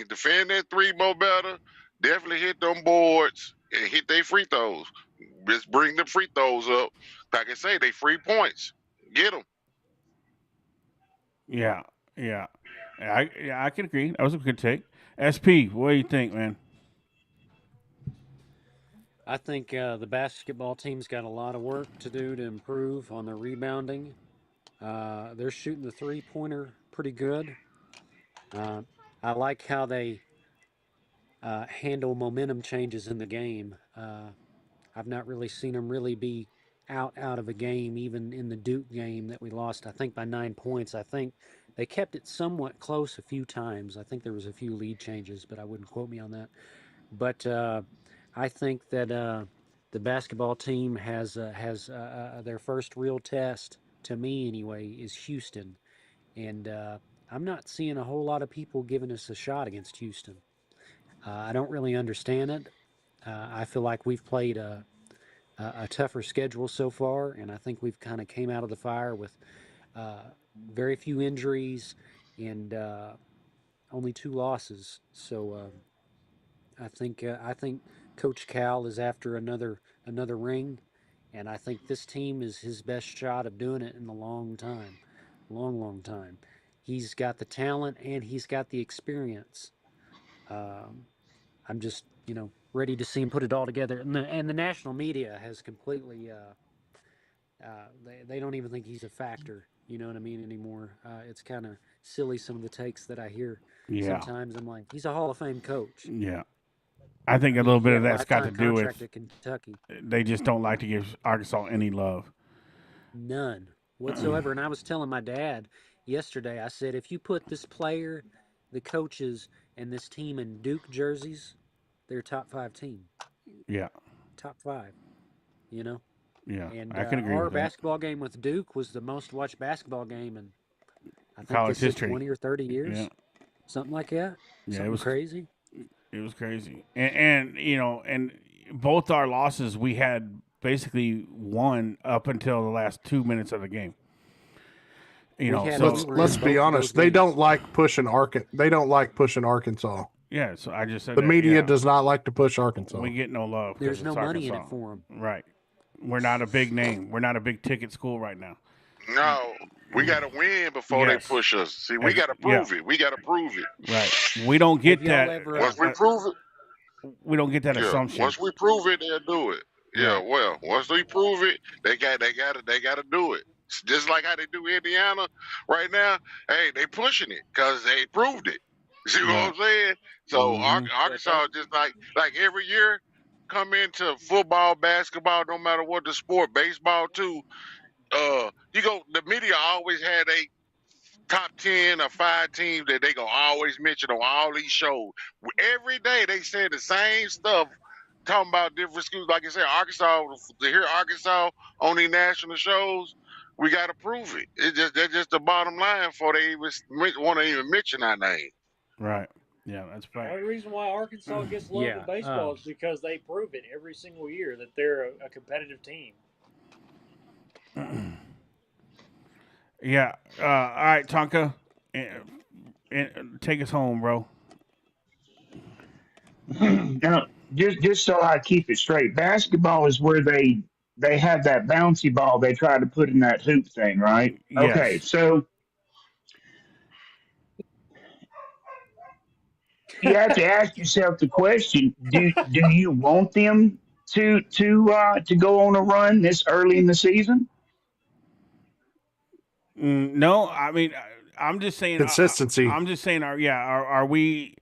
Defend that three more better. Definitely hit them boards and hit their free throws. Just bring the free throws up. Like I say, they free points. Get them. Yeah. I can agree. That was a good take. SP, what do you think, man? I think the basketball team's got a lot of work to do to improve on their rebounding. They're shooting the three-pointer pretty good. I like how they handle momentum changes in the game. I've not really seen them really be out of a game, even in the Duke game that we lost, I think, by 9 points. I think they kept it somewhat close a few times. I think there was a few lead changes, but I wouldn't quote me on that. But I think that the basketball team has their first real test, to me anyway, is Houston. And I'm not seeing a whole lot of people giving us a shot against Houston. I don't really understand it. I feel like we've played a tougher schedule so far, and I think we've kind of came out of the fire with very few injuries and only 2 losses. So I think Coach Cal is after another ring, and I think this team is his best shot of doing it in a long time. He's got the talent and he's got the experience. I'm just, ready to see him put it all together. And the national media has completely, they don't even think he's a factor. You know what I mean anymore. It's kind of silly, some of the takes that I hear. Yeah. Sometimes I'm like, he's a Hall of Fame coach. Yeah. I think a little bit of that's got to lifetime do with contract at Kentucky. they just don't like to give Arkansas any love. None whatsoever. And I was telling my dad yesterday, I said, if you put this player, the coaches, and this team in Duke jerseys, they're a top 5 team. Yeah. Top 5, you know? Yeah. And I can agree our with that. basketball game with Duke was the most watched basketball game in, I think College they said history. 20 or 30 years. Yeah. Something like that. Yeah, Something it was crazy. It was crazy. And you know, and both our losses we had basically won up until the last 2 minutes of the game. You know, so let's be honest. They don't like pushing Arkansas. Yeah, so I just said the that, media does not like to push Arkansas. We get no love. There's no money Arkansas. in it for them. Right. We're not a big name. We're not a big ticket school right now. No, we got to win before they push us. See, we got to prove it. We got to prove it. Right. We don't get that. Once we prove it, we don't get that assumption. Once we prove it, they'll do it. Yeah. Right. Well, once we prove it, they got to do it. Just like how they do Indiana right now. Hey, they pushing it because they proved it. See what I'm saying? So Arkansas just like every year come into football, basketball, no matter what the sport, baseball too. The media always had a top 10 or 5 teams that they gonna always mention on all these shows. Every day they say the same stuff, talking about different schools. Like I said, Arkansas, to hear Arkansas on these national shows, we got to prove it. That's just the bottom line before they even want to even mention our name. Right. Yeah, that's right. The only reason why Arkansas gets love in baseball is because they prove it every single year that they're a competitive team. Yeah. All right, Tonka, take us home, bro. Now, just so I keep it straight, basketball is where they have that bouncy ball they try to put in that hoop thing, right? Yes. Okay, so you have to ask yourself the question: Do you want them to go on a run this early in the season? No, I mean, I'm just saying consistency. I'm just saying, are we?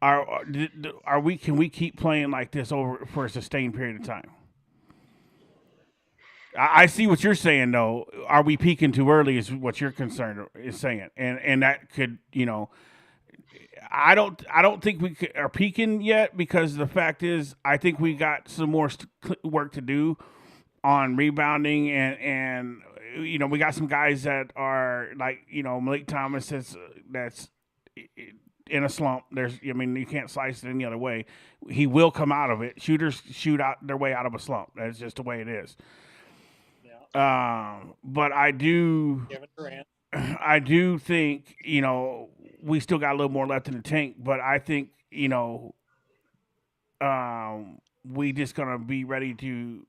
Can we keep playing like this over for a sustained period of time? I see what you're saying, though. Are we peaking too early? Is what you're concerned is saying, and that could, I don't think we are peaking yet, because the fact is, I think we got some more work to do on rebounding, and we got some guys that are like Malik Thomas that's in a slump. You can't slice it any other way. He will come out of it. Shooters shoot out their way out of a slump. That's just the way it is. But I do think, we still got a little more left in the tank, but I think, we just gonna be ready to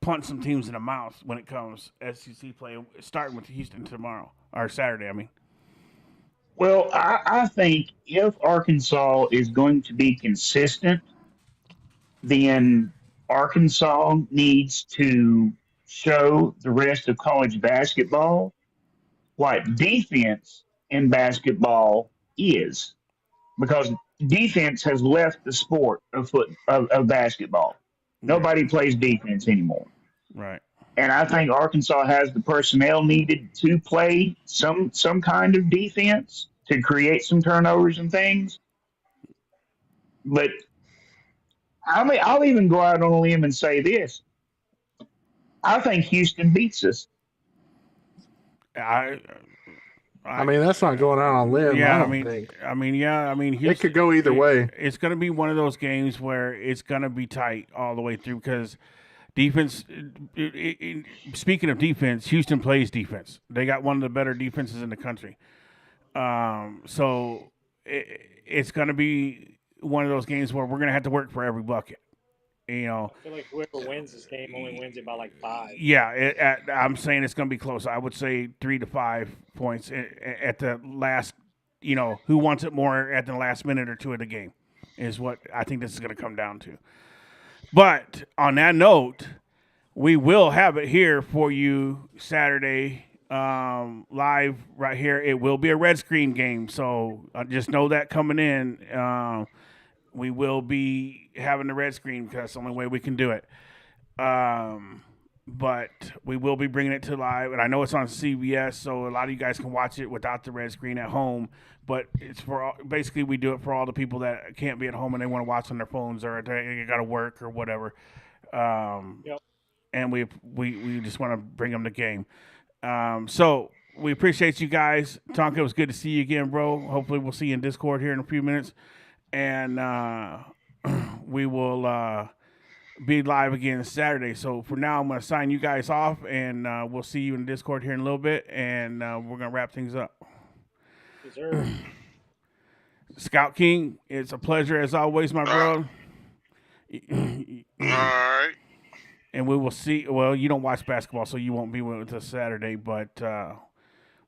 punch some teams in the mouth when it comes SEC play, starting with Houston tomorrow or Saturday. I mean. Well, I think if Arkansas is going to be consistent, then Arkansas needs to show the rest of college basketball what defense in basketball is, because defense has left the sport of basketball. Nobody plays defense anymore. Right. And I think Arkansas has the personnel needed to play some kind of defense to create some turnovers and things. But I'll even go out on a limb and say this: I think Houston beats us. I mean, that's not going out on a limb. Yeah, I mean, Houston, it could go either way. It's going to be one of those games where it's going to be tight all the way through, because defense. Speaking of defense, Houston plays defense. They got one of the better defenses in the country. So it's going to be one of those games where we're going to have to work for every bucket. I feel like whoever wins this game only wins it by like 5. Yeah, I'm saying it's going to be close. I would say 3 to 5 points at the last. Who wants it more at the last minute or two of the game is what I think this is going to come down to. But on that note, we will have it here for you Saturday, live right here. It will be a red screen game, so just know that coming in. we will be having the red screen because that's the only way we can do it. But we will be bringing it to live, and I know it's on CBS, so a lot of you guys can watch it without the red screen at home. But it's basically we do it for all the people that can't be at home and they want to watch on their phones or they got to work or whatever. Yep. And we just want to bring them the game. So we appreciate you guys. Tonka, it was good to see you again, bro. Hopefully we'll see you in Discord here in a few minutes, and we will be live again Saturday. So for now, I'm going to sign you guys off, and we'll see you in Discord here in a little bit, and we're going to wrap things up. Yes, sir. Scout King, it's a pleasure as always, my bro. All right. And we will see. Well, you don't watch basketball, so you won't be with us Saturday, but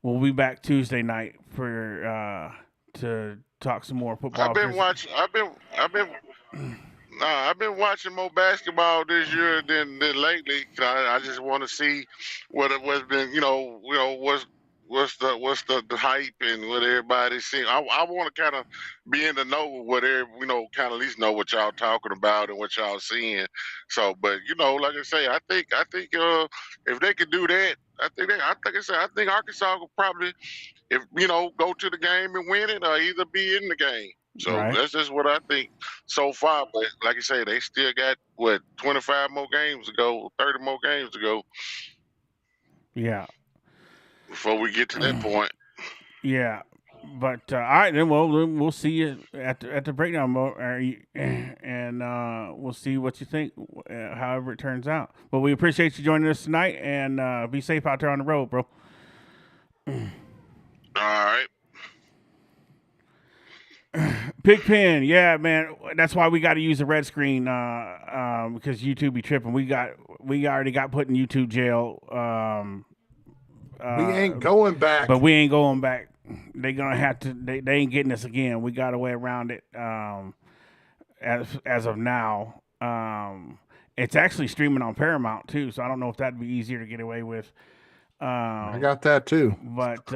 we'll be back Tuesday night for to talk some more football. I've been watching more basketball this year than lately. I just want to see what's been, what's the hype and what everybody's seeing. I want to kind of be in the know what kind of at least know what y'all talking about and what y'all seeing. So, but like I say, I think if they could do that, I think Arkansas will probably, go to the game and win it, or either be in the game. So That's just what I think so far. But like I say, they still got 25 more games to go, 30 more games to go. Yeah. Before we get to that point. Yeah. But all right, then we'll see you at the breakdown mode, and we'll see what you think, however it turns out. But we appreciate you joining us tonight, and be safe out there on the road, bro. All right. Pigpen, yeah, man. That's why we got to use the red screen because YouTube be tripping. We already got put in YouTube jail. We ain't going back. But we ain't going back. They gonna have to. They ain't getting us again. We got a way around it. As of now, it's actually streaming on Paramount too. So I don't know if that'd be easier to get away with. I got that too. But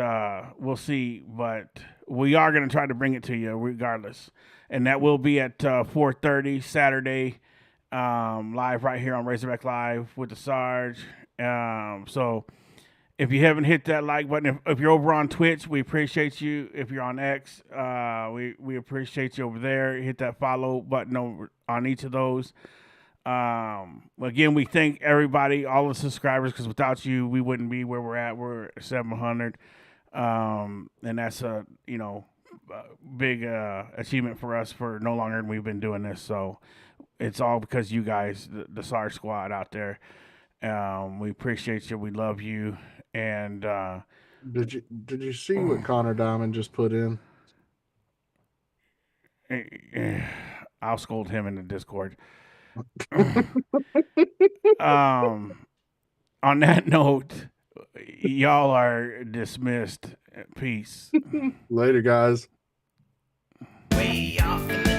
we'll see. But we are going to try to bring it to you regardless. And that will be at 4:30 Saturday, live right here on Razorback Live with the Sarge. So if you haven't hit that like button, if you're over on Twitch, we appreciate you. If you're on X, we appreciate you over there. Hit that follow button over on each of those. Again, we thank everybody, all the subscribers, because without you, we wouldn't be where we're at. We're 700, and that's a big achievement for us for no longer than we've been doing this. So it's all because you guys, the SAR squad out there. We appreciate you. We love you. And did you see what Connor Diamond just put in? I'll scold him in the Discord. On that note, y'all are dismissed. Peace. Later, guys. Way off in the